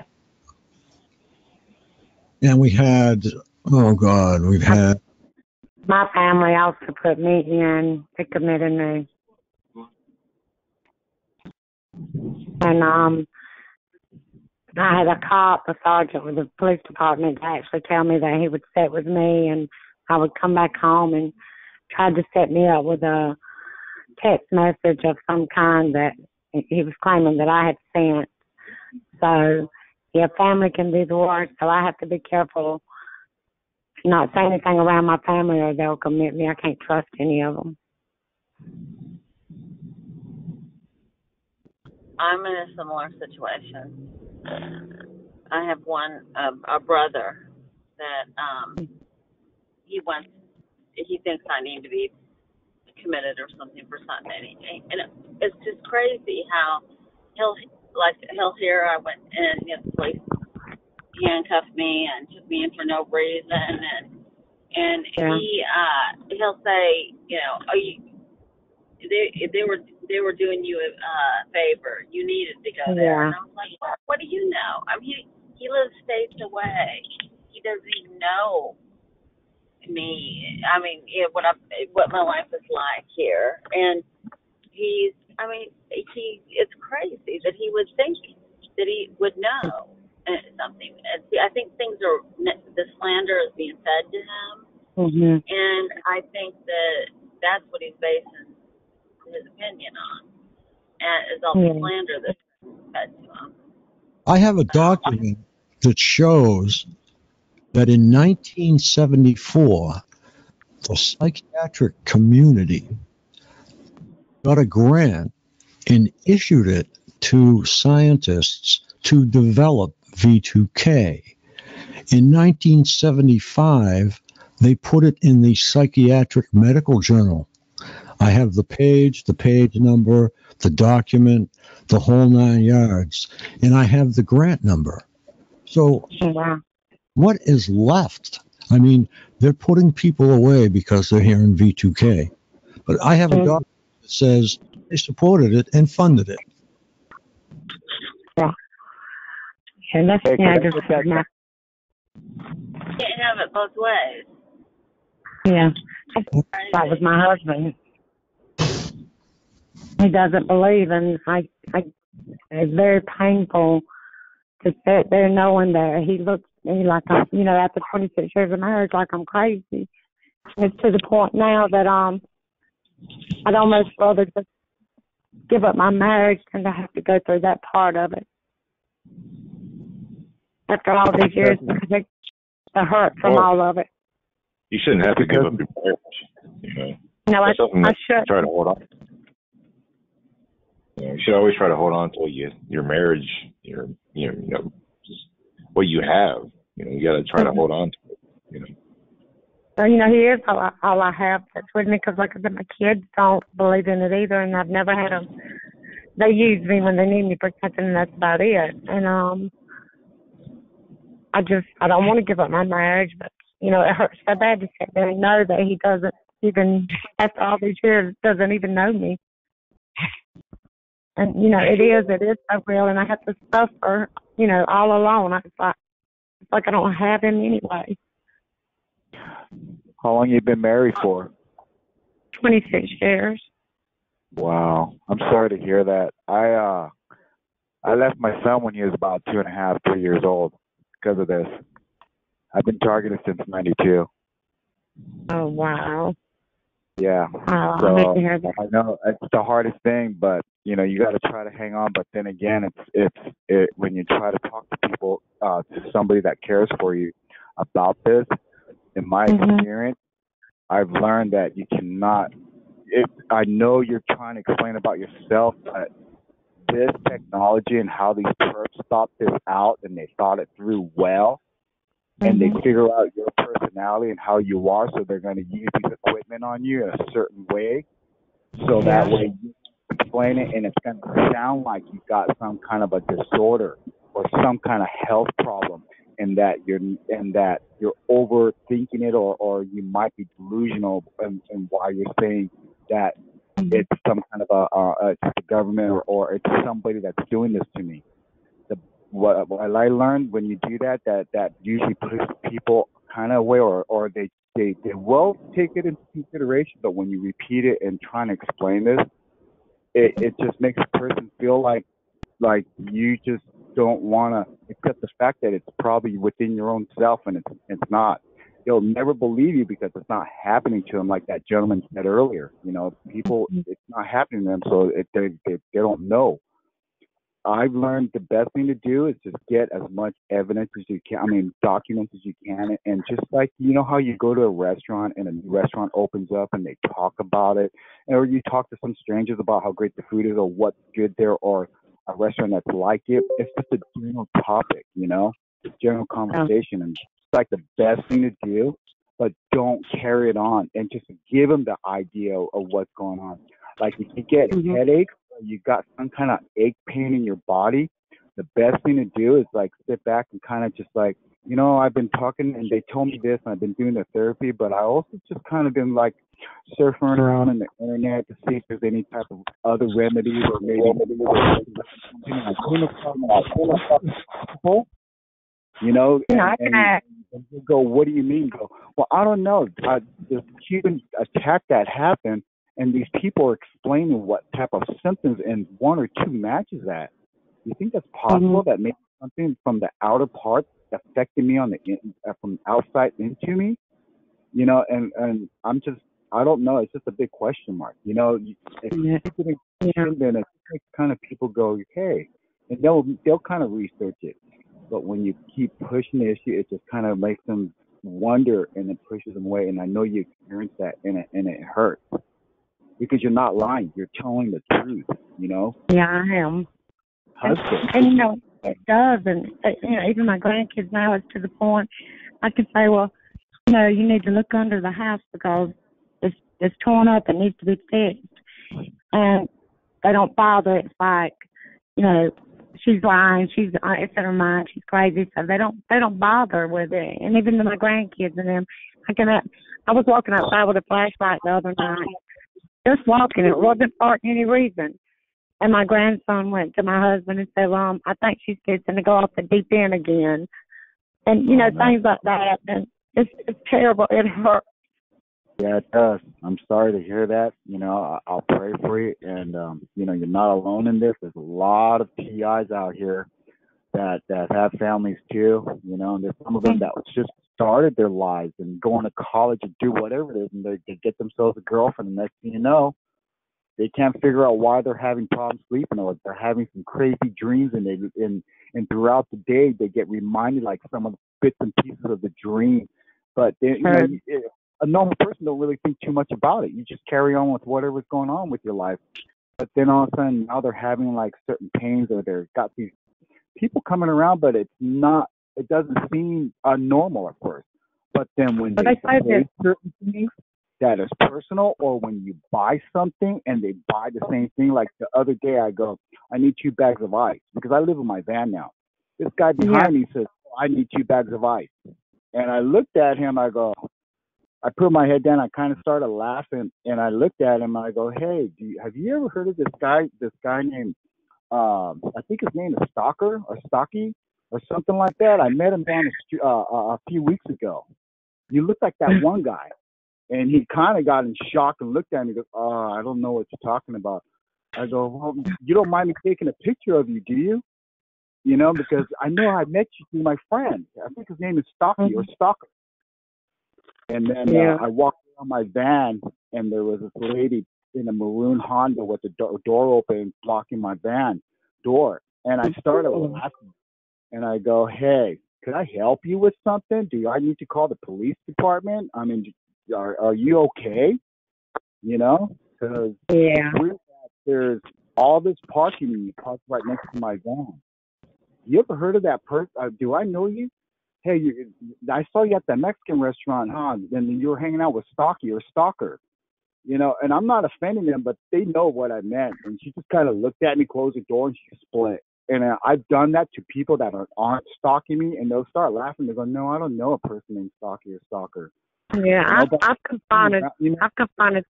and we had, we've had. My family also put me in. They committed me. And I had a cop, a sergeant with the police department, to actually tell me that he would sit with me, and I would come back home, and tried to set me up with a text message of some kind that he was claiming that I had sent. So, yeah, family can do the work, so I have to be careful not say anything around my family or they'll commit me. I can't trust any of them. I'm in a similar situation. I have a brother that he thinks I need to be committed or something for something. And it's just crazy how he'll hear I went and the police handcuffed me and took me in for no reason, and he'll say, they were doing you a favor. You needed to go there. And I was like, what do you know? I mean, he lives states away. He doesn't even know me. I mean, what my life is like here, and it's crazy that he would think that he would know something. I think the slander is being fed to him, and I think that's what he's basing his opinion on, and is all the slander that's fed to him. I have a document that shows that in 1974, the psychiatric community got a grant and issued it to scientists to develop V2K. In 1975, they put it in the Psychiatric Medical Journal. I have the page number, the document, the whole 9 yards, and I have the grant number. So what is left? I mean, they're putting people away because they're hearing V2K. But I have a document that says they supported it and funded it. And that's, you can't have it both ways. Yeah, that was my husband. He doesn't believe, and it's very painful to sit there knowing that he looks at me like I'm, after 26 years of marriage, like I'm crazy. It's to the point now that I'd almost rather just give up my marriage than to have to go through that part of it. After all these years, because the hurt from all of it. You shouldn't have to give up your marriage. No, I should. Try to hold on. You should always try to hold on to your marriage, just what you have. You got to try to hold on to it. Well, he is all I have that's with me, because, like I said, my kids don't believe in it either, and I've never had them. They use me when they need me for something, and that's about it. And I don't want to give up my marriage, but it hurts so bad to sit there and know that he doesn't even, after all these years, doesn't even know me. And it is so real, and I have to suffer, all alone. It's like I don't have him anyway. How long you been married for? 26 years. Wow, I'm sorry to hear that. I left my son when he was about 2.5, 3 years old because of this. I've been targeted since '92. Oh wow. Yeah. Oh, so I hate to hear that. I know it's the hardest thing, but you got to try to hang on. But then again, it's when you try to talk to people, to somebody that cares for you about this. In my experience, I've learned that you cannot. I know you're trying to explain about yourself, but this technology and how these perps thought this out and they thought it through well, and they figure out your personality and how you are, so they're going to use these equipment on you in a certain way, so that way you explain it and it's going to sound like you got some kind of a disorder or some kind of health problem, and that you're overthinking it, or you might be delusional in why you're saying that it's some kind of it's the government or it's somebody that's doing this to me. What I learned when you do that usually pushes people kind of away, or they will take it into consideration, but when you repeat it and trying to explain this, it just makes a person feel like you just don't want to accept the fact that it's probably within your own self, and it's not. They'll never believe you because it's not happening to them, like that gentleman said earlier. People, it's not happening to them, so they don't know. I've learned the best thing to do is just get as much evidence as you can, documents as you can, and just like, how you go to a restaurant and a new restaurant opens up and they talk about it, or you talk to some strangers about how great the food is or what's good there, or a restaurant that's like it. It's just a general topic, general conversation, and it's like the best thing to do but don't carry it on, and just give them the idea of what's going on. Like if you get a headache or you got some kind of ache pain in your body, the best thing to do is like sit back and kind of just like, you know, I've been talking and they told me this and I've been doing the therapy, but I also just kind of been like surfing around on the internet to see if there's any type of other remedies or maybe you know, and you go, what do you mean? Go, well, I don't know. The Cuban attack that happened, and these people are explaining what type of symptoms, and 1 or 2 matches that. You think that's possible that maybe something from the outer part affected me on the from outside into me? You know, and I'm just, I don't know. It's just a big question mark. You know, if you keep it in question, then it makes kind of people go, okay, and they'll kind of research it. But when you keep pushing the issue, it just kind of makes them wonder, and it pushes them away. And I know you experience that, and it hurts because you're not lying; you're telling the truth. You know. Yeah, I am. And you know, it does, and you know, even my grandkids now, it's to the point I can say, well, you know, you need to look under the house because it's torn up and needs to be fixed. And they don't bother. It's like, you know, she's lying. It's in her mind. She's crazy. So they don't bother with it. And even my grandkids and them, I was walking outside with a flashlight the other night, just walking. It wasn't for any reason. And my grandson went to my husband and said, well, I think she's fixing to go off the deep end again. And, you know, things like that. And it's terrible. It hurts. Yeah, it does. I'm sorry to hear that. You know, I'll pray for you. And, you know, you're not alone in this. There's a lot of TIs out here that have families too, you know, and there's some of them that just started their lives and going to college and do whatever it is, and they get themselves a girlfriend, and next thing you know, they can't figure out why they're having problems sleeping, or they're having some crazy dreams, and throughout the day they get reminded like some of the bits and pieces of the dream. But they, you know, a normal person don't really think too much about it. You just carry on with whatever's going on with your life. But then all of a sudden now they're having like certain pains, or they've got these people coming around, but it doesn't seem normal at first. But then when they say certain things that is personal, or when you buy something and they buy the same thing, like the other day I go, I need 2 bags of ice, because I live in my van now. This guy behind me says, I need 2 bags of ice. And I looked at him, I put my head down, I kind of started laughing, and I looked at him, and I go, hey, have you ever heard of this guy named, I think his name is Stalker or Stocky or something like that. I met him down the street a few weeks ago. You look like that one guy. And he kind of got in shock and looked at me and goes, I don't know what you're talking about. I go, well, you don't mind me taking a picture of you, do you? You know, because I know I met you through my friend. I think his name is Stocky or Stalker. And then I walked around my van, and there was this lady in a maroon Honda with the door open, blocking my van door. And I started laughing. And I go, hey, could I help you with something? Do I need to call the police department? I mean, are you okay? You know? Because there's all this parking parked right next to my van. You ever heard of that person? Do I know you? Hey, I saw you at that Mexican restaurant, huh? And you were hanging out with Stocky or Stalker. You know, and I'm not offending them, but they know what I meant. And she just kind of looked at me, closed the door, and she split. And I've done that to people that aren't stalking me, and they'll start laughing. They go, no, I don't know a person named Stocky or Stalker. Yeah, I've confronted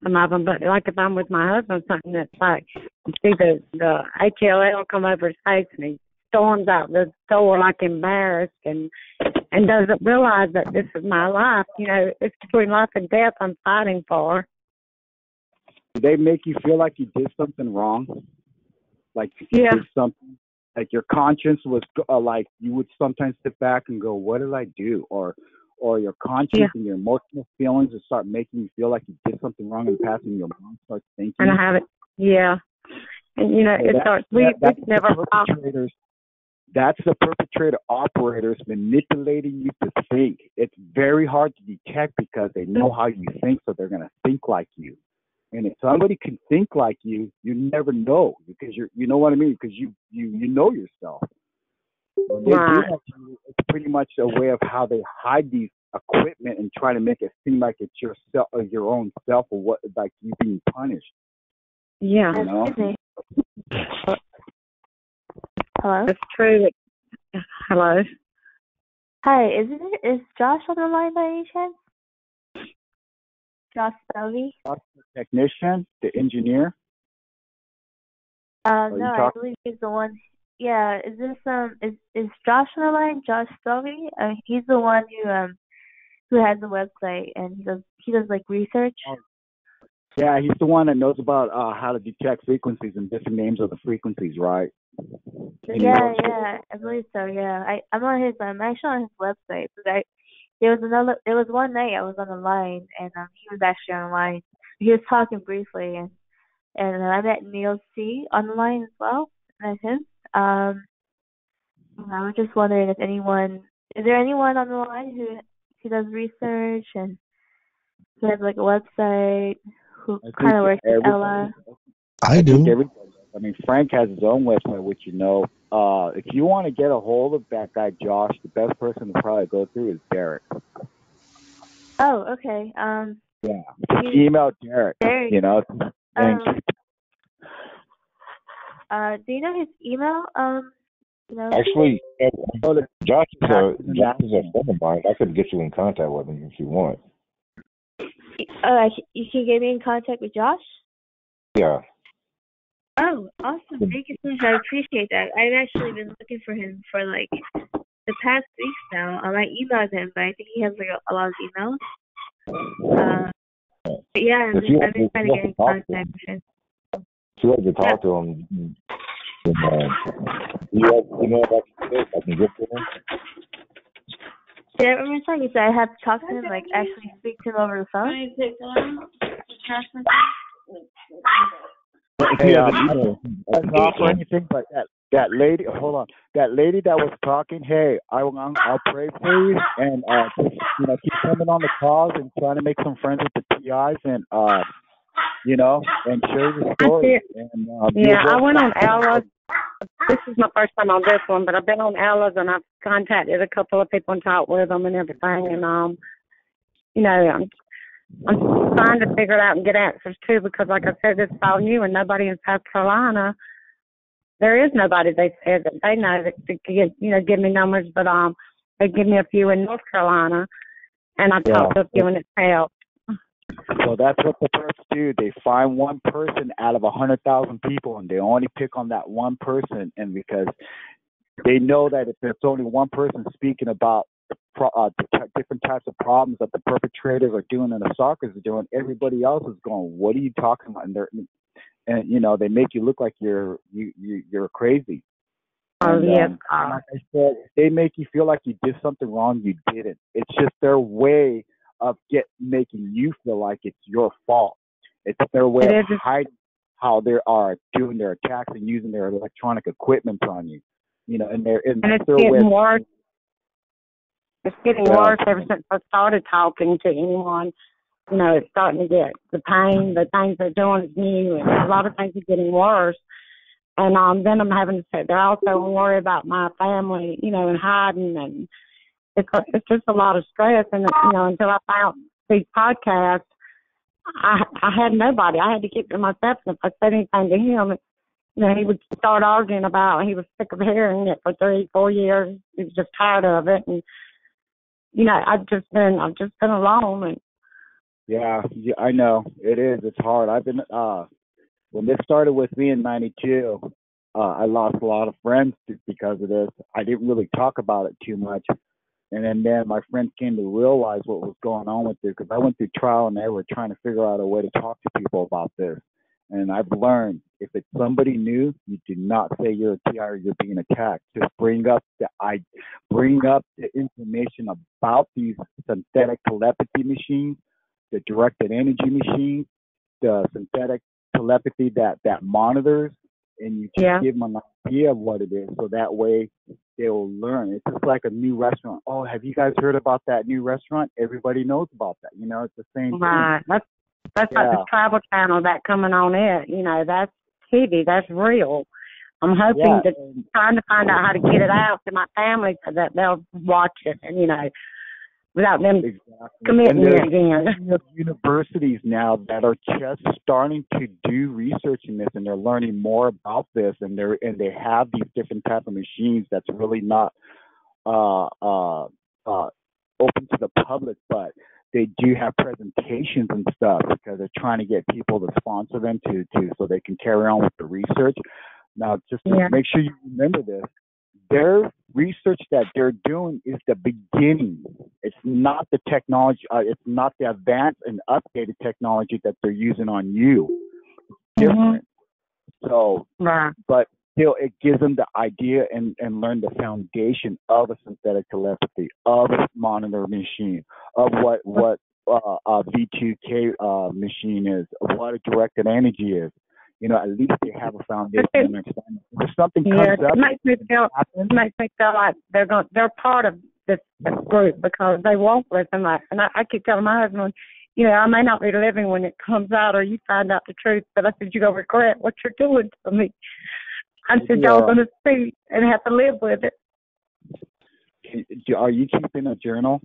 some of them, but like if I'm with my husband, something that's like, you see the HLL come over his face, and he storms out the door like embarrassed, and doesn't realize that this is my life. You know, it's between life and death I'm fighting for. Do they make you feel like you did something wrong? Like you did something, like your conscience was like, you would sometimes sit back and go, what did I do? Or your conscience and your emotional feelings will start making you feel like you did something wrong in the past, and your mind starts thinking. And I have it. Yeah. And, you know, it starts, we've never perpetrators. That's the perpetrator operators manipulating you to think. It's very hard to detect because they know how you think, so they're going to think like you. And if somebody can think like you, you never know, because you know what I mean? Because you know yourself. When they do that to you, it's pretty much a way of how they hide these equipment and try to make it seem like it's yourself, your own self, or what, like you being punished. Yeah. You know? Hello? It's true. Hello? Hi, is Josh on the line by any chance? Josh Stovey? The technician, the engineer. No, I believe he's the one. Yeah, is this is Josh on the line? Josh Stovey? He's the one who has the website and he does like research. Yeah, he's the one that knows about how to detect frequencies and different names of the frequencies, right? Yeah, I believe so. Yeah, I'm on his. I'm actually on his website. But there was one night I was on the line and he was actually on the line. He was talking briefly and I met Neil C on the line as well. I met him. I was just wondering if is there anyone on the line who does research and who has like a website, who kind of works with Ella? I do. I mean, Frank has his own website, which you know. If you want to get a hold of that guy, Josh, the best person to probably go through is Derek. Oh, okay. Yeah, just email Derek. You know. Do you know his email? Actually, Josh is a friend of mine. I could get you in contact with him if you want. You can get me in contact with Josh? Yeah. Oh, awesome. Thank you so much. I appreciate that. I've actually been looking for him for like the past weeks now. I emailed him, but I think he has like a lot of emails. But yeah, I've been trying to get in contact with him. If you like to talk to him, you know about this? I can get to him. Yeah, I remember telling you that I have to talk to him, like actually speak to him over the phone. Hey, not for anything, but that lady. Hold on, that lady that was talking. Hey, I'll pray for you, and just keep coming on the calls and trying to make some friends with the TIs, and and share your story. And, I went on Ella's. This is my first time on this one, but I've been on Ella's and I've contacted a couple of people and talked with them and everything. And I'm trying to figure it out and get answers too, because like I said, it's all new and nobody in South Carolina. There is nobody they said that they know that could give me numbers, but they give me a few in North Carolina, and I talked to a few and it's helped. So that's what the perps do. They find one person out of 100,000 people, and they only pick on that one person, and because they know that if there's only one person speaking about the different types of problems that the perpetrators are doing and the stalkers are doing, everybody else is going, "What are you talking about?" And they make you look like you're crazy. Oh, yeah. Like I said, they make you feel like you did something wrong. You didn't. It's just their way of making you feel like it's your fault. It's their way of hiding how they are doing their attacks and using their electronic equipment on you. And it's getting worse. It's getting worse ever since I started talking to anyone. It's starting to get the things they're doing is new, and a lot of things are getting worse. And then I'm having to sit there also and worry about my family, and hiding, and it's just a lot of stress. And until I found these podcasts, I had nobody. I had to keep to myself. And if I said anything to him, he would start arguing about he was sick of hearing it for 3-4 years. He was just tired of it, and I've just been alone. And yeah, I know it is. It's hard. I've been when this started with me in '92. I lost a lot of friends because of this. I didn't really talk about it too much. And then my friends came to realize what was going on with this, because I went through trial and error trying to figure out a way to talk to people about this. And I've learned, if it's somebody new, you do not say you're a TI or you're being attacked. Just bring up the information about these synthetic telepathy machines, the directed energy machines, the synthetic telepathy that monitors, and you just give them an idea of what it is, so that way they will learn. It's just like a new restaurant. Oh, have you guys heard about that new restaurant? Everybody knows about that. It's the same right. thing. That's like the Travel Channel that coming on it. That's TV. That's real. I'm hoping trying to find out how to get it out to my family so that they'll watch it. And without them Exactly. committing And it again. there's universities now that are just starting to do research in this, and they're learning more about this, and they have these different type of machines that's really not open to the public, but they do have presentations and stuff because they're trying to get people to sponsor them to so they can carry on with the research. Now, just to make sure you remember this, their research that they're doing is the beginning. It's not the technology. It's not the advanced and updated technology that they're using on you. It's different. So, but still, it gives them the idea and learn the foundation of a synthetic telepathy, of a monitor machine, of what a V2K machine is, of what a directed energy is. You know, at least they have a foundation and understanding. If something comes up, it makes me feel like they're part of this group because they walk with them. And I keep telling my husband, you know, I may not be living when it comes out or you find out the truth, but I said, you're going to regret what you're doing to me. I said, y'all going to see and have to live with it. Are you keeping a journal?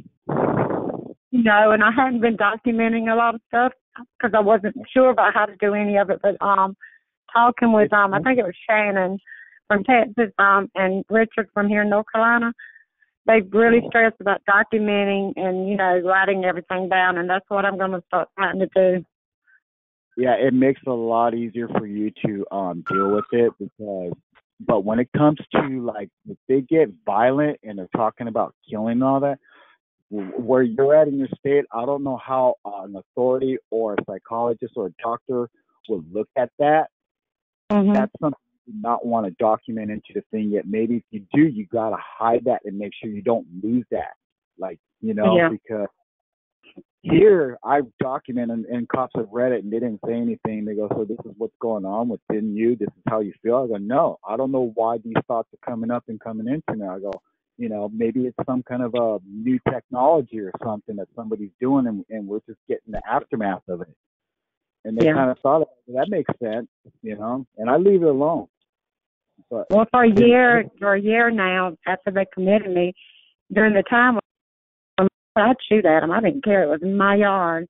No, and I hadn't been documenting a lot of stuff because I wasn't sure about how to do any of it. But talking with, I think it was Shannon from Texas and Richard from here in North Carolina, they really stressed about documenting and, you know, writing everything down. And that's what I'm going to start trying to do. Yeah, it makes it a lot easier for you to deal with it but when it comes to, like, if they get violent and they're talking about killing and all that, where you're at in your state, I don't know how an authority or a psychologist or a doctor would look at that. That's something you do not want to document into the thing yet. Maybe if you do, you got to hide that and make sure you don't lose that. Like, you know, because here I've documented and cops have read it and they didn't say anything. They go, so this is what's going on within you. This is how you feel. I go, no, I don't know why these thoughts are coming up and coming into me. I go, you know, maybe it's some kind of a new technology or something that somebody's doing and we're just getting the aftermath of it. And they kind of thought, that makes sense, you know, and I leave it alone. But well, for a year now, after they committed me, during the time I'd shoot at them. I didn't care. It was in my yard.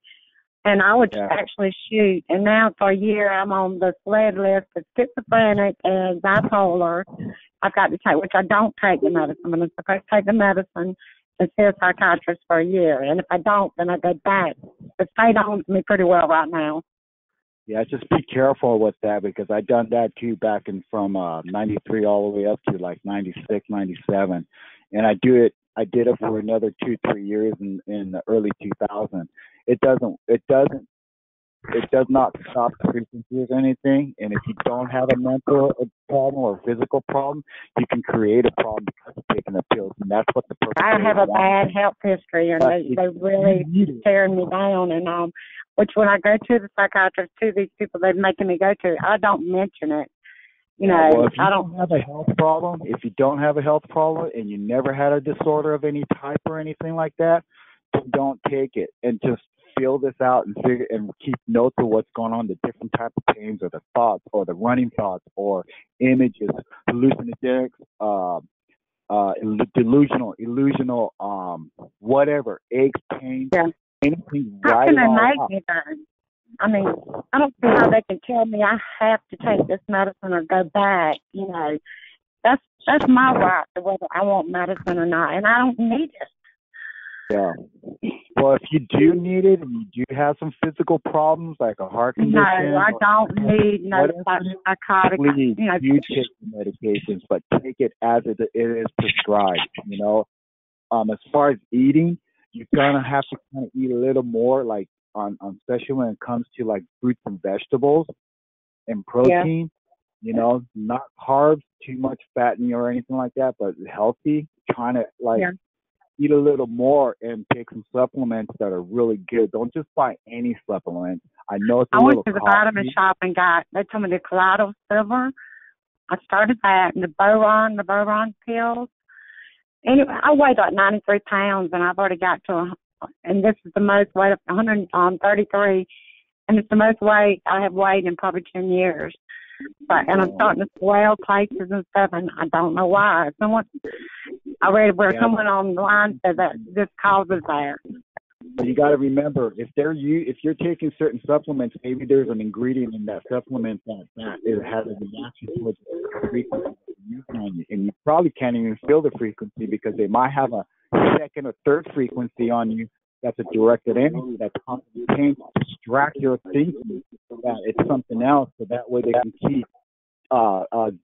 And I would actually shoot. And now for a year, I'm on the SLED list of schizophrenic and bipolar. I've got to take, which I don't take the medicine. I'm supposed to take the medicine and see a psychiatrist for a year. And if I don't, then I go back. But they don't me pretty well right now. Yeah, just be careful with that because I done that too back in from 93 all the way up to like 96, 97. And I did it for another 2-3 years in the early 2000s. It does not stop the frequencies or anything. And if you don't have a mental problem or physical problem, you can create a problem because of taking the pills. And that's what the I have a bad health history, and they really tearing me down. And which when I go to the psychiatrist, to these people they're making me go to, I don't mention it. You know, well, if you don't have a health problem, and you never had a disorder of any type or anything like that, don't take it and just feel this out and figure and keep notes of what's going on, the different type of pains or the thoughts or the running thoughts or images, hallucinogenics, illusional, whatever, aches, pains, anything. How can they make me go? I mean, I don't see how they can tell me I have to take this medicine or go back. You know, that's my right to whether I want medicine or not, and I don't need it. Yeah. Well, if you do need it and you do have some physical problems like a heart condition, no, I don't need no psychotic. Please, you take the medications, but take it as it is prescribed. You know, as far as eating, you're gonna have to kind of eat a little more, like on especially when it comes to like fruits and vegetables and protein. You know, not carbs, too much fat in you or anything like that, but healthy. Trying to eat a little more and take some supplements that are really good. Don't just buy any supplements. I know it's a little I went to the vitamin shop and they told me the Colloidal Silver. I started that and the Boron pills. Anyway, I weighed like 93 pounds and I've already got to, and this is the most weight of 133, and it's the most weight I have weighed in probably 10 years. And I'm starting to swell places and stuff, and I don't know why. I read where someone online said that this causes that. But you got to remember, if you're taking certain supplements, maybe there's an ingredient in that supplement that it has a reaction towards the frequency on you, and you probably can't even feel the frequency because they might have a second or third frequency on you that's a directed energy that's constantly pain to distract your thinking that it's something else, so that way they can keep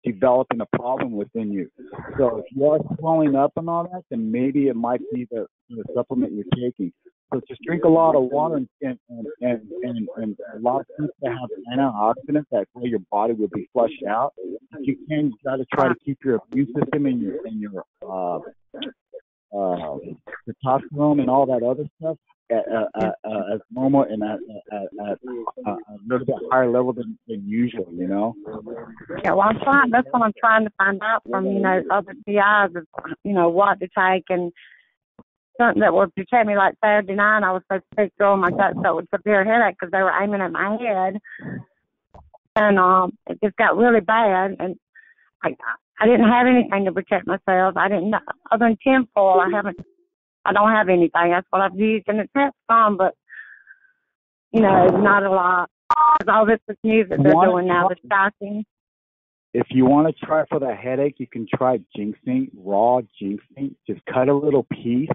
developing a problem within you. So if you are swelling up and all that, then maybe it might be the supplement you're taking. So just drink a lot of water and a lot of things that have antioxidants that way your body will be flushed out. If you can, you got to try to keep your immune system and your testosterone and all that other stuff as normal and at a little bit higher level than usual, you know? Yeah, well, that's what I'm trying to find out from, other PIs is, what to take and something that would protect me. Like Saturday night, I was supposed to take through my gut so it would severe headache because they were aiming at my head. And it just got really bad. And I didn't have anything to protect myself. I didn't, other than tinfoil, I don't have anything. That's what I've used, and it's helped some, but, not a lot. Because all this is new that they're doing now, the stocking. If you want to try for the headache, you can try ginseng, raw ginseng. Just cut a little piece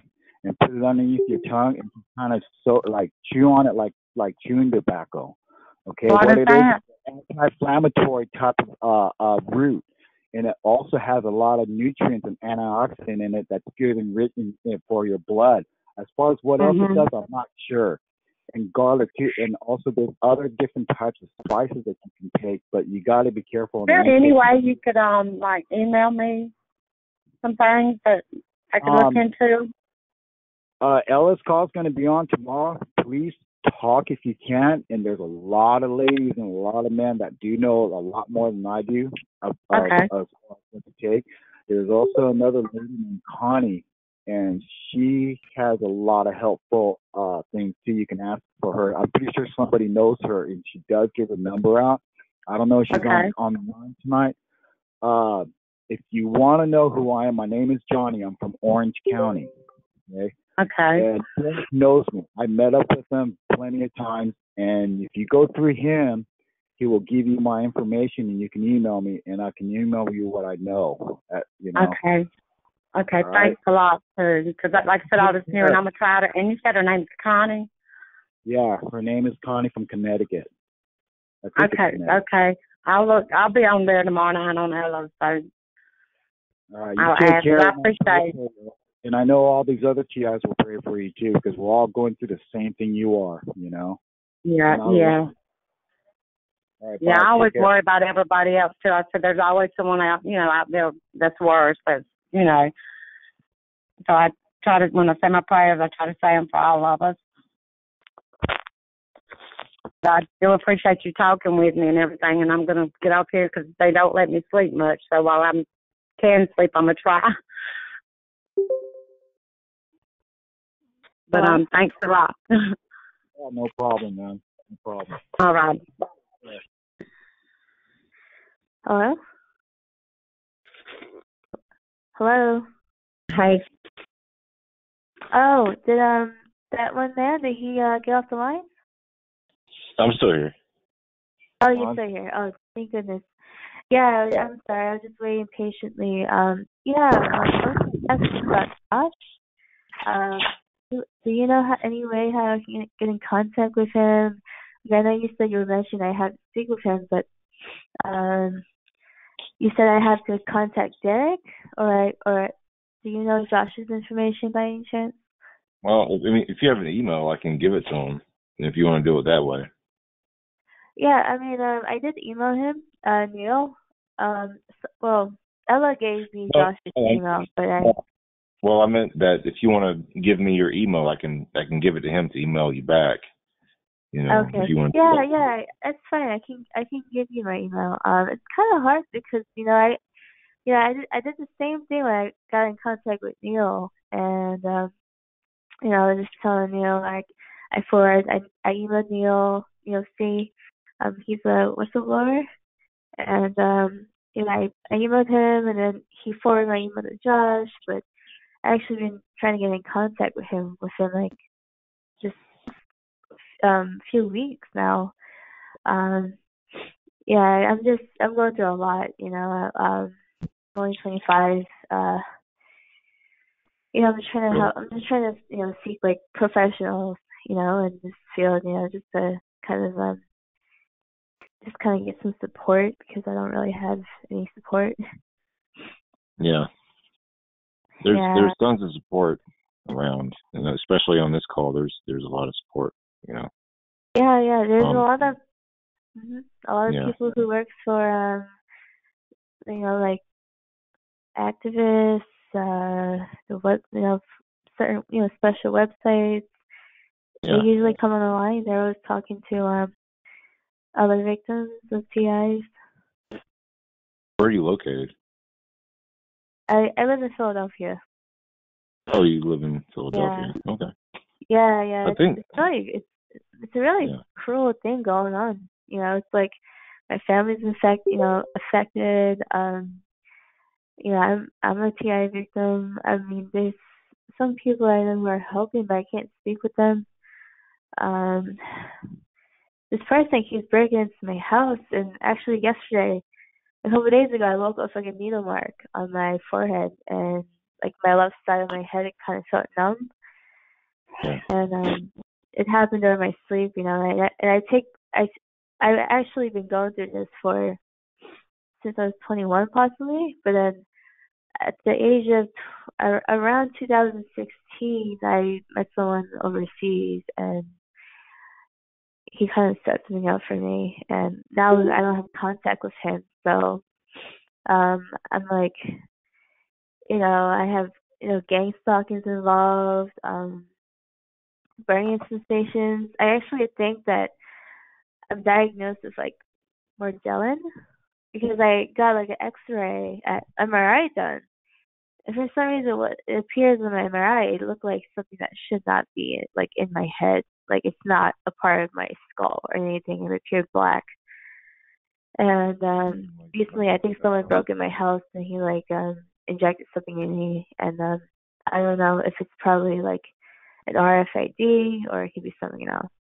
and put it underneath your tongue and kind of chew on it like chewing tobacco. Okay, what is that? Is anti-inflammatory type of root. And it also has a lot of nutrients and antioxidant in it that's good and rich for your blood. As far as what else it does, I'm not sure. And garlic too, and also there's other different types of spices that you can take, but you got to be careful. Is there any way you could email me some things that I could look into? Ella's call is going to be on tomorrow. Please talk if you can. And there's a lot of ladies and a lot of men that do know a lot more than I do of what to take. There's also another lady named Connie, and she has a lot of helpful things too. You can ask for her. I'm pretty sure somebody knows her, and she does give a number out. I don't know if she's on the line tonight. If you want to know who I am, my name is Johnny. I'm from Orange County. Okay. And Frank knows me. I met up with him plenty of times, and if you go through him, he will give you my information, and you can email me, and I can email you what I know. Okay. Thanks a lot, sir. Because, like I said, I was new, and I'm gonna try to. And you said her name's Connie. Yeah, her name is Connie from Connecticut. Okay. I'll be on there tomorrow night on Ella's phone. All right, you take care. I appreciate it. And I know all these other TIs will pray for you too, because we're all going through the same thing you are, Yeah. All right, I always worry about everybody else too. I said there's always someone out, out there that's worse. But so I try to, when I say my prayers, I try to say them for all of us. I do appreciate you talking with me and everything, and I'm gonna get off here because they don't let me sleep much. So while I can sleep, I'm gonna try. But thanks a lot. Oh, no problem, man. No problem. All right. Hello? Hello? Hey. Oh, did that one man, did he get off the line? I'm still here. Oh, you're still here. Oh, thank goodness. Yeah, I'm sorry. I was just waiting patiently. I was asking about Josh. Do you know any way how I can get in contact with him? I know you said you mentioned I had to speak with him, but you said I have to contact Derek, or do you know Josh's information by any chance? Well, I mean, if you have an email, I can give it to him, if you want to do it that way. Yeah, I mean, I did email him, Neil. Ella gave me Josh's email, but Well, I meant that if you want to give me your email, I can give it to him to email you back. Okay. If you want. Yeah, that's fine. I can give you my email. It's kind of hard because I did the same thing when I got in contact with Neil, and I was just telling Neil I emailed Neil. He's a whistleblower, And I emailed him, and then he forwarded my email to Josh. But I actually been trying to get in contact with him within like just few weeks now. Yeah, I'm going through a lot. I'm only 25. I'm just trying to help. I'm just trying to seek like professionals, in this field, just to kind of get some support because I don't really have any support. Yeah. There's tons of support around, and especially on this call. There's a lot of support. Yeah. There's a lot of people who work for like activists, certain special websites. They usually come on the line. They're always talking to other victims of TIs. Where are you located? I live in Philadelphia. Oh, you live in Philadelphia. Yeah. Okay. Yeah. I think It's a really cruel thing going on. It's like my family's affected. I'm a TI victim. I mean, there's some people I know who are helping, but I can't speak with them. This person keeps breaking into my house, and actually yesterday, a couple of days ago, I woke up with like a needle mark on my forehead, and like my left side of my head, it kind of felt numb. And it happened during my sleep, I've actually been going through this since I was 21 possibly, but then at the age of around 2016, I met someone overseas, and he kind of set something up for me, and now I don't have contact with him, so I'm like, I have gang stalkings involved, burning sensations. I actually think that I'm diagnosed with like Morgellon because I got like an X-ray at MRI done. And for some reason, what it appears in my MRI, it looked like something that should not be like in my head. Like it's not a part of my skull or anything. It appeared black. And recently, I think someone broke in my house and he like injected something in me. And I don't know if it's probably like an RFID or it could be something else,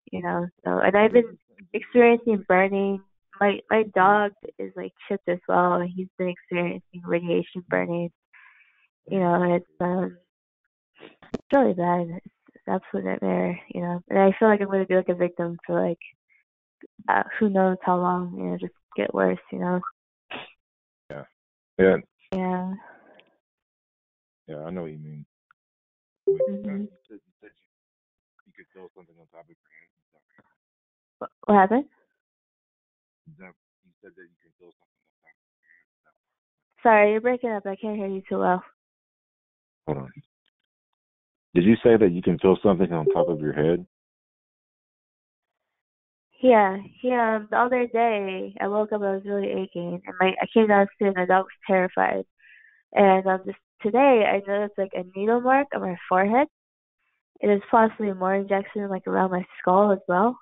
So, and I've been experiencing burning. My dog is like chipped as well, and he's been experiencing radiation burning. It's really bad. It's an absolute nightmare, And I feel like I'm going to be like a victim for like who knows how long, just get worse, Yeah. Yeah. Yeah, I know what you mean. Mm-hmm. You said you could feel something on top of your head. What happened? You said that you can feel something on top of your head. Sorry, you're breaking up. I can't hear you too well. Hold on. Did you say that you can feel something on top of your head? Yeah. The other day, I woke up, I was really aching, and I came downstairs, my dog was terrified. And just today, I noticed like a needle mark on my forehead. It is possibly more injection like around my skull as well.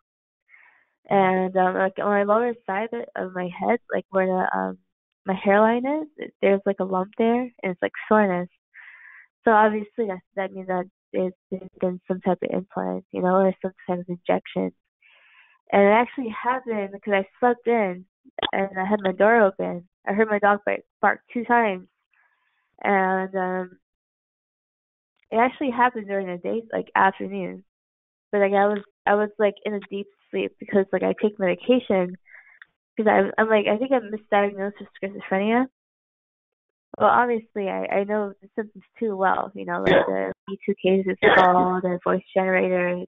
And like on my lower side of my head, like where the my hairline is, there's like a lump there, and it's like soreness. So obviously that means that there's been some type of implant, or some type of injection. And it actually happened because I slept in and I had my door open. I heard my dog bark 2 times, and it actually happened during the day, like afternoon. But like I was like in a deep sleep because like I take medication because I'm like I think I'm misdiagnosed with schizophrenia. Well, obviously I know the symptoms too well, like the B2 cases called, the voice generator,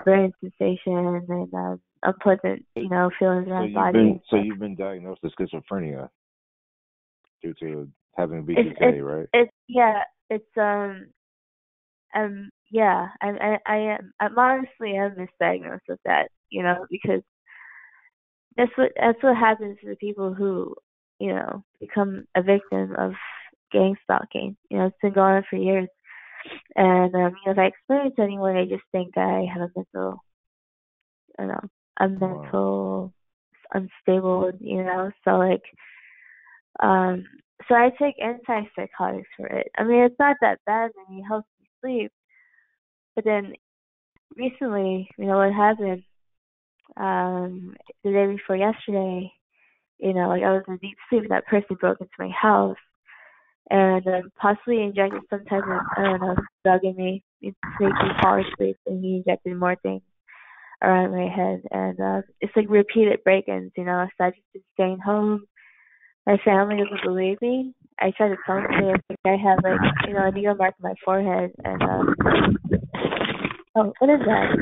brain sensation, and unpleasant, feelings around the body. So you've been diagnosed with schizophrenia due to having B2K, right? I'm honestly misdiagnosed with that, because that's what happens to the people who, become a victim of gang stalking. It's been going on for years. And if I explain it to anyone, they just think I have a mental unstable, you know. So like, so I take antipsychotics for it. I mean, it's not that bad, and it helps me sleep. But then recently, you know, what happened? The day before yesterday, you know, like I was in deep sleep, and that person broke into my house and possibly injected some type of, I don't know, drug in me to make me fall asleep, and he injected more things around my head, and it's like repeated break-ins, you know. So I just been staying home. My family doesn't believe me. I try to tell them I have like, you know, a needle mark on my forehead, and oh, what is that?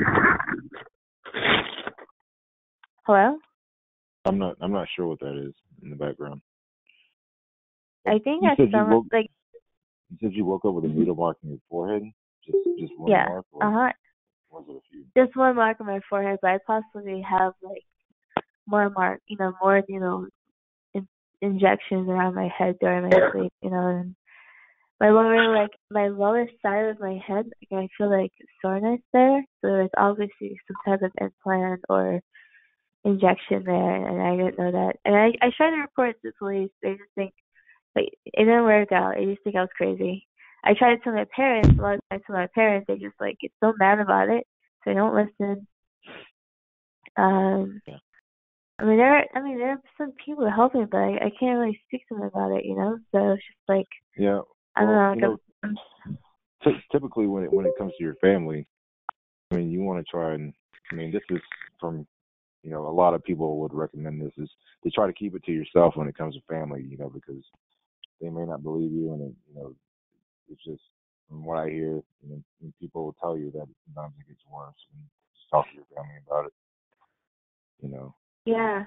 Hello? I'm not sure what that is in the background. I think You that's said you some woke like, you said you woke up with a needle mark in your forehead? Just one yeah, mark, or was it a few? just one mark on my forehead, but I possibly have like more mark, you know, more, you know, injections around my head during my sleep, you know. And my lower side of my head, like I feel like soreness there, so there's obviously some type of implant or injection there, and I didn't know that. And I tried to report it to the police. They just think, like, it didn't work out. They just think I was crazy. I tried to tell my parents. A lot of times to my parents, they just like get so mad about it, so they don't listen. I mean, there are some people helping, but I can't really speak to them about it, you know. So it's just like, Yeah. I don't Well, know. typically when it comes to your family, I mean, you want to try and, I mean, this is from, you know, a lot of people would recommend this is to try to keep it to yourself when it comes to family, you know, because they may not believe you, and it, you know, it's just from what I hear, you know, people will tell you that sometimes it gets worse, and just talk to your family about it, you know. Yeah,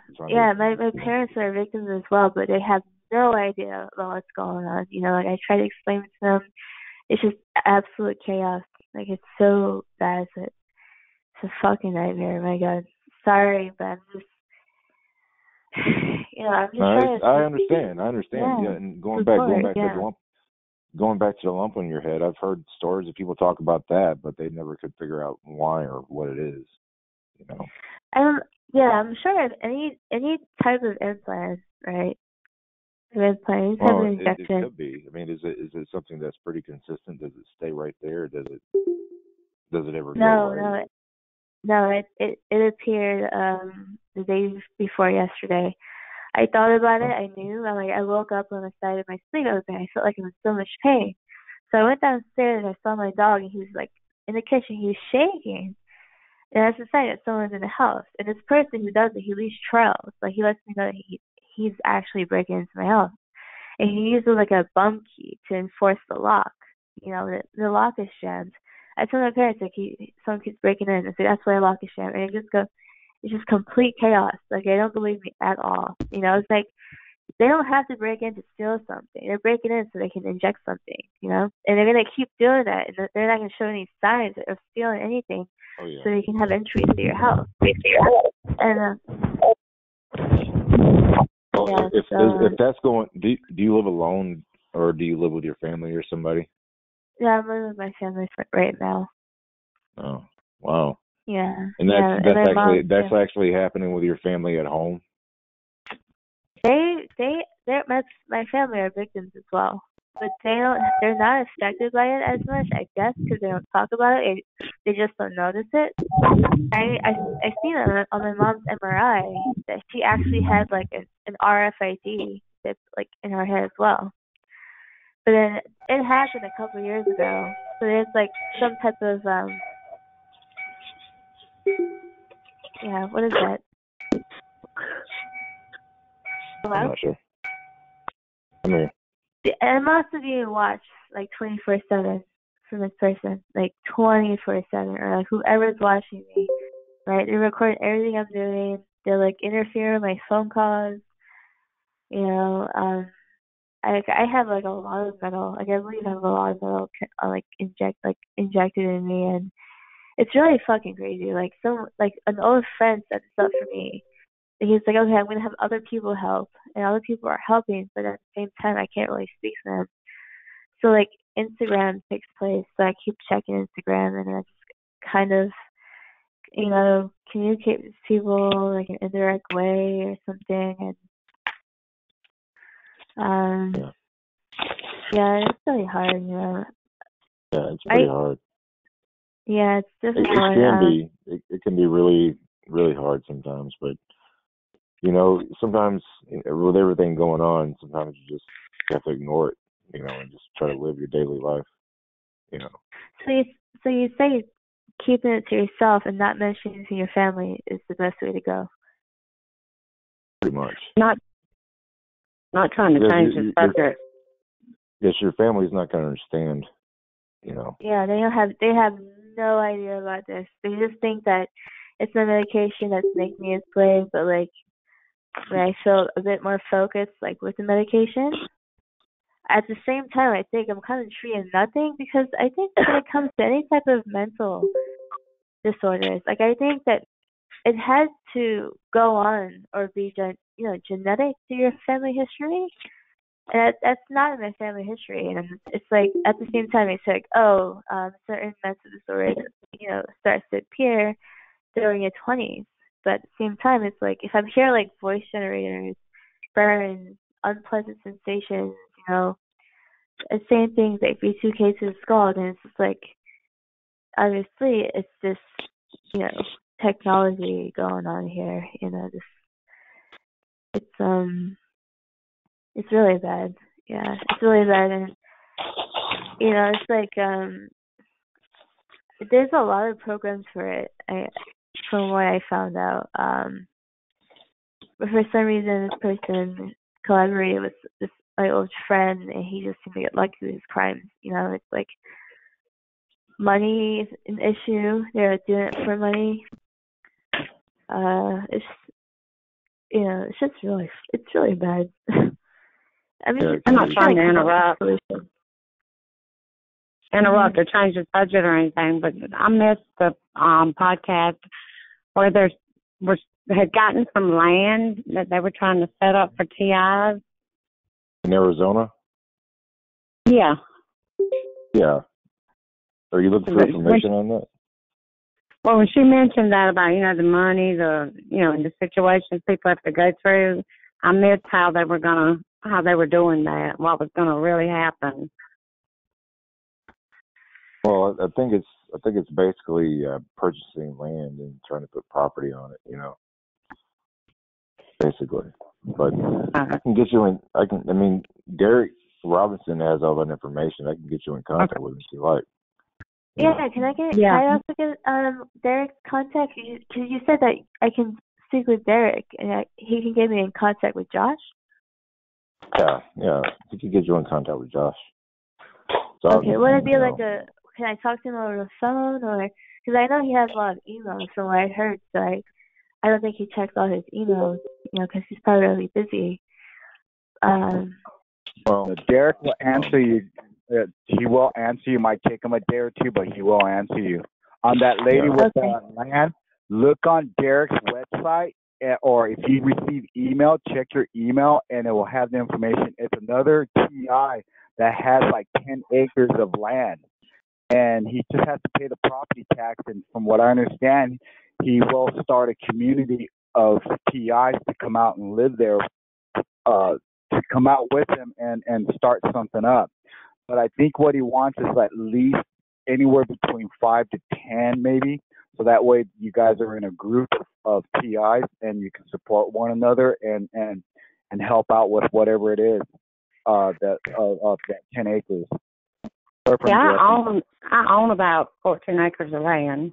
my parents are victims as well, but they have no idea about what's going on. You know, like I try to explain it to them. It's just absolute chaos. Like it's so bad. It's a fucking nightmare. My God. Sorry, but I'm just, you know, I'm just trying to. I understand. Yeah, and going back yeah. to the lump, going back to the lump on your head. I've heard stories of people talk about that, but they never could figure out why or what it is. You know. I'm sure if any type of implant, right? Implant, type of injection. It could be. I mean, is it something that's pretty consistent? Does it stay right there? Or does it ever go away? No, it appeared the day before yesterday. I thought about it. I knew. I woke up on the side of my sleep. I felt like I was in so much pain. So I went downstairs and I saw my dog, and he was like in the kitchen. He was shaking, and that's a sign that someone's in the house. And this person who does it, he leaves trails. Like he lets me know that he's actually breaking into my house, and he uses like a bum key to enforce the lock. You know, the lock is jammed. I told my parents like someone keeps breaking in. I said that's why the lock is jammed, and it's just complete chaos. Like they don't believe me at all. You know, it's like they don't have to break in to steal something. They're breaking in so they can inject something. You know, and they're gonna keep doing that, and they're not gonna show any signs of stealing anything, so they can have entry to your house. And if that's going, do you live alone, or do you live with your family or somebody? Yeah, I'm living with my family right now. Oh, wow. Yeah. And that's actually happening with your family at home. My family are victims as well, but they're not affected by it as much, I guess, because they don't talk about it. They just don't notice it. I seen it on my mom's MRI that she actually had like an RFID that's like in her head as well. But then it happened a couple years ago, so there's like some type of what is that? Hello? I'm not sure. I'm here. I'm also being watched like 24/7 from this person, like 24/7, or like whoever's watching me, right? They record everything I'm doing. They like interfere with my phone calls. You know, I have like a lot of metal. Like I believe I have a lot of metal injected in me, and it's really fucking crazy. Like an old friend set this up for me. He's like, okay, I'm gonna have other people help, and other people are helping, but at the same time, I can't really speak to them. So like Instagram takes place, so I keep checking Instagram, and I just kind of communicate with people like in an indirect way or something. And yeah, it's really hard, Yeah, it's pretty hard. Yeah, it's It difficult. can be. It can be really, really hard sometimes. But sometimes with everything going on, sometimes you just have to ignore it. And just try to live your daily life. So you say keeping it to yourself and not mentioning it to your family is the best way to go. Pretty much. Not trying to change the subject. Yes, your family's not going to understand. Yeah, they have no idea about this. They just think that it's a medication that's making me a slave, but like when I feel a bit more focused, like with the medication, at the same time, I think I'm kind of treating nothing, because I think when it comes to any type of mental disorders, like I think that it has to go on or be genetic to your family history. And that's not in my family history, and it's like at the same time it's like, certain mental disorders, starts to appear during your 20s. But at the same time, it's like if I'm hearing like voice generators, burns, unpleasant sensations, saying things like B2K to the skull, and it's just like, obviously it's this, technology going on here. It's really bad. Yeah, it's really bad. And, it's like, there's a lot of programs for it, from what I found out. But for some reason, this person collaborated with this my old friend, and he just seemed to get lucky with his crimes. It's like money is an issue. They're doing it for money. It's really bad. I mean, I'm not trying to interrupt or change the subject or anything, but I missed the podcast where had gotten some land that they were trying to set up for TIs. In Arizona? Yeah. Yeah. Are you looking for information on that? Well, when she mentioned that about, the money, the situations people have to go through, I missed how they were doing that, what was going to really happen. Well, I think it's basically purchasing land and trying to put property on it, basically. But I can get you in. Derek Robinson has all that information. I can get you in contact with him if you like. Yeah, can I also get Derek's contact? Because you said that I can speak with Derek and he can get me in contact with Josh. Yeah, he can get you in contact with Josh. So Okay, would it be can I talk to him over the phone, or because I know he has a lot of emails from what I heard, so I don't think he checks all his emails, because he's probably really busy. Well, Derek will answer you. He will answer you. Might take him a day or two, but he will answer you. On that lady with the land, look on Derek's website, or if you receive email, check your email, and it will have the information. It's another TI that has like 10 acres of land, and he just has to pay the property tax. And from what I understand, he will start a community of TIs to come out and live there, to come out with him and start something up. But I think what he wants is at least anywhere between 5 to 10 maybe. So that way you guys are in a group of TIs and you can support one another and help out with whatever it is of that 10 acres. Yeah, I own about 14 acres of land.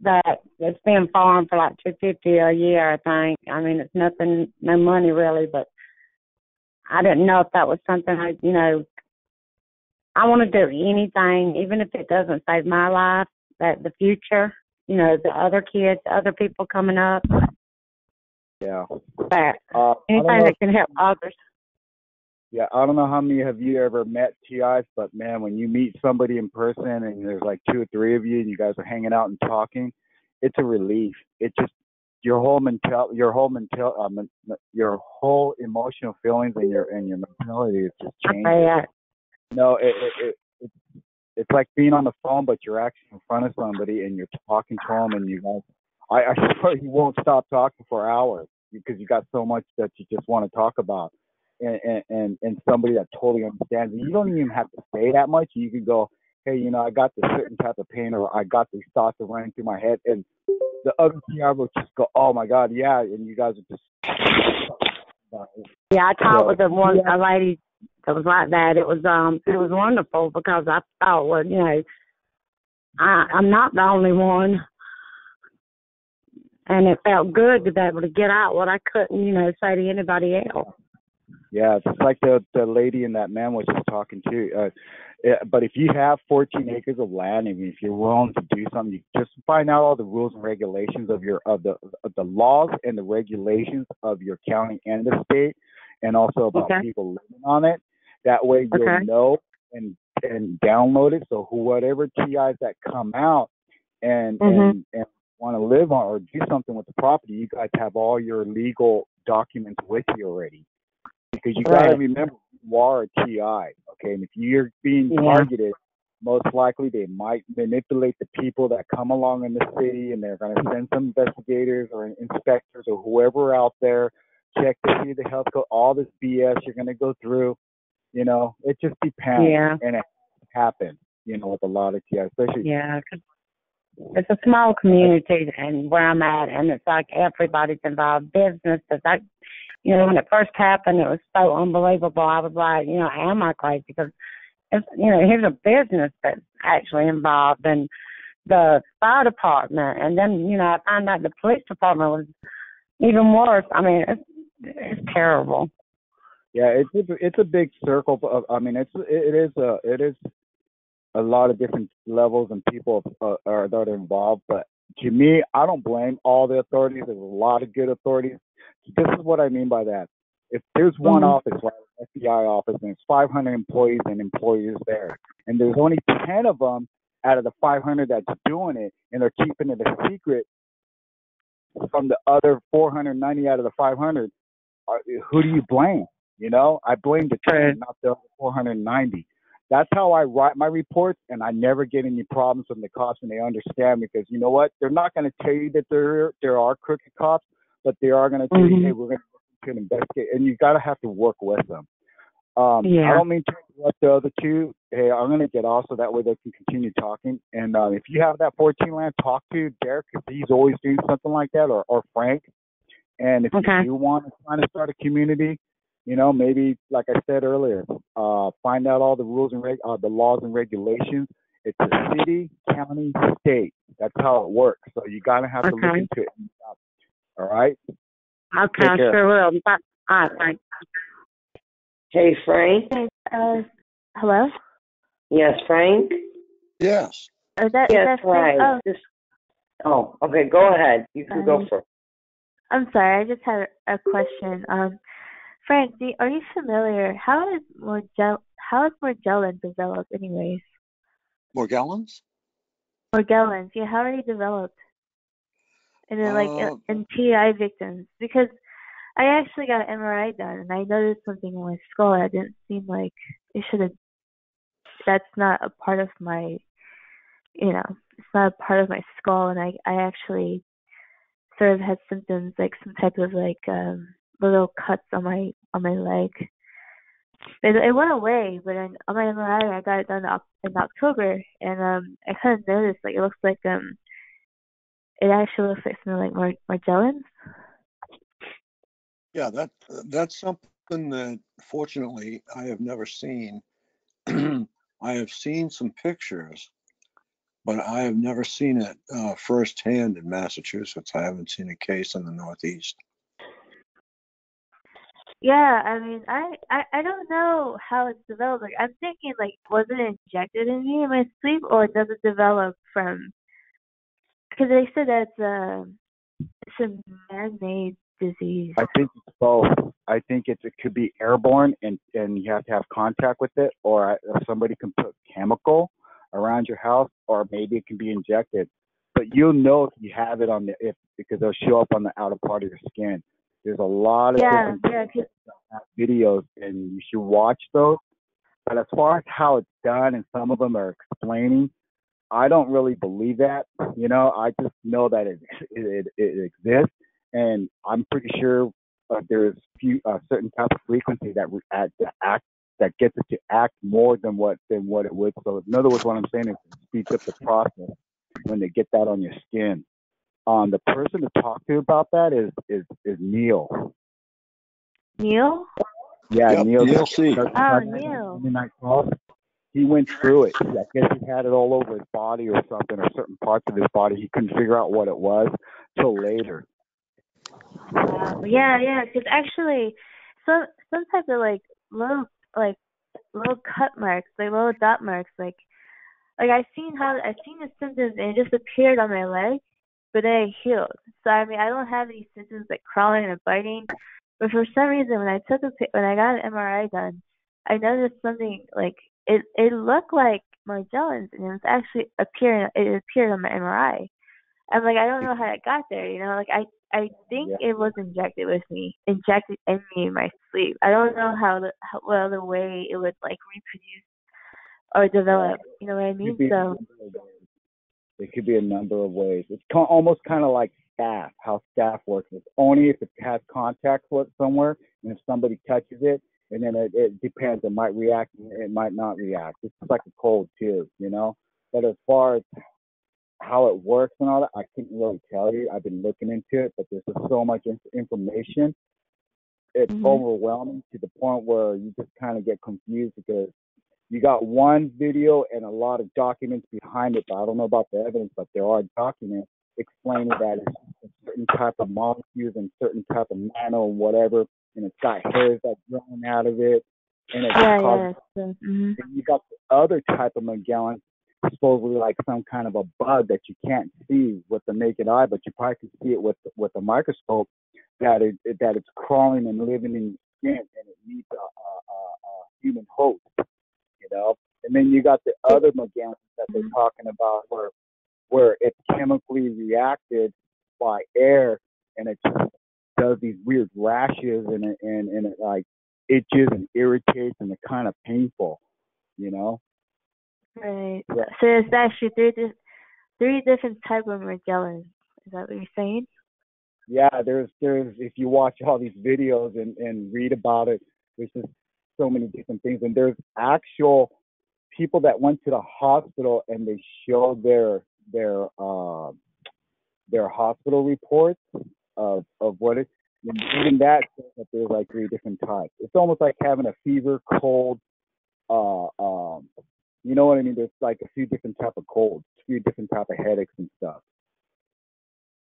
That's been farmed for like $250 a year, I think. I mean, it's nothing, no money really, but I didn't know if that was something I want to do anything, even if it doesn't save my life, that the future, the other kids, other people coming up. Yeah. That anything that can help others. Yeah, I don't know how many of you ever met TIs, but man, when you meet somebody in person and there's like 2 or 3 of you and you guys are hanging out and talking, it's a relief. It's just your whole emotional feelings and your mentality is just changing. No, it's like being on the phone, but you're actually in front of somebody and you're talking to them, and you guys, I swear you won't stop talking for hours because you got so much that you just want to talk about, and somebody that totally understands. And you don't even have to say that much. You can go, hey, you know, I got this certain type of pain, or I got these thoughts that running through my head, and the other TI will just go, oh my God, yeah, and you guys are just. Yeah, I talked with a lady that was like that. It was wonderful because I thought, well, you know, I'm not the only one, and it felt good to be able to get out what I couldn't, you know, say to anybody else. Yeah, it's like the lady and that man was just talking to. But if you have 14 acres of land, and if you're willing to do something, you just find out all the rules and regulations of the laws and the regulations of your county and the state, and also about people living on it. That way you'll know and download it. So whatever TIs that come out and want to live on or do something with the property, you guys have all your legal documents with you already. Because you got to remember, you are a TI, okay? And if you're being targeted, most likely they might manipulate the people that come along in the city, and they're going to send some investigators or inspectors or whoever out there, check to see the health code, all this BS you're going to go through. You know, it just depends. Yeah. And it happens, you know, with a lot of TIs, especially. Yeah, 'cause it's a small community, and where I'm at, and it's like everybody's involved. Businesses, you know, when it first happened, it was so unbelievable. I was like, you know, am I crazy? Because, it's, you know, here's a business that's actually involved, and the fire department, and then, you know, I find out the police department was even worse. I mean, it's terrible. Yeah, it's a big circle. I mean, it is a lot of different levels and people that are involved. But to me, I don't blame all the authorities. There's a lot of good authorities. This is what I mean by that. If there's one office, like an FBI office, and it's 500 employees and employees there, and there's only 10 of them out of the 500 that's doing it, and they're keeping it a secret from the other 490 out of the 500, who do you blame? You know, I blame the 10, not the other 490. That's how I write my reports, and I never get any problems from the cops, and they understand, because you know what? They're not going to tell you that there are crooked cops, but they are going to tell you, hey, we're going to investigate, and you got to have to work with them. I don't mean to interrupt the other two. Hey, I'm going to get off so that way they can continue talking. And if you have that 14 land, talk to Derek, because he's always doing something like that, or Frank. And if you do want to try to start a community, you know, maybe, like I said earlier, find out all the rules and the laws and regulations. It's a city, county, state. That's how it works. So you got to have to look into it. All right? Okay, I sure will. All right, thanks. Hey, Frank? Hello? Yes, Frank? Yes. Is that right. Oh, okay, go ahead. You can go first. I'm sorry, I just had a question. Frank, are you familiar? How is Morgellons developed, anyways? Morgellons? Morgellons, yeah. How are they developed? And then, in TI victims, because I actually got an MRI done, and I noticed something in my skull that didn't seem like it should have. That's not a part of my, it's not a part of my skull, and I actually sort of had symptoms like some type of little cuts on my leg. It went away, but on my MRI, I got it done in October, and I kind of noticed it looks like it actually looks like something like Morgellons. Yeah, that's something that fortunately I have never seen. I have seen some pictures, but I have never seen it firsthand in Massachusetts. I haven't seen a case in the Northeast. Yeah, I mean, I don't know how it's developed. I'm thinking, was it injected in me in my sleep, or does it develop from? Because they said that it's a man-made disease. I think it's both. I think it could be airborne, and you have to have contact with it, or somebody can put chemical around your house, or maybe it can be injected. But you'll know if you have it because it'll show up on the outer part of your skin. There's a lot of different videos, and you should watch those. But as far as how it's done, and some of them are explaining, I don't really believe that. You know, I just know that it exists, and I'm pretty sure there's certain type of frequency that that gets it to act more than what it would. So in other words, what I'm saying is it speeds up the process when they get that on your skin. The person to talk to about that is Neil. Neil? Yeah, Yep, Neil. Neil C. Oh, Neil. Midnight Cross. He went through it. I guess he had it all over his body or something, or certain parts of his body. He couldn't figure out what it was till later. Yeah. Because actually, some type of little cut marks, like little dot marks, like I've seen the symptoms and it just appeared on my leg, but then it healed. So I mean, I don't have these symptoms like crawling and biting, but for some reason when I got an MRI done, I noticed something like it looked like Morgellons, and it was actually appeared on my MRI. I'm like, I don't know how it got there, you know, like I think it was injected in me in my sleep. I don't know what other way it would like reproduce or develop, you know what I mean? So It could be a number of ways. It's almost kind of like staph, how staph works. It's only if it has contact with somewhere, and if somebody touches it, and then it depends. It might react, it might not react. It's just like a cold too, you know. But as far as how it works and all that, I couldn't really tell you. I've been looking into it, but there's just so much information. It's overwhelming to the point where you just kind of get confused because you got one video and a lot of documents behind it. But I don't know about the evidence, but there are documents explaining that it's a certain type of molecules and certain type of nano whatever, and it's got hairs that's growing out of it, and it causes. And you got the other type of Magellan, supposedly like some kind of a bug that you can't see with the naked eye, but you probably can see it with a microscope. That it's crawling and living in your skin, and it needs a human host. You know, and then you got the other Magellans that they're talking about where it's chemically reacted by air, and it just does these weird rashes, and it like itches and irritates, and it's kind of painful, you know. Right. So it's actually three different types of Magellans. Is that what you're saying? Yeah, there's if you watch all these videos and read about it, there's just so many different things, and there's actual people that went to the hospital and they showed their hospital reports of what it, and even that says that there's like 3 different types. It's almost like having a fever, cold, you know what I mean? There's like a few different type of colds, a few different type of headaches and stuff.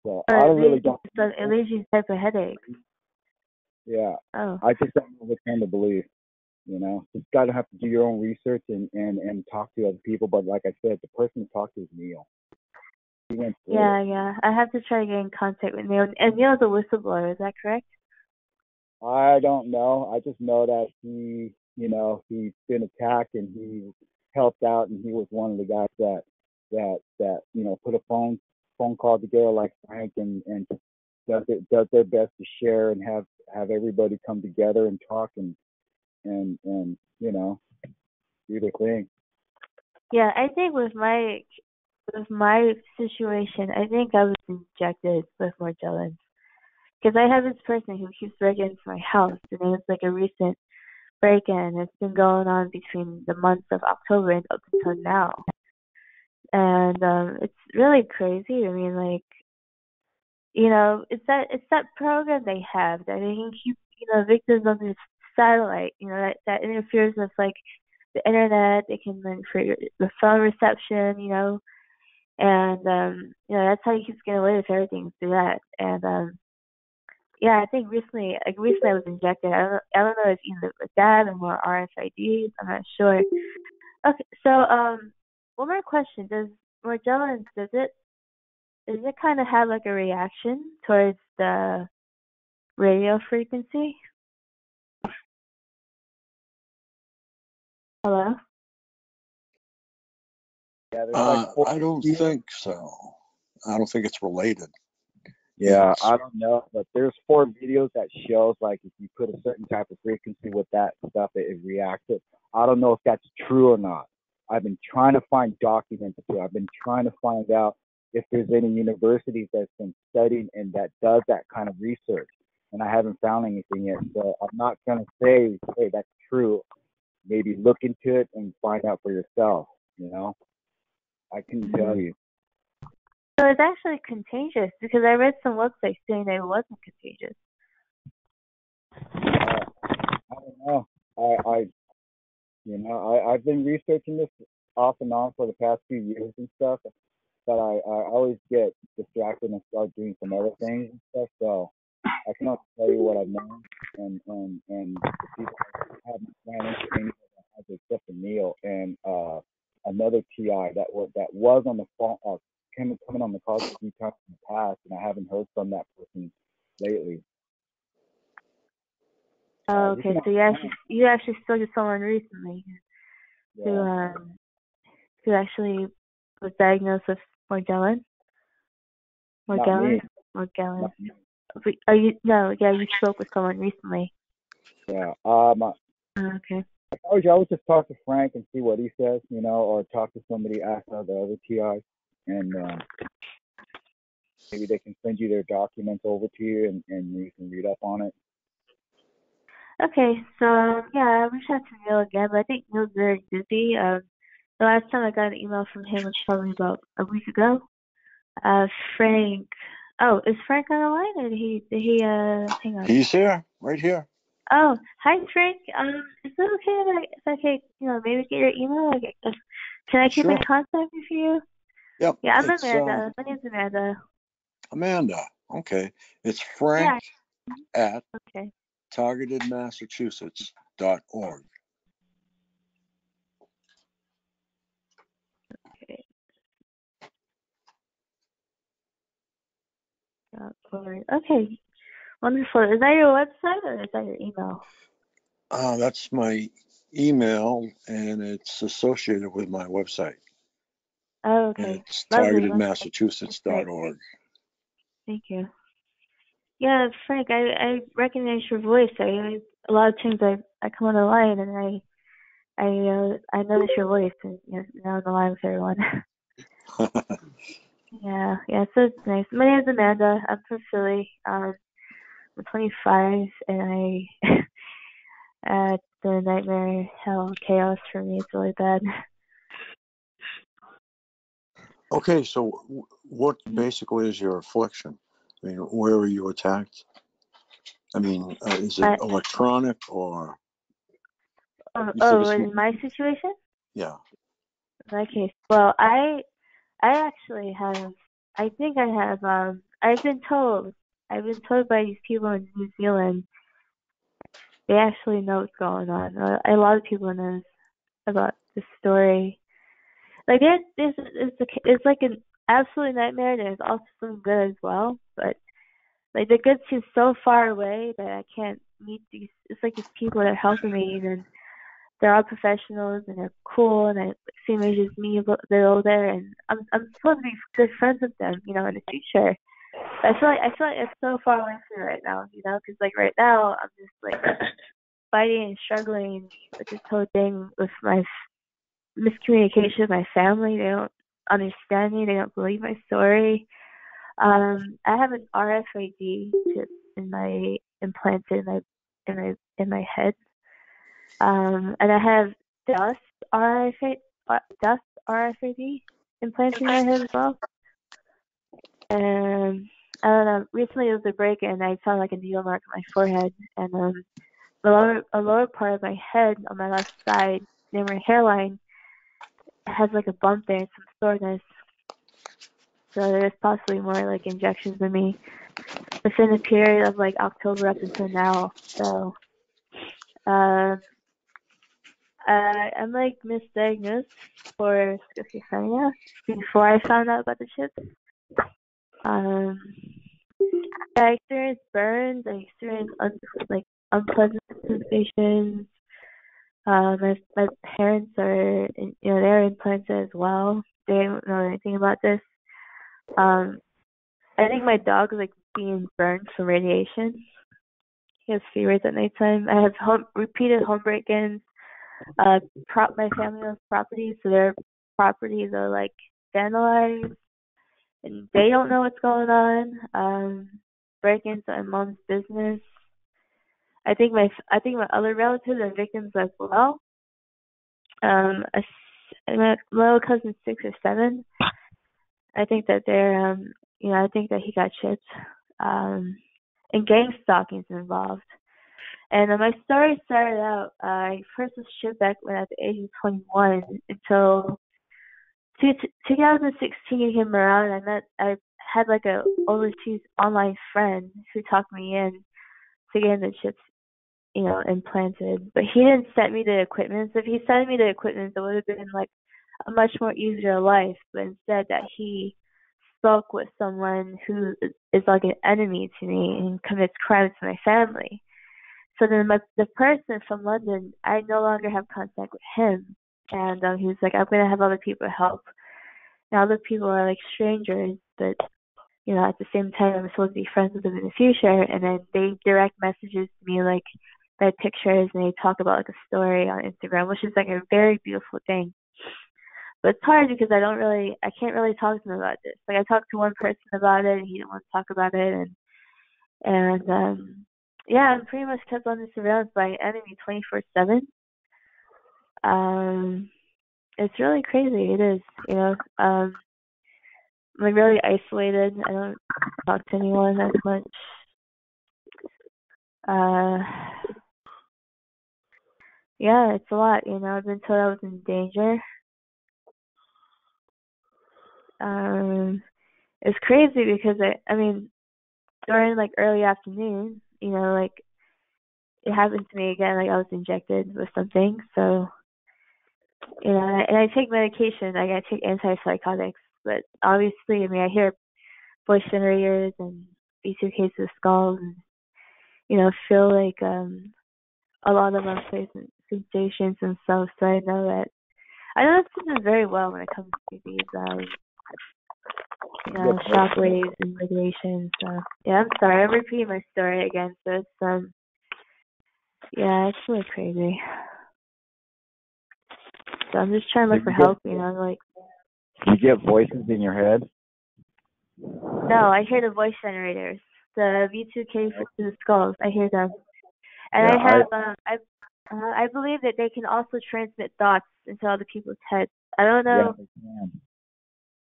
So I really don't. So it leaves you type of headache. Yeah. Oh. I just don't know which one to believe. You know, just gotta have to do your own research and talk to other people. But like I said, the person to talk to is Neil. He went through it. Yeah. I have to try to get in contact with Neil. And Neil's a whistleblower, is that correct? I don't know. I just know that he's been attacked and he helped out, and he was one of the guys that put a phone call together like Frank and does their best to share and have everybody come together and talk and do their thing. Yeah, I think with my situation, I think I was injected with Morgellons. Because I have this person who keeps breaking into my house, and it was like a recent break-in. It's been going on between the months of October and up until now. And it's really crazy. I mean, like, it's that program they have that they can keep, victims on this satellite, that interferes with like the internet. They can for the phone reception, and that's how he keeps getting away with everything through that. And yeah, I think recently I was injected. I don't know if either with that or more RFIDs. I'm not sure. Okay, so one more question: does Morgellons does it kind of have like a reaction towards the radio frequency? Hello? Yeah, I don't think so. I don't think it's related. Yeah, Yes. I don't know, but there's 4 videos that shows like if you put a certain type of frequency with that stuff, it reacts. I don't know if that's true or not. I've been trying to find documents too. I've been trying to find out if there's any universities that's been studying and that does that kind of research, and I haven't found anything yet. So I'm not gonna say, hey, that's true. Maybe look into it and find out for yourself. You know, I couldn't tell you. So it's actually contagious because I read some websites saying that it wasn't contagious. I don't know. I've been researching this off and on for the past few years and stuff, but I always get distracted and start doing some other things and stuff. So I cannot tell you what I've known, and the people I haven't ran into anyone that has except for Neil and another TI that was on the phone, coming on the call a few times in the past, and I haven't heard from that person lately. Oh, okay. So you actually spoke to someone recently who actually was diagnosed with Morgellons. Morgellons. Are you? No. Yeah, you spoke with someone recently. Yeah. Okay. I would just talk to Frank and see what he says, or talk to somebody after the other TI, and maybe they can send you their documents over to you, and you can read up on it. Okay, so I reached out to Neil again, but I think Neil's very busy. The last time I got an email from him was probably about a week ago. Frank. Oh, is Frank on the line, or did he hang on? He's here, right here. Oh, hi Frank. Is it okay if I could, maybe get your email? Can I keep in contact with you? Yep. Yeah, I'm Amanda. My name's Amanda. Amanda. Okay. It's Frank at targetedmassachusetts.org. Okay. Okay. Wonderful. Is that your website or is that your email? That's my email, and it's associated with my website. Oh, okay. And it's targetedmassachusetts.org. Thank you. Yeah, Frank, I recognize your voice. A lot of times I come on the line and I notice your voice, and now on the line with everyone. Yeah, so it's nice. My name is Amanda. I'm from Philly. I'm 25, and the nightmare, hell, chaos for me is really bad. Okay, so what basically is your affliction? I mean, where were you attacked? I mean, is it electronic or? In my situation? Yeah. In my case, well, I actually have. I think I have. I've been told by these people in New Zealand. They actually know what's going on. A lot of people know about this story. Like it's like an absolute nightmare. There's also some good as well, but like the good seems so far away that I can't meet these. It's like these people that are helping me, and they're all professionals and they're cool, and I same age as me. They're all there, and I'm supposed to be good friends with them, in the future. But I feel like it's so far away from me right now, because like right now I'm just like fighting and struggling with this whole thing with my miscommunication with my family. They don't understand me. They don't believe my story. I have an RFID chip implanted in my head. And I have dust RFID implanted in my head as well. And I don't know. Recently, it was a break-in, and I found like a needle mark on my forehead, and the lower part of my head on my left side, near my hairline, has like a bump there and some soreness. So there's possibly more like injections in me within a period of like October up until now. So I'm like misdiagnosed for schizophrenia before I found out about the chips. I experienced burns. I experienced unpleasant sensations. My parents are, they're implanted as well. They don't know anything about this. I think my dog is like being burned from radiation. He has fevers at nighttime. I have repeated home break-ins. My family owns properties, so their properties are like vandalized, and they don't know what's going on. Break-ins on my mom's business. I think my other relatives are victims as well. My little cousin's 6 or 7. I think that they're I think that he got chipped. And gang stalking's involved. And my story started out, I first was shipped back when at the age of 21 until 2016 came around. I had like a overseas online friend who talked me in to getting the chips, implanted. But he didn't send me the equipment. So if he sent me the equipment, it would have been like a much more easier life. But instead that he spoke with someone who is like an enemy to me and commits crimes to my family. So then the person from London, I no longer have contact with him. And he was like, I'm going to have other people help. Now other people are like strangers, but, at the same time, I'm supposed to be friends with them in the future. And then they direct messages to me, like, by pictures, and they talk about, like, a story on Instagram, which is, like, a very beautiful thing. But it's hard because I can't really talk to them about this. Like, I talked to one person about it, and he didn't want to talk about it. I'm pretty much kept under surveillance by an enemy 24/7. It's really crazy. It is, I'm like really isolated. I don't talk to anyone as much. It's a lot. I've been told I was in danger. It's crazy because during like early afternoon, like it happened to me again. Like I was injected with something. So, and I take medication. Like I take antipsychotics. But obviously, I hear voice generators and V2Ks with skulls, and feel like a lot of unpleasant sensations and stuff. So I know this is very well when it comes to these shockwaves and radiation. So I'm sorry, I'm repeating my story again. So it's it's really crazy. So I'm just trying to look for help. You get voices in your head? No, I hear the voice generators, the V2K to the skulls. I hear them, and I believe that they can also transmit thoughts into other people's heads. I don't know. Yeah,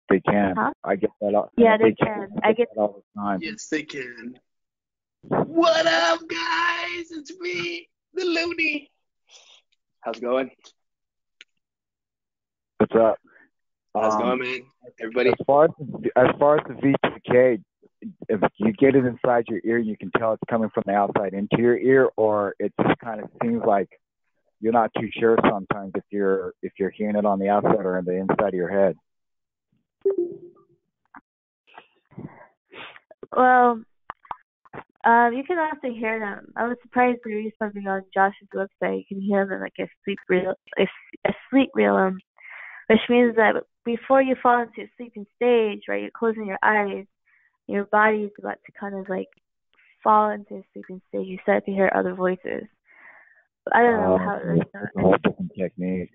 they can. Huh? I get that all. Yeah, they can. I get that all the time. Yes, they can. What up, guys? It's me, the Looney. How's it going? What's up? How's it going, man? Everybody? As far as the V2K, if you get it inside your ear, you can tell it's coming from the outside into your ear, or it just kind of seems like you're not too sure sometimes if you're hearing it on the outside or on the inside of your head. Well, you can also hear them. I was surprised to read something on Josh's website. You can hear them in like a sleep realm, which means that before you fall into a sleeping stage, right, you're closing your eyes, your body is about to kind of like fall into a sleeping stage. You start to hear other voices. But I don't know how it's a whole different technique.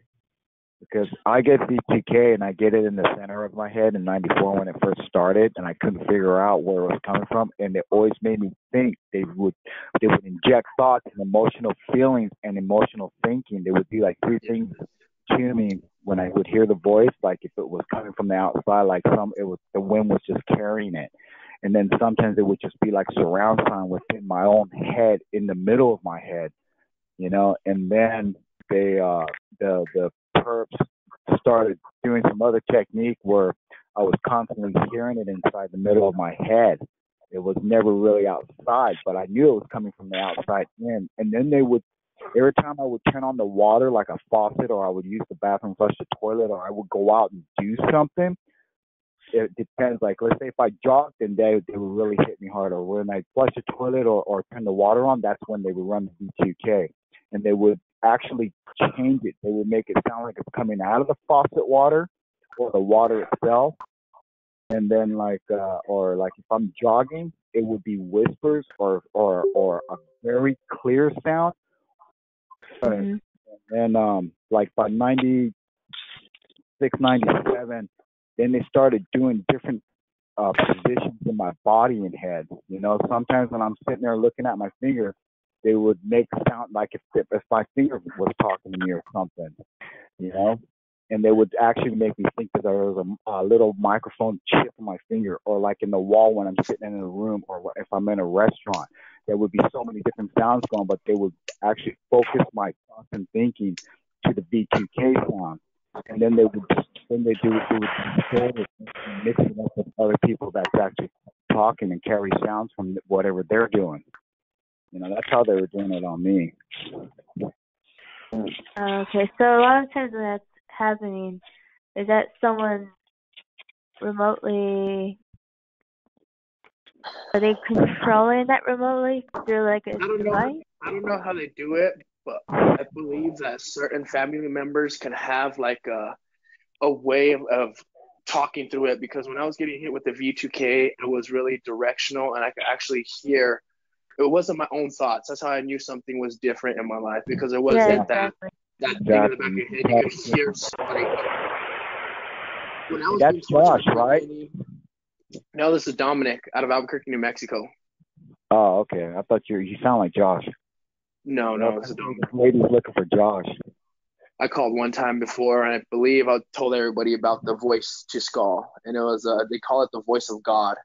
Because I get V2K and I get it in the center of my head in '94 when it first started, and I couldn't figure out where it was coming from, and it always made me think they would inject thoughts and emotional feelings and emotional thinking. They would do like 3 things to me when I would hear the voice, like if it was coming from the outside, like the wind was just carrying it, and then sometimes it would just be like surround sound within my own head, in the middle of my head, and then the perps started doing some other technique where I was constantly hearing it inside the middle of my head. It was never really outside, but I knew it was coming from the outside in. And then they would, every time I would turn on the water like a faucet, or I would use the bathroom, flush the toilet, or I would go out and do something. It depends. Like, let's say if I jogged, then they would really hit me harder. When I flush the toilet or turn the water on, that's when they would run the V2K. And they would actually change it. They would make it sound like it's coming out of the faucet water or the water itself. and then or like if I'm jogging, it would be whispers or a very clear sound. And like by 96, 97, then they started doing different positions in my body and head. Sometimes when I'm sitting there looking at my finger, they would make sound like if my finger was talking to me or something, and they would actually make me think that there was a little microphone chip in my finger, or like in the wall when I'm sitting in a room, or if I'm in a restaurant. There would be so many different sounds going, but they would actually focus my thoughts and thinking to the V2K sound, and then they would mix it up with other people that's actually talking and carry sounds from whatever they're doing. That's how they were doing it on me. Okay, so a lot of times when that's happening, is that someone remotely? Are they controlling that remotely through like a device? I don't know how they do it, but I believe that certain family members can have like a way of talking through it, because when I was getting hit with the V2K, it was really directional, and I could actually hear. It wasn't my own thoughts. That's how I knew something was different in my life, because it wasn't that thing in the back of your head. You could hear somebody. When I was That's Josh, right? No, this is Dominic out of Albuquerque, New Mexico. Oh, okay. I thought you sound like Josh. No, this is Dominic. Lady's looking for Josh. I called one time before, and I believe I told everybody about the voice to skull, and it was they call it the voice of God.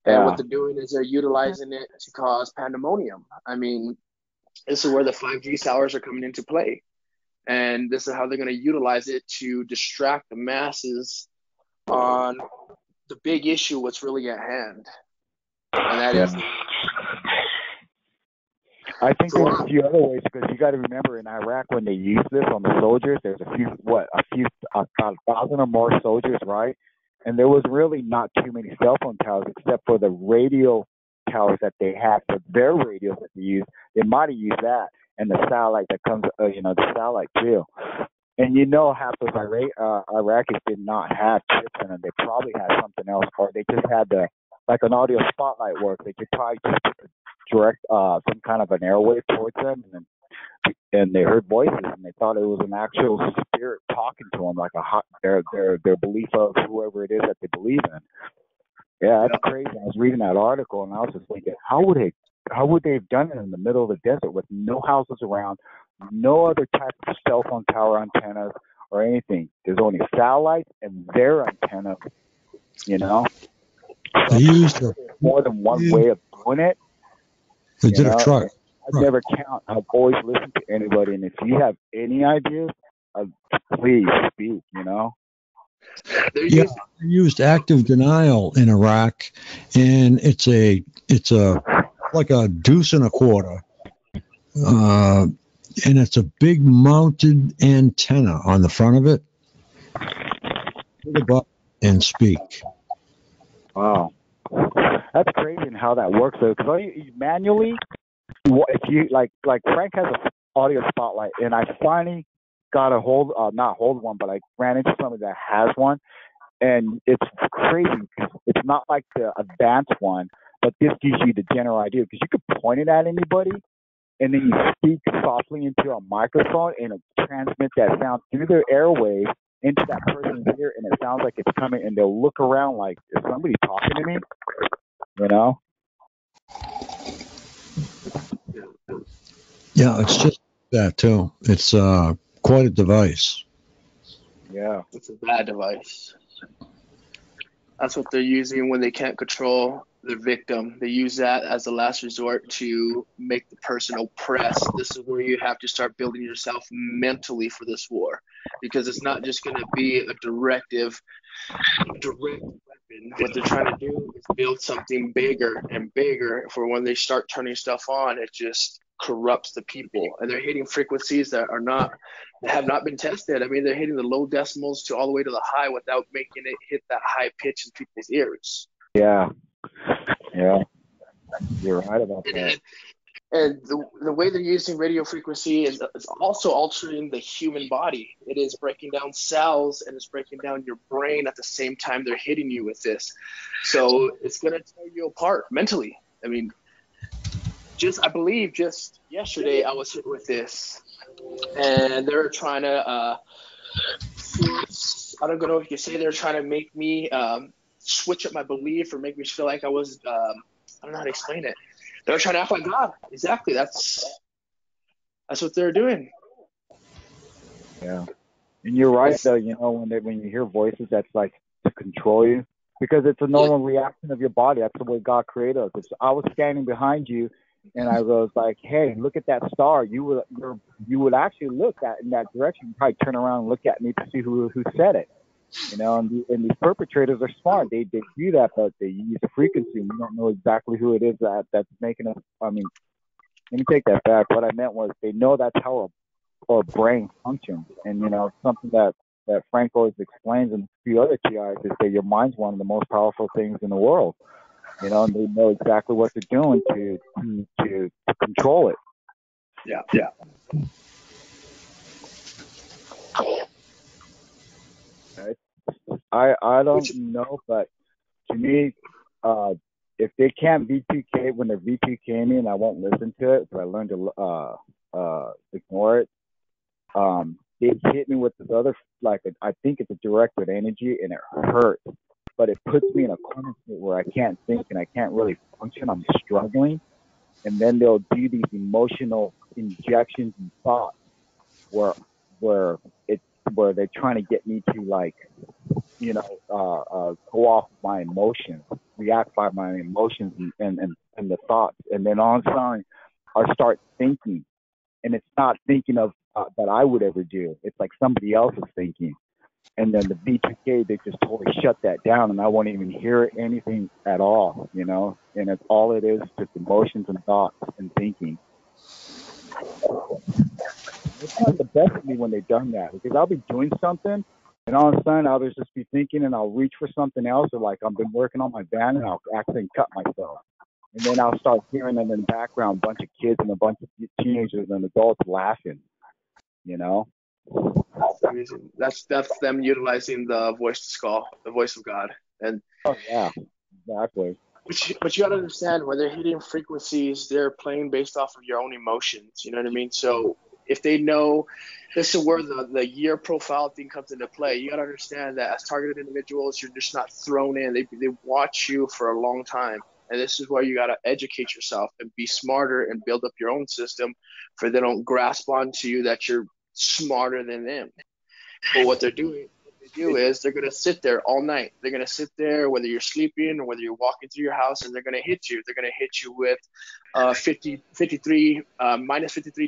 And what they're doing is they're utilizing it to cause pandemonium. I mean, this is where the 5G towers are coming into play, and this is how they're going to utilize it to distract the masses on the big issue, what's really at hand, and that is. I think there's a few other ways, because you got to remember in Iraq when they use this on the soldiers, there's about 1,000 or more soldiers, right? And there was really not too many cell phone towers except for the radio towers that they had for their radios that they used. They might have used that and the satellite that comes, the satellite too. And half those Iraqis did not have chips in them. They probably had something else, or they just had like an audio spotlight work. They could probably just direct some kind of an airwave towards them, and they heard voices, and they thought it was an actual spirit talking to them, like their belief of whoever it is that they believe in. Yeah, that's crazy. I was reading that article, and I was just thinking, how would they have done it in the middle of the desert with no houses around, no other type of cell phone tower antennas or anything? There's only satellites and their antenna. They used more than one way of doing it. They did a truck. I never count. I've always listened to anybody, and if you have any ideas, please speak. They used active denial in Iraq, and it's like a deuce and a quarter, and it's a big mounted antenna on the front of it. Hit a button and speak. Wow, that's crazy how that works though. Because manually, if you like Frank has an audio spotlight, and I finally got a not hold one, but I ran into somebody that has one, and it's crazy because it's not like the advanced one, but this gives you the general idea, because you could point it at anybody, and then you speak softly into a microphone, and it'll transmit that sound through their airwaves into that person's ear, and it sounds like it's coming, and they'll look around like, is somebody talking to me? Yeah, it's just that too. It's quite a device. Yeah. It's a bad device. That's what they're using when they can't control their victim. They use that as a last resort to make the person oppressed. This is where you have to start building yourself mentally for this war, because it's not just going to be a direct weapon. What they're trying to do is build something bigger and bigger, for when they start turning stuff on, it just corrupts the people. And they're hitting frequencies that have not been tested. I mean, they're hitting the low decimals to all the way to the high without making it hit that high pitch in people's ears. Yeah. You're right about that. And the way they're using radio frequency is also altering the human body. It is breaking down cells and it's breaking down your brain at the same time they're hitting you with this. So it's going to tear you apart mentally. I mean, I believe just yesterday I was hit with this, and they're trying to I don't know if you can say they're trying to make me switch up my belief or make me feel like I was I don't know how to explain it. They're trying to act like God. Exactly. That's what they're doing. Yeah. And you're right, though. You know, when you hear voices, that's like to control you, because it's a normal reaction of your body. That's the way God created us. If I was standing behind you, and I was like, "Hey, look at that star," you would actually look in that direction. You'd probably turn around and look at me to see who said it. You know, and these perpetrators are smart. They do that, but they use the frequency. We don't know exactly who it is that's making us. I mean, let me take that back. What I meant was they know that's how our brain functions. And, you know, something that Frank always explains and a few other TIs is that your mind's one of the most powerful things in the world. You know, and they know exactly what they're doing to control it. Yeah. I don't know, but to me, if they can't V2K when they're V2K me and I won't listen to it, so I learned to ignore it. They hit me with this other, I think it's a directed energy, and it hurts, but it puts me in a corner state where I can't think and I can't really function. I'm struggling, and then they'll do these emotional injections and thoughts where they're trying to get me to, like, you know, go off my emotions, react by my emotions and the thoughts. And then all of a sudden I start thinking, and it's not thinking of that I would ever do. It's like somebody else is thinking. And then the V2K, they just totally shut that down, and I won't even hear anything at all, you know? And it's all it is, just emotions and thoughts and thinking. It's not the best of me when they've done that, because I'll be doing something, and all of a sudden I'll just be thinking, and I'll reach for something else, or like I've been working on my van, and I'll accidentally cut myself. And then I'll start hearing in the background a bunch of kids and a bunch of teenagers and adults laughing, you know? That's them utilizing the voice to skull, the voice of God. And yeah, exactly. But you gotta understand, when they're hitting frequencies, they're playing based off of your own emotions. You know what I mean? So if they know, this is where the year profile thing comes into play. You gotta understand that as targeted individuals, you're just not thrown in. They watch you for a long time. And this is where you gotta educate yourself and be smarter and build up your own system, for they don't grasp onto you that you're smarter than them. But what they do is they're going to sit there all night. They're going to sit there whether you're sleeping or whether you're walking through your house, and they're going to hit you. They're going to hit you with minus 53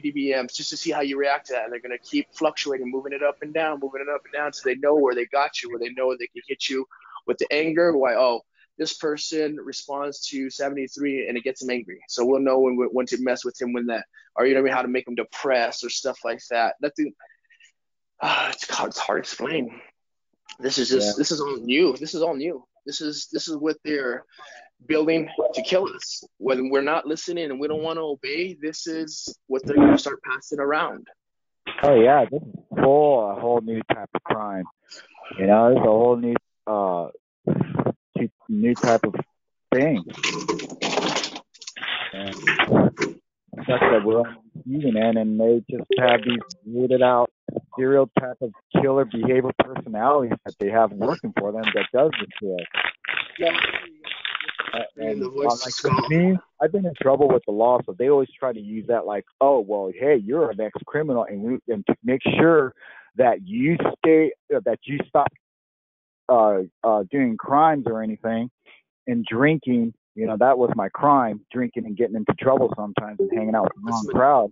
dBMs just to see how you react to that. And they're going to keep fluctuating, moving it up and down so they know where they got you, where they know they can hit you with the anger. Why, this person responds to 73 and it gets them angry. So we'll know when to mess with him when that, or you know how to make them depressed or stuff like that. Nothing. It's hard to explain. This is all new. This is all new. This is what they're building to kill us. When we're not listening and we don't want to obey, this is what they're going to start passing around. Oh yeah, this is a whole new type of crime. You know, it's a whole new type of thing. And that's that we're on TV, man, and they just have these weirded out serial type of killer behavioral personalities that they have working for them that does this to us. And like me, I've been in trouble with the law, so they always try to use that like, oh, well, hey, you're an ex-criminal, and to make sure that you stop doing crimes or anything, and drinking. You know, that was my crime, drinking and getting into trouble sometimes and hanging out with the wrong crowd.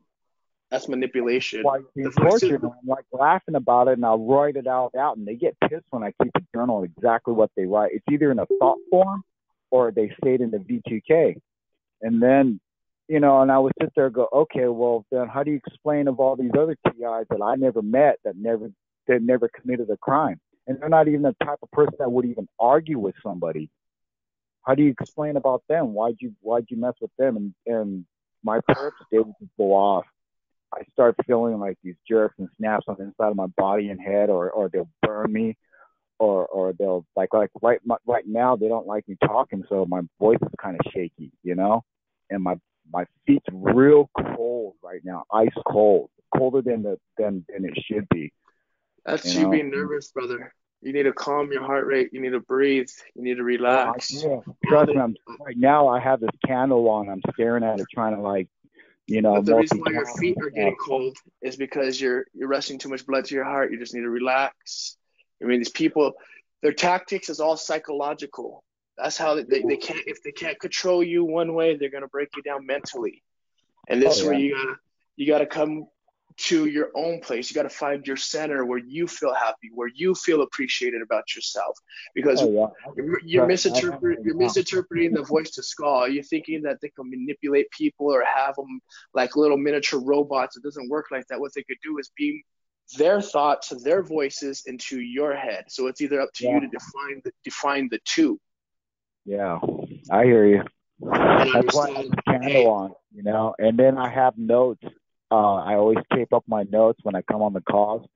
That's manipulation. Why being tortured, and I'm like laughing about it, and I'll write it out, and they get pissed when I keep a journal of exactly what they write. It's either in a thought form or they say it in the V2K. And then, you know, and I would sit there and go, okay, well, then how do you explain of all these other TIs that I never met that never committed a crime? And they're not even the type of person that would even argue with somebody. How do you explain about them? Why'd you mess with them? And my perps, they would just go off. I start feeling like these jerks and snaps on the inside of my body and head, or they'll burn me, or they'll like right now they don't like me talking, so my voice is kind of shaky, you know, and my feet's real cold right now, ice cold, colder than it should be. That's you being nervous, brother. You need to calm your heart rate. You need to breathe. You need to relax. Trust me, right now I have this candle on. I'm staring at it, trying to like, you know. But the reason why your feet are getting cold is because you're rushing too much blood to your heart. You just need to relax. I mean, these people, their tactics is all psychological. That's how they can't. If they can't control you one way, they're gonna break you down mentally. And this is where you gotta come to your own place. You got to find your center where you feel happy, where you feel appreciated about yourself, because you're misinterpreting the voice to skull. You're thinking that they can manipulate people or have them like little miniature robots. It doesn't work like that. What they could do is beam their thoughts, their voices into your head. So it's either up to you to define the two. Yeah, I hear you. That's why I have the candle on, you know, and then I have notes. I always tape up my notes when I come on the calls.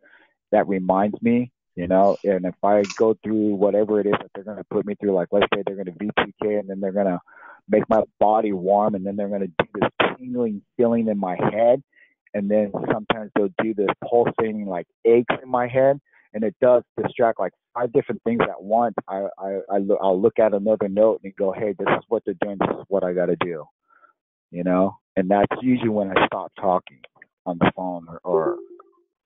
That reminds me, you know, and if I go through whatever it is that they're going to put me through, like let's say they're going to VPK and then they're going to make my body warm and then they're going to do this tingling feeling in my head. And then sometimes they'll do this pulsating like aches in my head. And it does distract like 5 different things at once. I'll look at another note and go, hey, this is what they're doing. This is what I got to do, you know? And that's usually when I stop talking on the phone or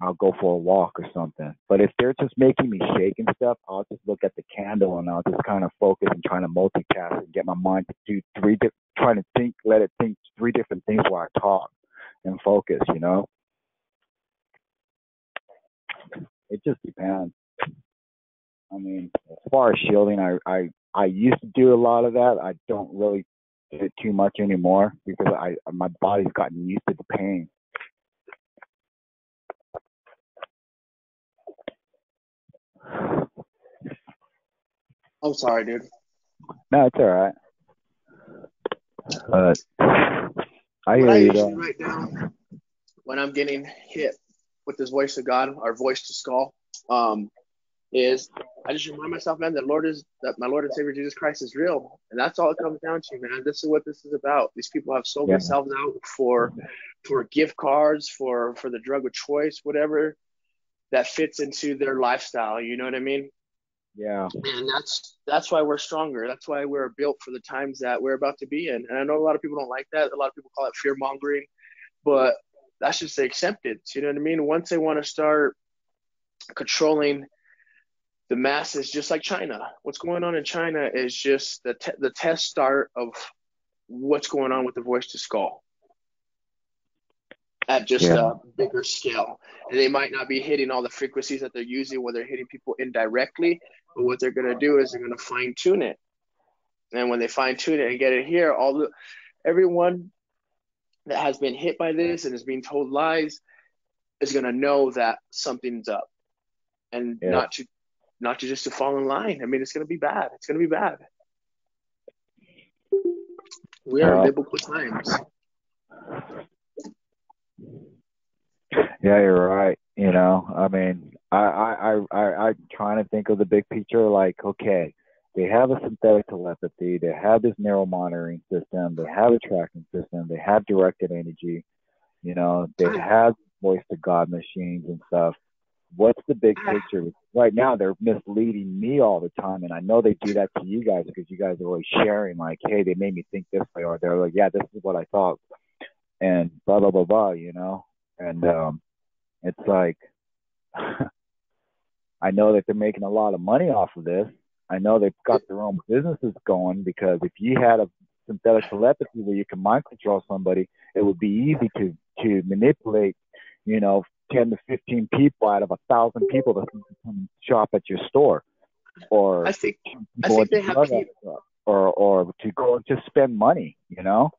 I'll go for a walk or something. But if they're just making me shake and stuff, I'll just look at the candle and I'll just kind of focus and trying to multitask and get my mind to do trying to think, let it think 3 different things while I talk and focus, you know? It just depends. I mean, as far as shielding, I used to do a lot of that. I don't really it too much anymore because my body's gotten used to the pain. I'm sorry, dude. No, it's all right. But I hear you though. Right now, when I'm getting hit with this voice of God, our voice to skull, is I just remind myself, man, that my Lord and Savior Jesus Christ is real, and that's all it comes down to, man. This is what this is about. These people have sold themselves out for gift cards, for the drug of choice, whatever that fits into their lifestyle. You know what I mean? Yeah. And that's why we're stronger. That's why we're built for the times that we're about to be in. And I know a lot of people don't like that. A lot of people call it fear mongering, but that's just the acceptance. You know what I mean? Once they want to start controlling the masses, just like China. What's going on in China is just the test start of what's going on with the voice to skull at just a bigger scale. And they might not be hitting all the frequencies that they're using when they're hitting people indirectly, but what they're going to do is they're going to fine tune it. And when they fine tune it and get it here, everyone that has been hit by this and is being told lies is going to know that something's up, and not to just to fall in line. I mean, it's going to be bad. It's going to be bad. We are in biblical times. Yeah, you're right. You know, I mean, I'm trying to think of the big picture. Like, okay, they have a synthetic telepathy. They have this neural monitoring system. They have a tracking system. They have directed energy. You know, they have voice to God machines and stuff. What's the big picture? Right now, they're misleading me all the time, and I know they do that to you guys because you guys are always sharing, like, hey, they made me think this way, or they're like, yeah, this is what I thought, and blah, blah, blah, blah, you know? And it's like, I know that they're making a lot of money off of this. I know they've got their own businesses going, because if you had a synthetic telepathy where you can mind control somebody, it would be easy to manipulate, you know, 10 to 15 people out of 1,000 people that come shop at your store, or I think they have people, or to go and just spend money, you know.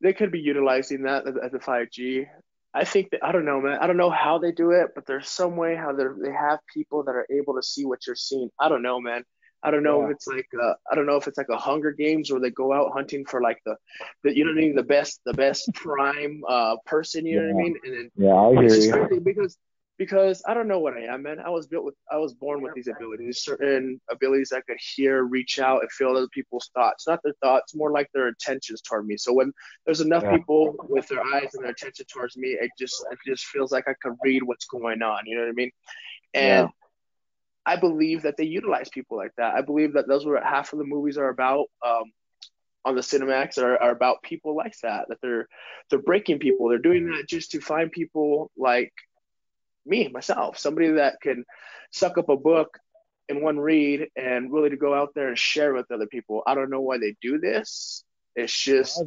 They could be utilizing that as a 5G. I think that, I don't know, man. I don't know how they do it, but there's some way how they have people that are able to see what you're seeing. I don't know, man. I don't know if it's like a Hunger Games where they go out hunting for like the you know what I mean, the best prime person, you know what I mean? And then I hear it's just you. crazy because I don't know what I am, man. I was born with these abilities, certain abilities that could hear, reach out, and feel other people's thoughts. Not their thoughts, more like their intentions toward me. So when there's enough people with their eyes and their attention towards me, it just feels like I could read what's going on. You know what I mean? And I believe that they utilize people like that. I believe that those were half of the movies are about on the Cinemax are about people like that they're breaking people. They're doing that just to find people like me, myself, somebody that can suck up a book in one read and really to go out there and share with other people. I don't know why they do this. It's just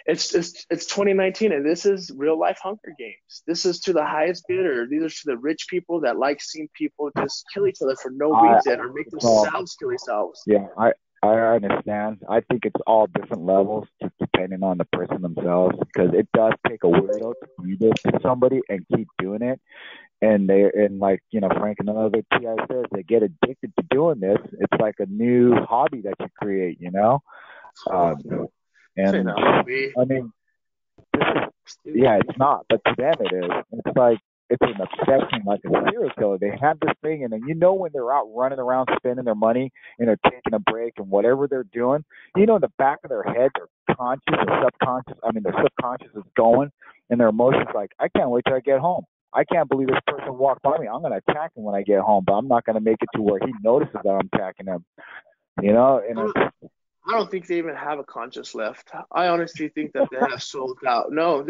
it's 2019 and this is real life Hunger Games. This is to the highest bidder. These are to the rich people that like seeing people just kill each other for no reason or make themselves kill themselves. Yeah, I understand. I think it's all different levels, just depending on the person themselves, because it does take a weirdo to do this to somebody and keep doing it. And like, you know, Frank and another TI says, they get addicted to doing this. It's like a new hobby that you create, you know? And I mean, it's not, but to them it is. It's like, it's an obsession, like a serial killer. They have this thing, and then you know when they're out running around spending their money and they're taking a break and whatever they're doing, you know, in the back of their head, their conscious or subconscious, their subconscious is going, and their emotions like, I can't wait till I get home. I can't believe this person walked by me. I'm going to attack him when I get home, but I'm not going to make it to where he notices that I'm attacking him. You know, and I don't think they even have a conscience left. I honestly think that they have sold out. No, I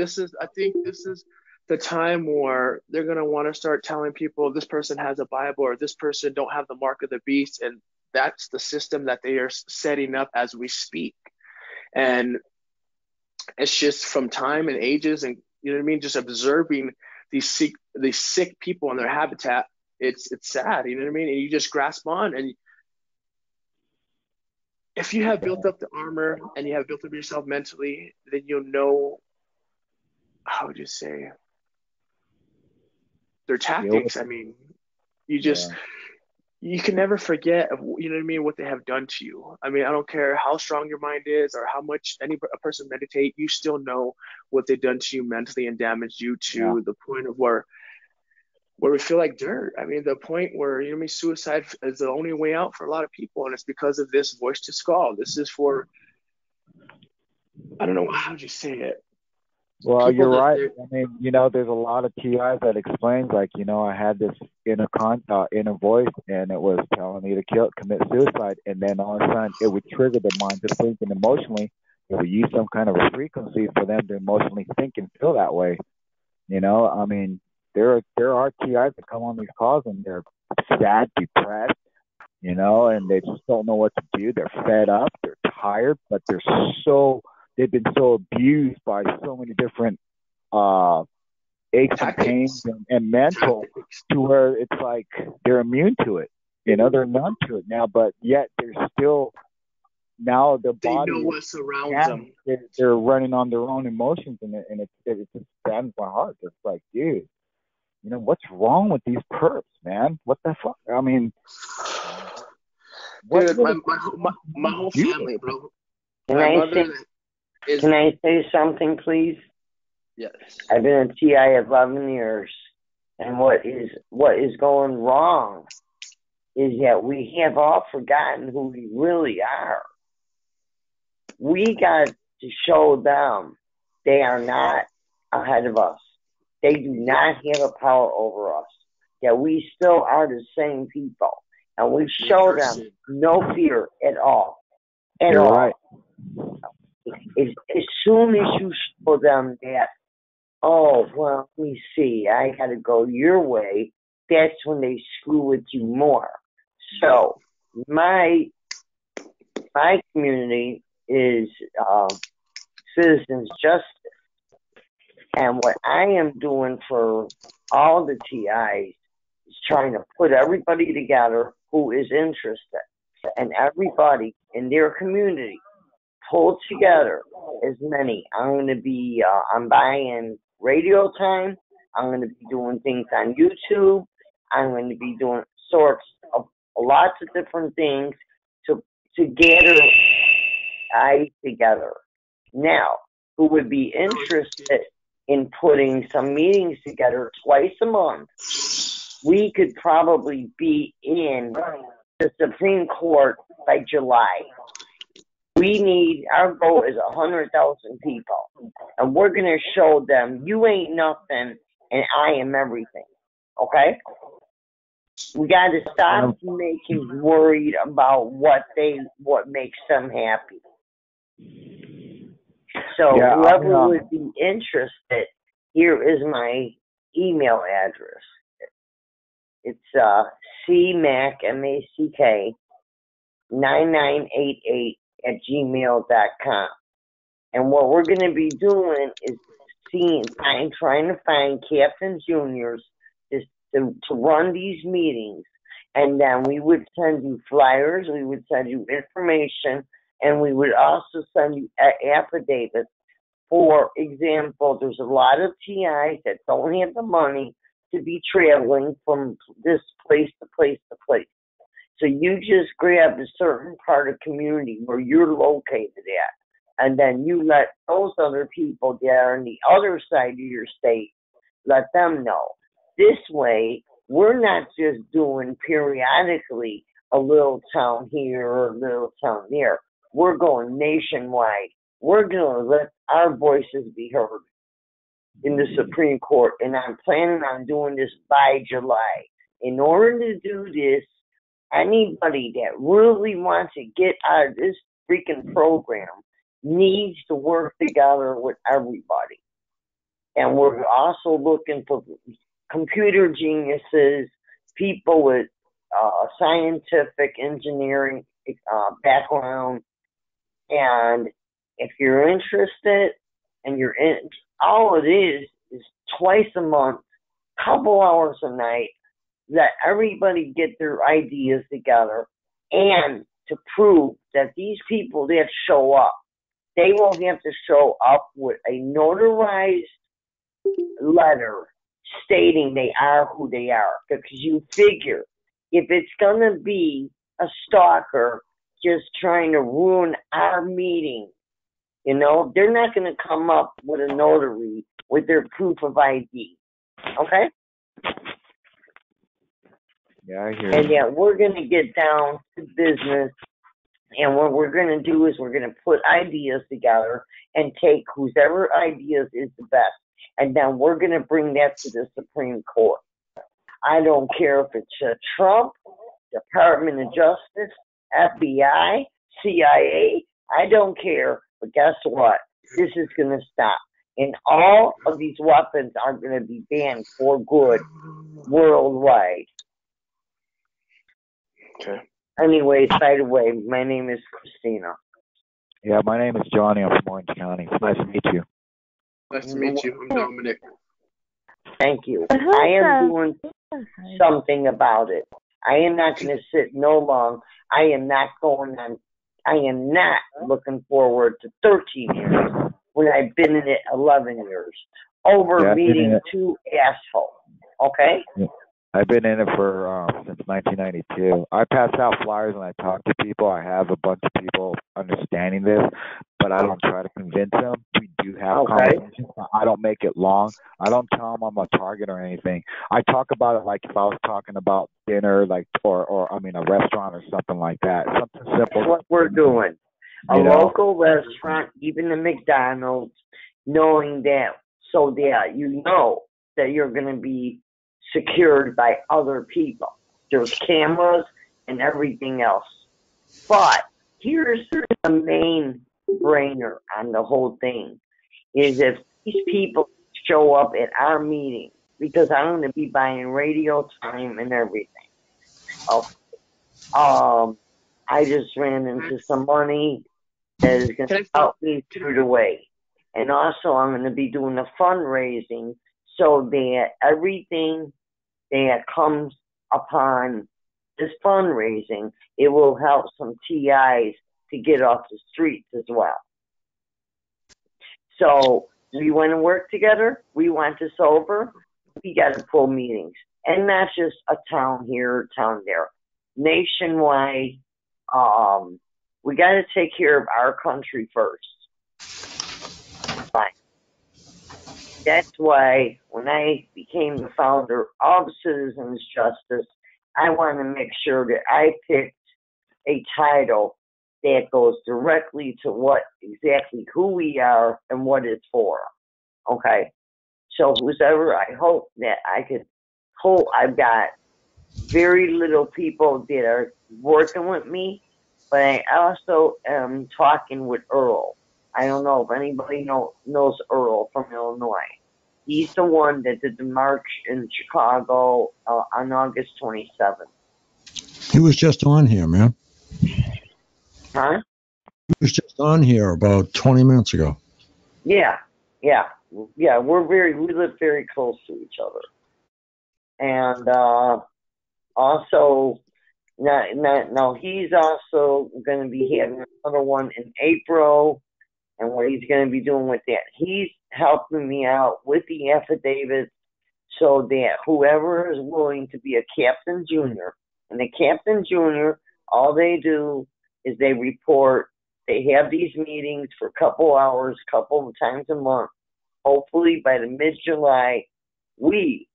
think this is the time where they're going to want to start telling people this person has a Bible or this person don't have the mark of the beast. And that's the system that they are setting up as we speak. And it's just from time and ages and, you know what I mean, just observing these sick people in their habitat. It's sad, you know what I mean? And you just grasp on, and if you have built up the armor and you have built up yourself mentally, then you'll know, how would you say, their tactics. I mean, you can never forget, you know what I mean, what they have done to you. I mean, I don't care how strong your mind is or how much a person meditate, you still know what they've done to you mentally and damaged you to the point of where we feel like dirt. I mean, the point where, you know what I mean, suicide is the only way out for a lot of people, and it's because of this voice to skull. This is for, I don't know, how would you say it? Well, you're right. I mean, you know, there's a lot of TIs that explains, like, you know, I had this inner voice, and it was telling me to commit suicide, and then all of a sudden it would trigger their mind to think, and emotionally it would use some kind of a frequency for them to emotionally think and feel that way. You know, I mean, there are TIs that come on these calls and they're sad, depressed, you know, and they just don't know what to do. They're fed up, they're tired, but they've been so abused by so many different aches and pains and mental to where it's like they're immune to it. You know, they're numb to it now, but yet they're still, now their body, they know what surrounds them. They're running on their own emotions, and it just saddens my heart. It's like, dude, you know, what's wrong with these perps, man? What the fuck? I mean, dude, my whole family, bro. Can I say something, please? Yes. I've been a TI 11 years, and what is going wrong is that we have all forgotten who we really are. We got to show them they are not ahead of us. They do not have a power over us. That we still are the same people, and we show them no fear at all. At all. Right. As soon as you show them that, oh, well, let me see, I got to go your way, that's when they screw with you more. So my community is Citizens Justice. And what I am doing for all the TIs is trying to put everybody together who is interested, and everybody in their community pull together as many. I'm buying radio time. I'm going to be doing things on YouTube. I'm going to be doing sorts of lots of different things to gather eyes together. Now, who would be interested in putting some meetings together twice a month, we could probably be in the Supreme Court by July. Our goal is 100,000 people, and we're going to show them you ain't nothing and I am everything, okay? We got to stop making worried about what makes them happy. So whoever would be interested, here is my email address. It's cmack, M-A-C-K, 9988 at gmail.com. And what we're going to be doing is trying to find captain juniors to run these meetings. And then we would send you flyers, we would send you information, and we would also send you affidavits. For example, there's a lot of TIs that don't have the money to be traveling from this place to place to place. So you just grab a certain part of the community where you're located at, and then you let those other people that are on the other side of your state, let them know. This way, we're not just doing periodically a little town here or a little town there. We're going nationwide. We're going to let our voices be heard in the Supreme Court, and I'm planning on doing this by July. In order to do this, anybody that really wants to get out of this freaking program needs to work together with everybody. And we're also looking for computer geniuses, people with scientific engineering background. And if you're interested and you're in, all it is twice a month, couple hours a night, let everybody get their ideas together, and to prove that these people that show up, they won't have to show up with a notarized letter stating they are who they are. Because you figure, if it's going to be a stalker just trying to ruin our meeting, they're not going to come up with a notary with their proof of ID. Okay? Yeah, I hear And you. yeah, we're going to get down to business, and what we're going to do is we're going to put ideas together and take whoever ideas is the best, and then we're going to bring that to the Supreme Court. I don't care if it's Trump, Department of Justice, FBI, CIA, I don't care, but guess what? This is going to stop. And all of these weapons are going to be banned for good worldwide. Okay. Anyways, by the way, my name is Christina. Yeah, my name is Johnny. I'm from Orange County. It's nice to meet you. Nice to meet you. I'm Dominic. Thank you. I am doing something about it. I am not going to sit no long. I am not looking forward to 13 years when I've been in it 11 years over meeting two assholes. Okay? Yeah. I've been in it for since 1992. I pass out flyers and I talk to people. I have a bunch of people understanding this, but I don't try to convince them. We do have conversations. I don't make it long. I don't tell them I'm a target or anything. I talk about it like if I was talking about dinner, like or a restaurant or something like that. Something simple. That's what we're doing. A local restaurant, even the McDonald's, knowing that so that you know that you're going to be secured by other people. There's cameras and everything else. But here's the main brainer on the whole thing, is if these people show up at our meeting, because I'm going to be buying radio time and everything. I just ran into some money that is going to help me through the way. And also I'm going to be doing a fundraising so that everything that comes upon this fundraising, it will help some TIs to get off the streets as well. So we want to work together. We want this over. We got to pull meetings. And not just a town here or town there. nationwide. We got to take care of our country first. Fine. That's why when I became the founder of Citizens Justice, I want to make sure that I picked a title that goes directly to what exactly who we are and what it's for. Okay? So whoever, I hope that I could hold, I've got very little people that are working with me, but I also am talking with Earl. I don't know if anybody knows Earl from Illinois. He's the one that did the march in Chicago on August 27th. He was just on here, man. Huh? He was just on here about 20 minutes ago. Yeah. We live very close to each other. And also, now he's also going to be having another one in April, and what he's going to be doing with that. He's helping me out with the affidavits so that whoever is willing to be a captain junior, and the captain junior, all they do is they report. They have these meetings for a couple hours, couple of times a month. Hopefully by the mid-July, we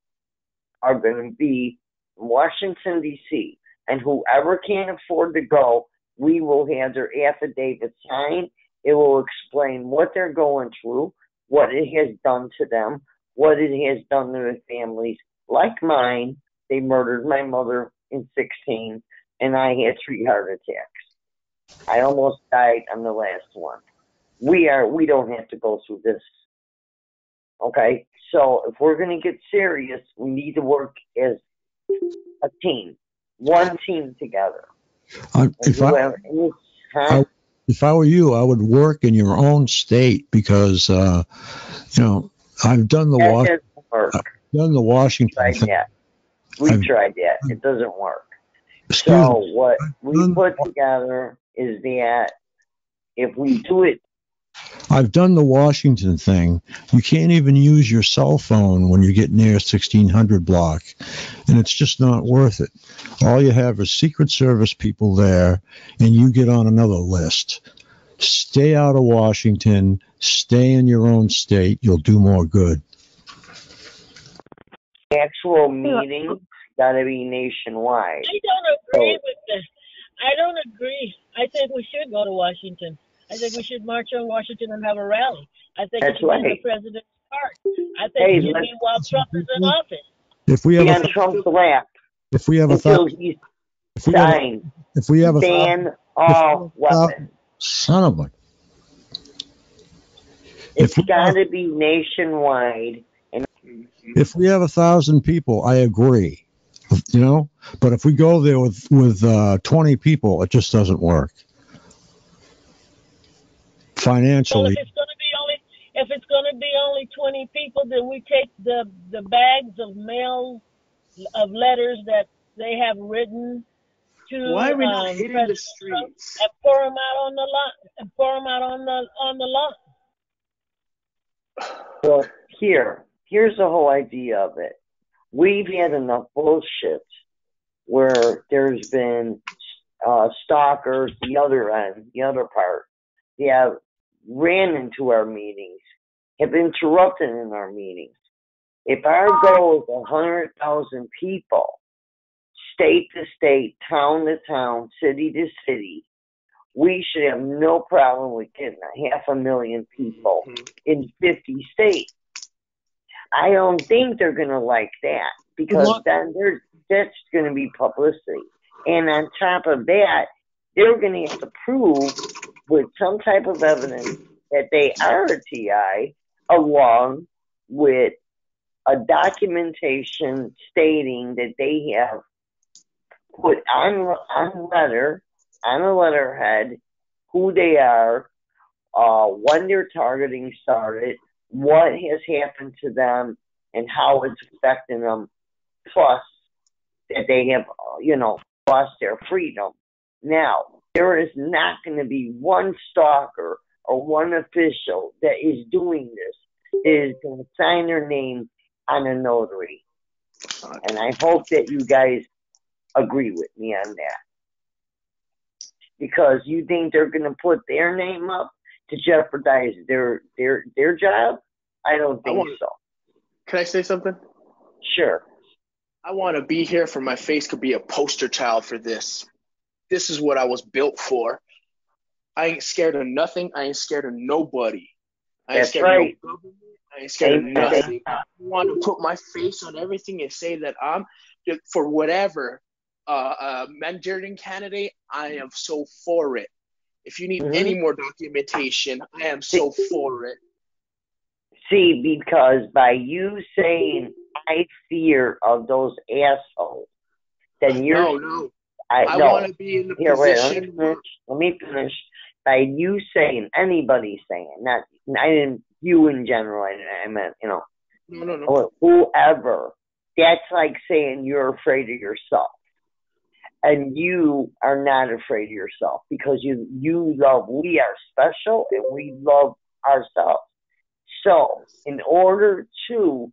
are going to be in Washington, D.C., and whoever can't afford to go, we will have their affidavit signed. It will explain what they're going through, what it has done to them, what it has done to their families. Like mine, they murdered my mother in 16, and I had 3 heart attacks. I almost died on the last one. We don't have to go through this. Okay? So if we're going to get serious, we need to work as a team. One team together. If I were you, I would work in your own state because, I've done the Washington thing. We tried that. It doesn't work. So what we put together is that if we do it, I've done the Washington thing. You can't even use your cell phone when you get near 1600 block, and it's just not worth it. All you have is Secret Service people there, and you get on another list. Stay out of Washington. Stay in your own state. You'll do more good. Actual meetings got to be nationwide. I don't agree with this. I don't agree. I think we should go to Washington. I think we should march on Washington and have a rally. I think it should be the president's part. I think it should be while Trump is in office. If we have Trump's lap. If we have ban all weapons. Son of a. It's got to be nationwide. And if we have 1,000 people, I agree. But if we go there with 20 people, it just doesn't work. Financially. Well, if it's going to be only 20 people, then we take the bags of mail of letters that they have written to Why are we not hitting the streets? And pour them out on the lot. And pour them out on the lawn. Well, here's the whole idea of it. We've had enough bullshit where there's been stalkers, the other end, the other part. They have ran into our meetings, have interrupted in our meetings. If our goal is 100,000 people, state to state, town to town, city to city, we should have no problem with getting 500,000 people in 50 states. I don't think they're going to like that because then that's going to be publicity. And on top of that, they're going to have to prove with some type of evidence that they are a TI, along with a documentation stating that they have put on a letterhead who they are, when their targeting started, what has happened to them, and how it's affecting them, plus that they have, lost their freedom. Now, there is not going to be one stalker or one official that is doing this, that is going to sign their name on a notary. And I hope that you guys agree with me on that. Because you think they're going to put their name up to jeopardize their job? I don't think so. Can I say something? Sure. I want to be here for my face could be a poster child for this. This is what I was built for. I ain't scared of nothing. I ain't scared of nobody. I ain't That's scared right. of no government. I ain't scared of nothing. I want to put my face on everything and say that I'm, for whatever Mandarin candidate, I am so for it. If you need any more documentation, I am so for it. See, because by you saying I fear of those assholes, then you're No. I want to be in the position. Let me finish. By you saying, anybody saying, not I didn't you in general. I meant No. Whoever. That's like saying you're afraid of yourself, and you are not afraid of yourself because you love. We are special, and we love ourselves. So, in order to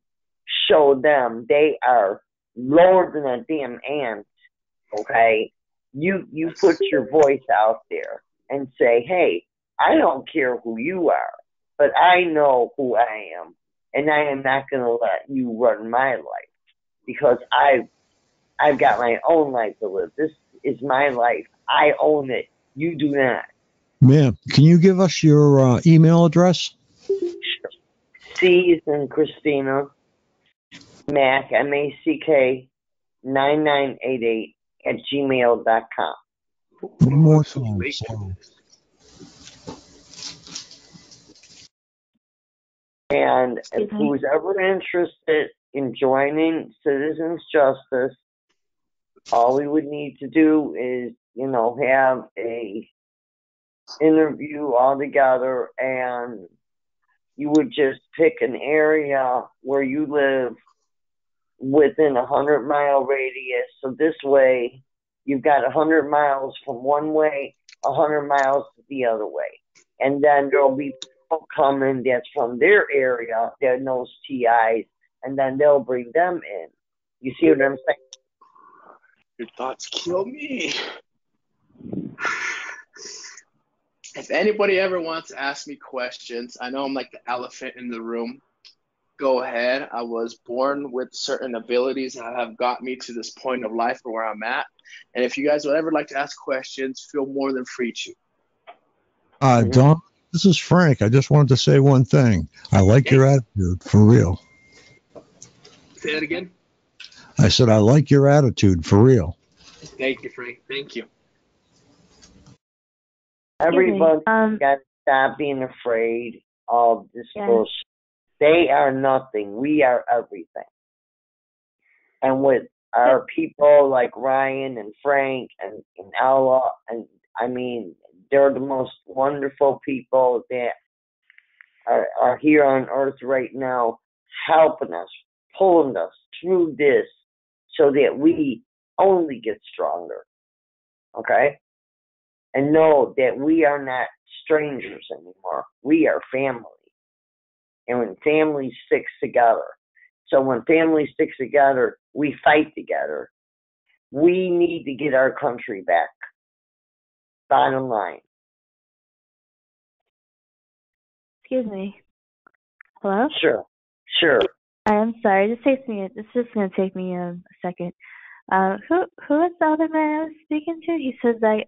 show them they are lower than a damn ant, okay, you put your voice out there and say, hey, I don't care who you are, but I know who I am, and I am not going to let you run my life because I've got my own life to live. This is my life. I own it. You do not. Ma'am, can you give us your email address? Sure. C as in Christina, Mac, M-A-C-K, 9988 at gmail.com. One more time. And if who's ever interested in joining Citizens Justice, all we would need to do is, have a interview all together, and you would just pick an area where you live within 100-mile radius. So this way, you've got 100 miles from one way, 100 miles the other way. And then there'll be people coming that's from their area that knows TIs, and then they'll bring them in. You see what I'm saying? Your thoughts kill me. If anybody ever wants to ask me questions, I know I'm like the elephant in the room. Go ahead. I was born with certain abilities that have got me to this point of life where I'm at. And if you guys would ever like to ask questions, feel more than free to. Don, this is Frank. I just wanted to say one thing. I like your attitude, for real. Say that again? I said I like your attitude, for real. Thank you, Frank. Thank you. Everybody got to stop being afraid of this bullshit. They are nothing. We are everything. And with our people like Ryan and Frank and Ella, and I mean, they're the most wonderful people that are here on earth right now, helping us, pulling us through this so that we only get stronger. Okay? And know that we are not strangers anymore. We are family. And when families stick together, so when families stick together, we fight together. We need to get our country back. Bottom line. Excuse me. Hello? Sure. I'm sorry. This is just gonna take me a second. Who was the other man I was speaking to? He said that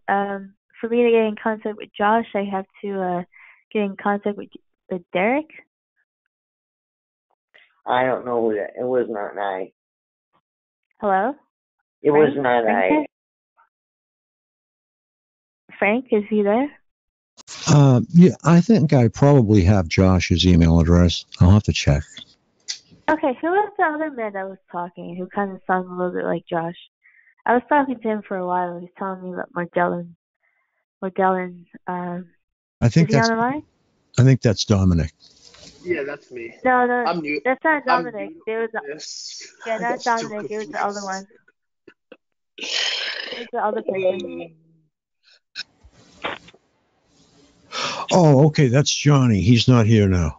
for me to get in contact with Josh, I have to get in contact with Derek. I don't know who that. It was not I. Hello? It was not I. Frank, is he there? Yeah, I think I probably have Josh's email address. I'll have to check. Okay, who was the other man that was talking who kind of sounds a little bit like Josh? I was talking to him for a while. He was telling me about Mordellin. I think is he on the line? I think that's Dominic. Yeah, that's me. No, I'm new. That's not Dominic. There was not Dominic. It was the other one. It was the other person. Oh, okay, that's Johnny. He's not here now.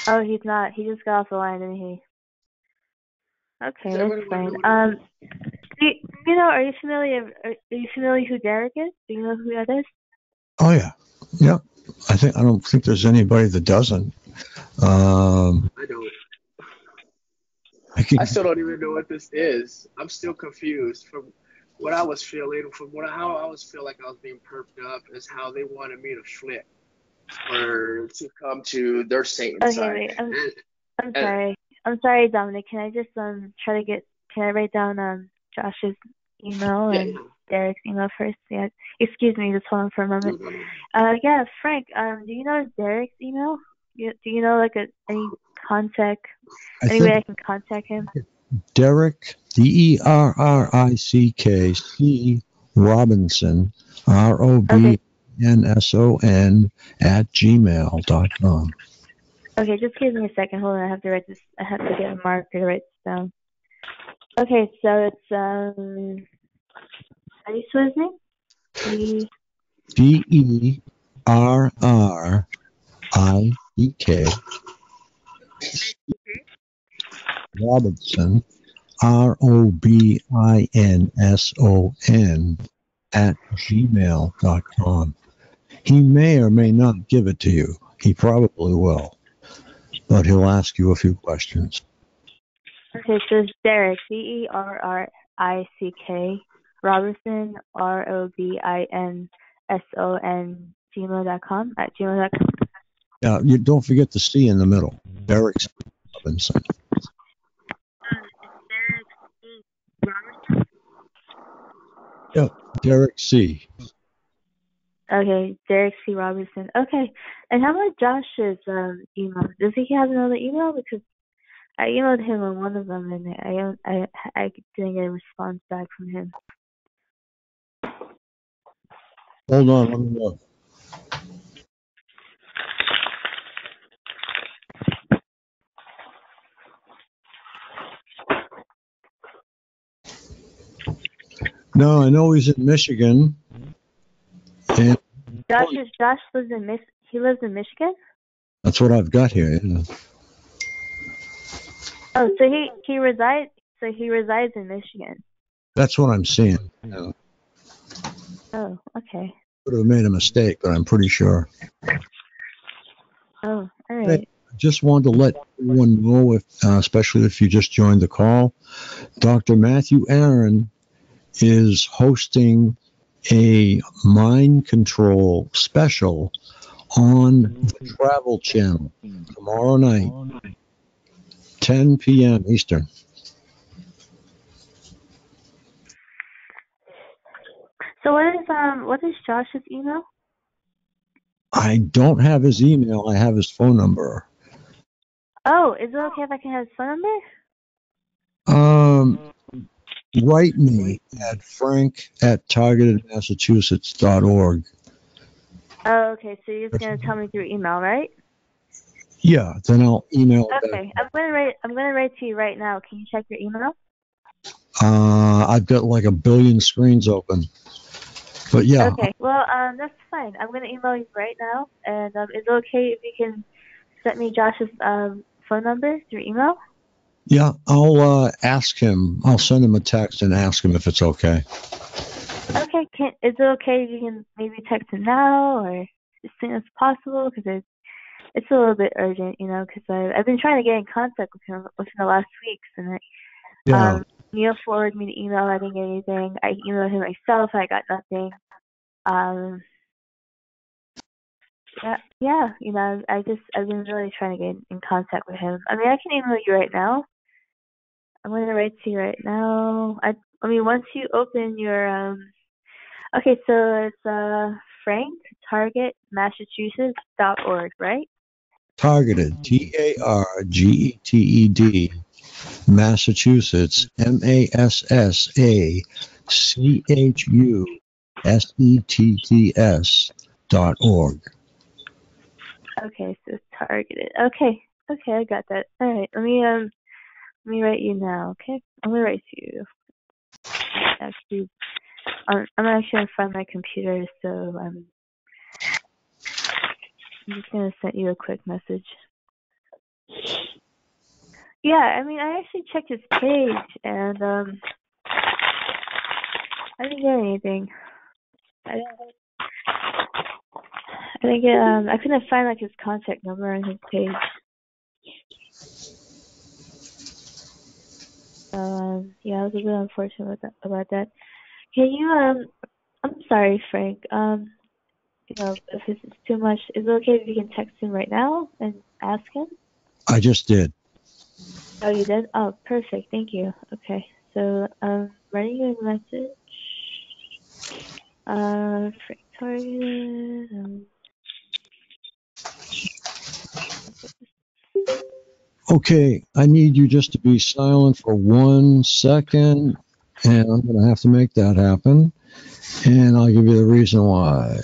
Oh, he's not. He just got off the line, didn't he? Okay, that's fine. Are you familiar? Are you familiar who Derek is? Do you know who that is? Oh yeah, yeah. I don't think there's anybody that doesn't. I don't. I I still don't even know what this is. I'm still confused from what I was feeling, how I was feeling like I was being perked up is how they wanted me to flip or to come to their Satan Okay, side. wait. I'm sorry. I'm sorry, Dominic. Can I just try to get? Can I write down Josh's email and Derek's email first? Yeah. Excuse me. Just hold on for a moment. Yeah, Frank. Do you know Derek's email? Do you know like any contact? Any way I can contact him? Derek, DERRICK Robinson, ROBNSON @gmail.com. Okay, just give me a second. Hold on. I have to write this. I have to get a marker to write this down. Okay, so it's how do you spell his name? DERRICK Robinson, ROBINSON @gmail.com. He may or may not give it to you. He probably will, but he'll ask you a few questions. Okay, so it's Derek, DERRICK Robertson, ROBINSON gmail.com @gmail.com. Yeah, you don't forget the C in the middle. Derek Robinson. Yeah, Derek C. Okay, Derek C. Robertson. Okay, and how about Josh's email? Does he have another email? Because I emailed him on one of them, and I didn't get a response back from him. Hold on, let me look. No, I know he's in Michigan. And Josh lives in he lives in Michigan? that's what I've got here. Yeah. Oh, so he resides in Michigan. That's what I'm seeing. Yeah. Oh, okay. Could have made a mistake, but I'm pretty sure. Oh, all right. I just wanted to let everyone know, especially if you just joined the call, Dr. Matthew Aaron is hosting a mind control special on the Travel Channel tomorrow night, 10 p.m. Eastern. So what is Josh's email? I don't have his email. I have his phone number. Oh, is it okay if I can have his phone number? Write me at frank@targetedmassachusetts.org. Oh, okay. So you're just gonna tell me through email, right? Yeah, then I'll email it Okay, I'm gonna write to you right now. Can you check your email? I've got like a billion screens open. But yeah. Okay, well, that's fine. I'm gonna email you right now, and is it okay if you can send me Josh's phone number through email? Yeah, I'll ask him. I'll send him a text and ask him if it's okay. Okay, is it okay if you can maybe text him now or as soon as possible? Because it's a little bit urgent, because I've been trying to get in contact with him within the last weeks, and Neil forwarded me the email. I didn't get anything. I emailed him myself. I got nothing. Yeah. I've been really trying to get in contact with him. I mean, I can email you right now. I'm going to write to you right now. I mean, once you open your okay, so it's Frank, targetmassachusetts.org, right? Targeted, TARGETED, Massachusetts, MASSACHUSETTS.org. Okay, so it's targeted. Okay, I got that. All right, let me write you now. Okay, I'm gonna write to you. Actually, I'm actually in front of my computer, so I'm just gonna send you a quick message. Yeah, I mean, I actually checked his page, and I didn't get anything. I couldn't find like his contact number on his page. Yeah, I was a bit unfortunate about that. Can you I'm sorry, Frank. If this is too much, is it okay if you can text him right now and ask him? I just did. Oh, you did? Oh, perfect. Thank you. Okay, so writing you a message. Frank Target. Okay, I need you just to be silent for 1 second, and I'm going to have to make that happen. And I'll give you the reason why.